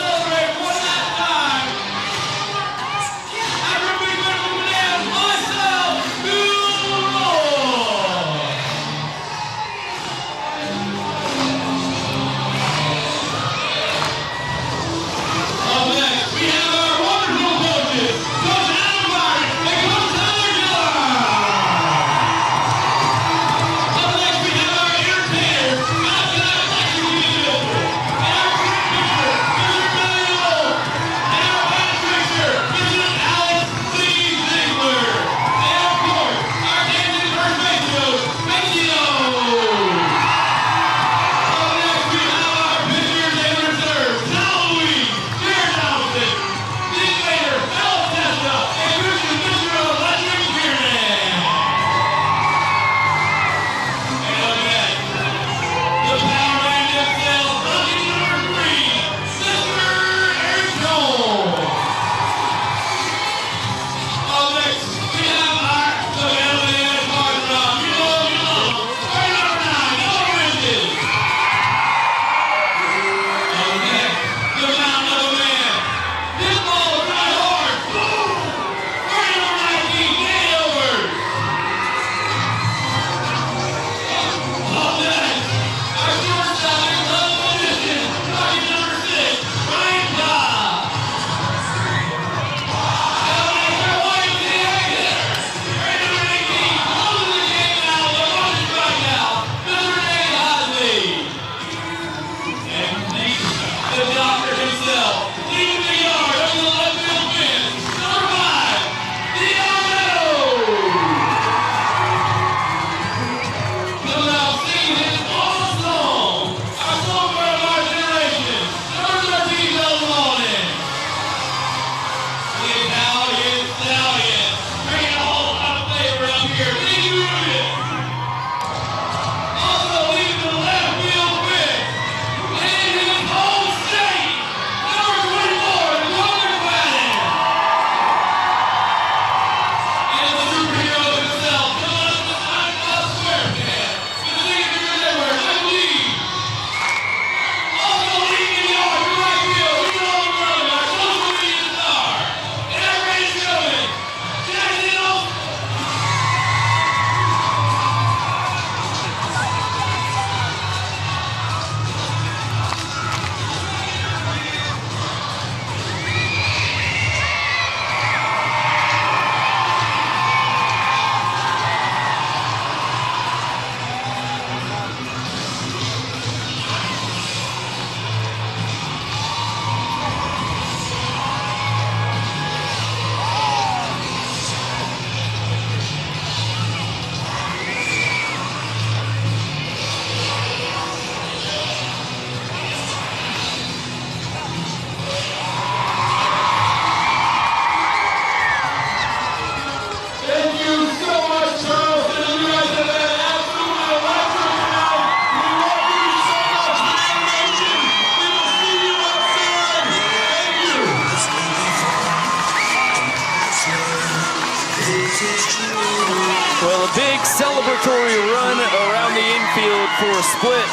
Speaker 10: Well, a big celebratory run around the infield for a split.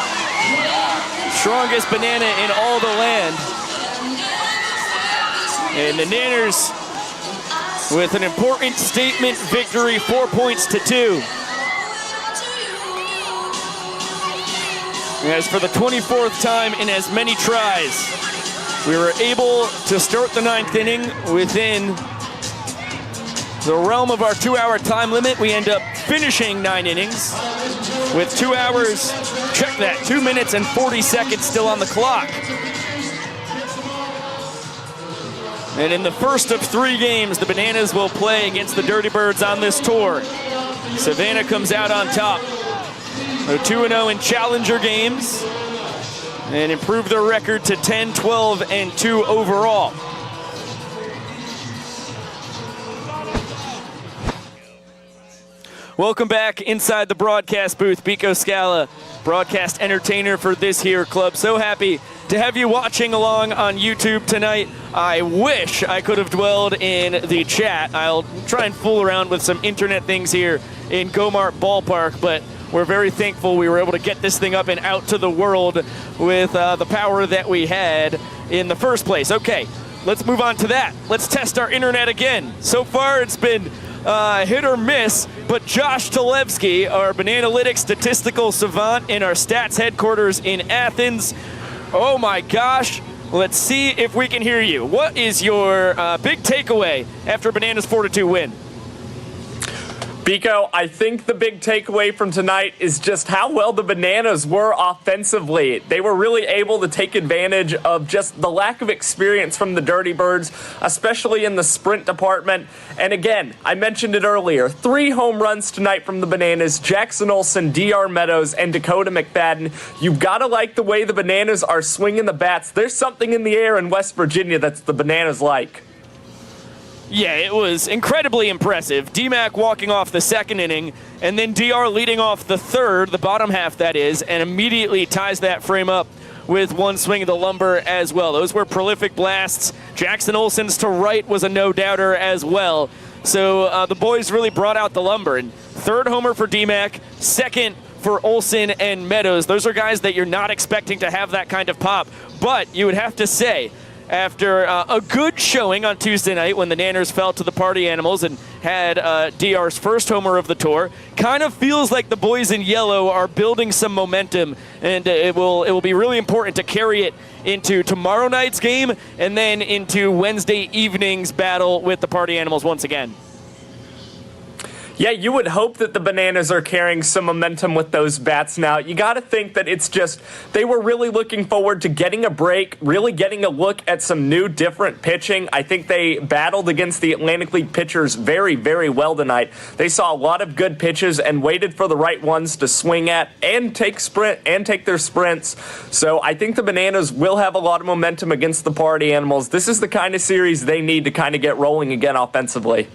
Speaker 10: Strongest banana in all the land. And the Nanners with an important statement victory, 4 points to 2. As for the 24th time in as many tries, we were able to start the 9th inning within the realm of our 2-hour time limit. We end up finishing 9 innings with 2 hours, check that, 2 minutes and 40 seconds still on the clock. And in the first of 3 games, the Bananas will play against the Dirty Birds on this tour. Savannah comes out on top. They're 2-0 in challenger games and improve their record to 10-12-2 overall. Welcome back inside the broadcast booth. Biko Scala, broadcast entertainer for this here club. So happy to have you watching along on YouTube tonight. I wish I could have dwelled in the chat. I'll try and fool around with some internet things here in Gomart Ballpark, but we're very thankful we were able to get this thing up and out to the world with the power that we had in the first place. Okay, let's move on to that. Let's test our internet again. So far, it's been hit or miss, but Josh Talevsky, our Bananalytics statistical savant in our stats headquarters in Athens. Oh my gosh, let's see if we can hear you. What is your big takeaway after Bananas 4-2 win?
Speaker 4: Biko, I think the big takeaway from tonight is just how well the Bananas were offensively. They were really able to take advantage of just the lack of experience from the Dirty Birds, especially in the sprint department. And again, I mentioned it earlier, 3 home runs tonight from the Bananas, Jackson Olsen, DR Meadows, and Dakota McFadden. You've got to like the way the Bananas are swinging the bats. There's something in the air in West Virginia that's the Bananas like.
Speaker 10: Yeah, it was incredibly impressive. D-Mac walking off the 2nd inning, and then DR leading off the 3rd, the bottom half that is, and immediately ties that frame up with 1 swing of the lumber as well. Those were prolific blasts. Jackson Olsen's to right was a no-doubter as well. So the boys really brought out the lumber. And 3rd homer for D-Mac, 2nd for Olsen and Meadows. Those are guys that you're not expecting to have that kind of pop. But you would have to say, after a good showing on Tuesday night when the Nanners fell to the Party Animals and had DR's first homer of the tour, kind of feels like the boys in yellow are building some momentum, and it will be really important to carry it into tomorrow night's game and then into Wednesday evening's battle with the Party Animals once again.
Speaker 4: Yeah, you would hope that the Bananas are carrying some momentum with those bats now. You got to think that it's just they were really looking forward to getting a break, really getting a look at some new, different pitching. I think they battled against the Atlantic League pitchers very, very well tonight. They saw a lot of good pitches and waited for the right ones to swing at and take their sprints. So I think the Bananas will have a lot of momentum against the Party Animals. This is the kind of series they need to kind of get rolling again offensively.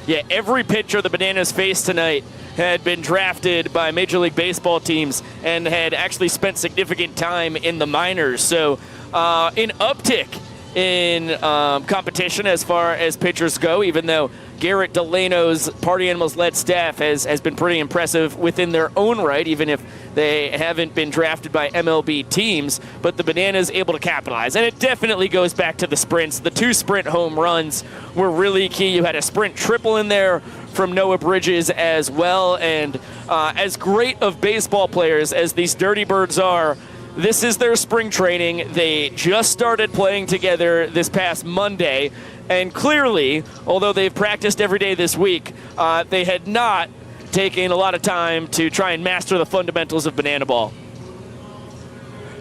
Speaker 10: Yeah, every pitcher the Bananas faced tonight had been drafted by Major League Baseball teams and had actually spent significant time in the minors. So an uptick in competition as far as pitchers go, even though Garrett Delano's Party Animals-led staff has been pretty impressive within their own right, even if they haven't been drafted by MLB teams. But the Bananas able to capitalize. And it definitely goes back to the sprints. The 2 sprint home runs were really key. You had a sprint triple in there from Noah Bridges as well. And as great of baseball players as these Dirty Birds are, this is their spring training. They just started playing together this past Monday. And clearly, although they've practiced every day this week, they had not taken a lot of time to try and master the fundamentals of banana ball.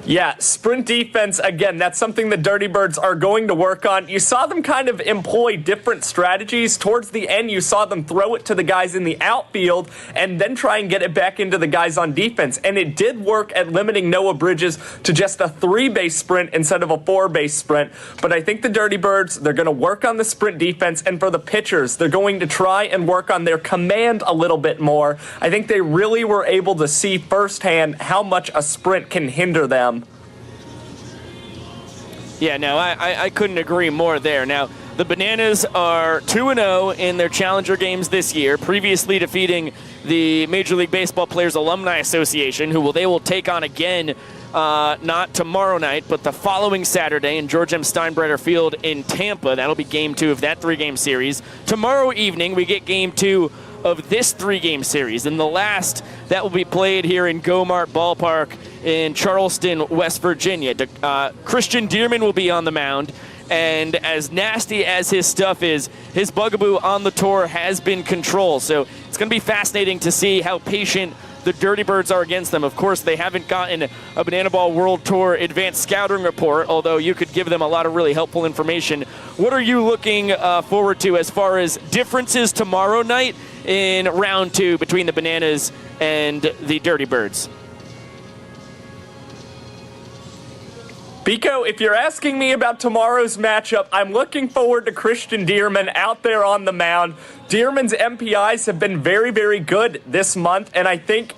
Speaker 4: Yeah, sprint defense, again, that's something the Dirty Birds are going to work on. You saw them kind of employ different strategies. Towards the end, you saw them throw it to the guys in the outfield and then try and get it back into the guys on defense. And it did work at limiting Noah Bridges to just a 3-base sprint instead of a 4-base sprint. But I think the Dirty Birds, they're going to work on the sprint defense. And for the pitchers, they're going to try and work on their command a little bit more. I think they really were able to see firsthand how much a sprint can hinder them.
Speaker 10: Yeah, no, I couldn't agree more there. Now, the Bananas are 2-0 in their challenger games this year, previously defeating the Major League Baseball Players Alumni Association, who they will take on again, not tomorrow night, but the following Saturday in George M. Steinbrenner Field in Tampa. That'll be game 2 of that 3-game series. Tomorrow evening, we get game 2 of this 3-game series. And the last that will be played here in Gomart Ballpark in Charleston, West Virginia. Christian Dearman will be on the mound. And as nasty as his stuff is, his bugaboo on the tour has been control. So it's going to be fascinating to see how patient the Dirty Birds are against them. Of course, they haven't gotten a Banana Ball World Tour advanced scouting report, although you could give them a lot of really helpful information. What are you looking forward to as far as differences tomorrow night in round 2 between the Bananas and the Dirty Birds?
Speaker 4: Biko, if you're asking me about tomorrow's matchup, I'm looking forward to Christian Dearman out there on the mound. Dearman's MPIs have been very, very good this month, and I think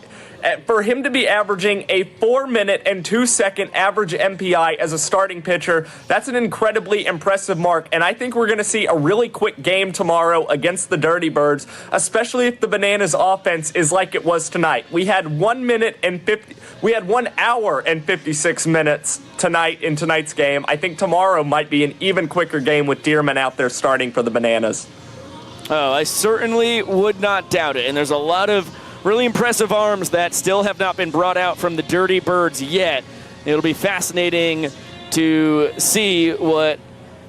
Speaker 4: for him to be averaging a 4-minute and 2-second average MPI as a starting pitcher, that's an incredibly impressive mark, and I think we're going to see a really quick game tomorrow against the Dirty Birds, especially if the Bananas offense is like it was tonight. We had 1 hour and 56 minutes tonight in tonight's game. I think tomorrow might be an even quicker game with Dearman out there starting for the Bananas.
Speaker 10: Oh, I certainly would not doubt it, and there's a lot of really impressive arms that still have not been brought out from the Dirty Birds yet. It'll be fascinating to see what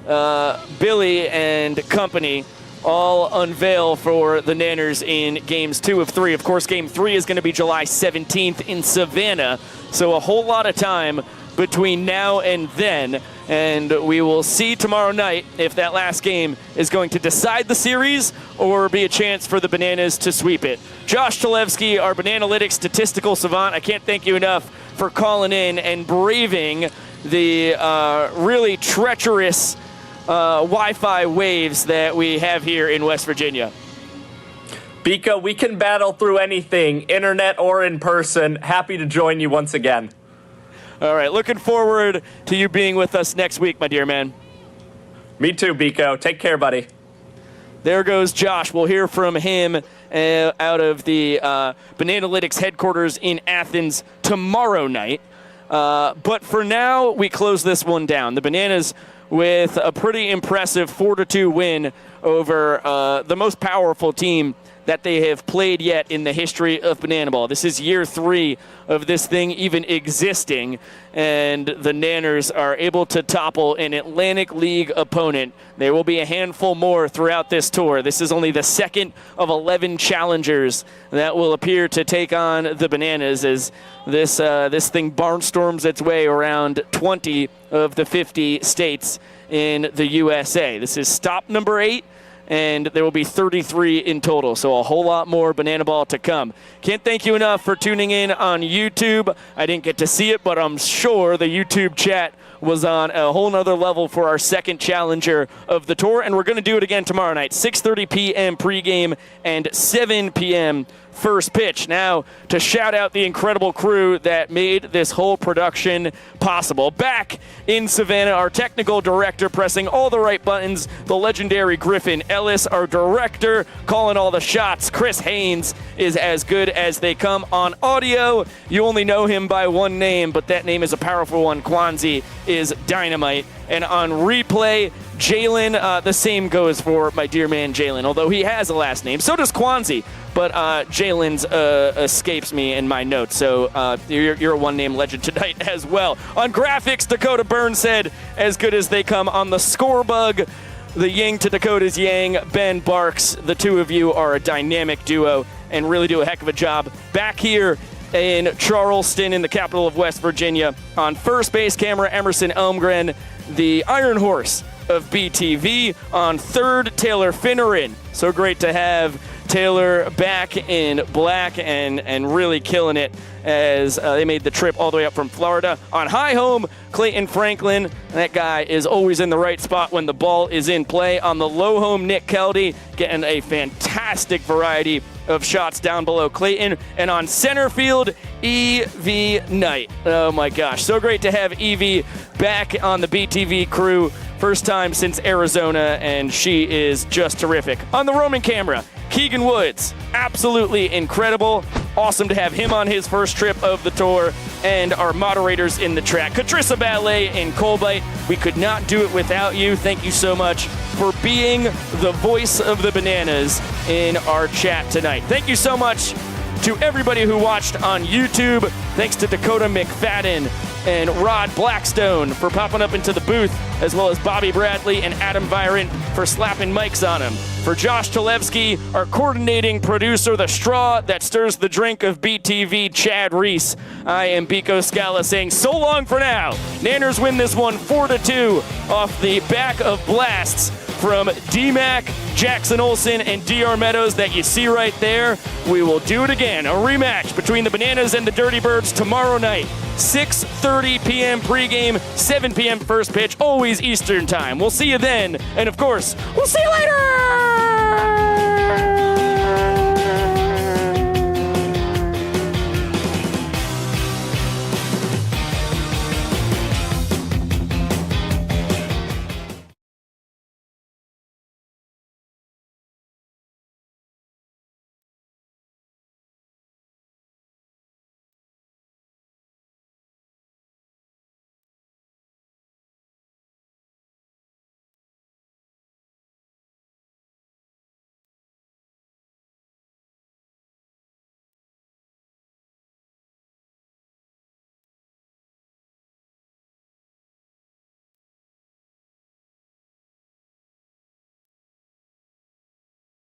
Speaker 10: Billy and company all unveil for the Nanners in games 2 of 3. Of course, game 3 is going to be July 17th in Savannah, so a whole lot of time between now and then. And we will see tomorrow night if that last game is going to decide the series or be a chance for the Bananas to sweep it. Josh Chalevsky, our Bananalytics statistical savant, I can't thank you enough for calling in and braving the really treacherous Wi-Fi waves that we have here in West Virginia.
Speaker 4: Biko, we can battle through anything, internet or in person. Happy to join you once again.
Speaker 10: All right, looking forward to you being with us next week, my dear man.
Speaker 4: Me too, Biko. Take care, buddy.
Speaker 10: There goes Josh. We'll hear from him out of the Bananalytics headquarters in Athens tomorrow night. But for now, we close this one down. The Bananas with a pretty impressive 4-2 win over the most powerful team that they have played yet in the history of Banana Ball. This is year 3 of this thing even existing, and the Nanners are able to topple an Atlantic League opponent. There will be a handful more throughout this tour. This is only the second of 11 challengers that will appear to take on the Bananas as this thing barnstorms its way around 20 of the 50 states in the USA. This is stop number 8. And there will be 33 in total, so a whole lot more Banana Ball to come. Can't thank you enough for tuning in on YouTube. I didn't get to see it, but I'm sure the YouTube chat was on a whole nother level for our second challenger of the tour, and we're going to do it again tomorrow night, 6:30 p.m. pregame and 7 p.m. first pitch. Now, to shout out the incredible crew that made this whole production possible. Back in Savannah, our technical director pressing all the right buttons, the legendary Griffin Ellis, our director calling all the shots. Chris Haynes is as good as they come on audio. You only know him by one name, but that name is a powerful one. Kwanzi is dynamite. And on replay, Jalen, the same goes for my dear man Jalen, although he has a last name. So does Kwanzi, but Jalen's escapes me in my notes. So you're a one-name legend tonight as well. On graphics, Dakota Burns said, as good as they come. On the score bug, the Ying to Dakota's Yang, Ben Barks. The two of you are a dynamic duo and really do a heck of a job back here in Charleston, in the capital of West Virginia. On first base camera, Emerson Elmgren, the Iron Horse of BTV. On third, Taylor Finneran. So great to have Taylor back in black and really killing it as they made the trip all the way up from Florida. On high home, Clayton Franklin. That guy is always in the right spot when the ball is in play. On the low home, Nick Keldy getting a fantastic variety of shots down below Clayton. And on center field, Evie Knight. Oh my gosh, so great to have Evie back on the BTV crew. First time since Arizona, and she is just terrific. On the Roman camera, Keegan Woods, absolutely incredible. Awesome to have him on his first trip of the tour. and our moderators in the track, Katrissa Ballet and Colbite. We could not do it without you. Thank you so much for being the voice of the Bananas in our chat tonight. Thank you so much to everybody who watched on YouTube. Thanks to Dakota McFadden and Rod Blackstone for popping up into the booth, as well as Bobby Bradley and Adam Virant for slapping mics on him. For Josh Talevsky, our coordinating producer, the straw that stirs the drink of BTV, Chad Reese, I am Biko Scala saying so long for now. Nanners win this one 4-2 off the back of blasts from D-Mac, Jackson Olsen, and DR Meadows that you see right there. We will do it again. A rematch between the Bananas and the Dirty Birds tomorrow night. 6:30 p.m. pregame, 7 p.m. first pitch, always Eastern time. We'll see you then. And of course, we'll see you later!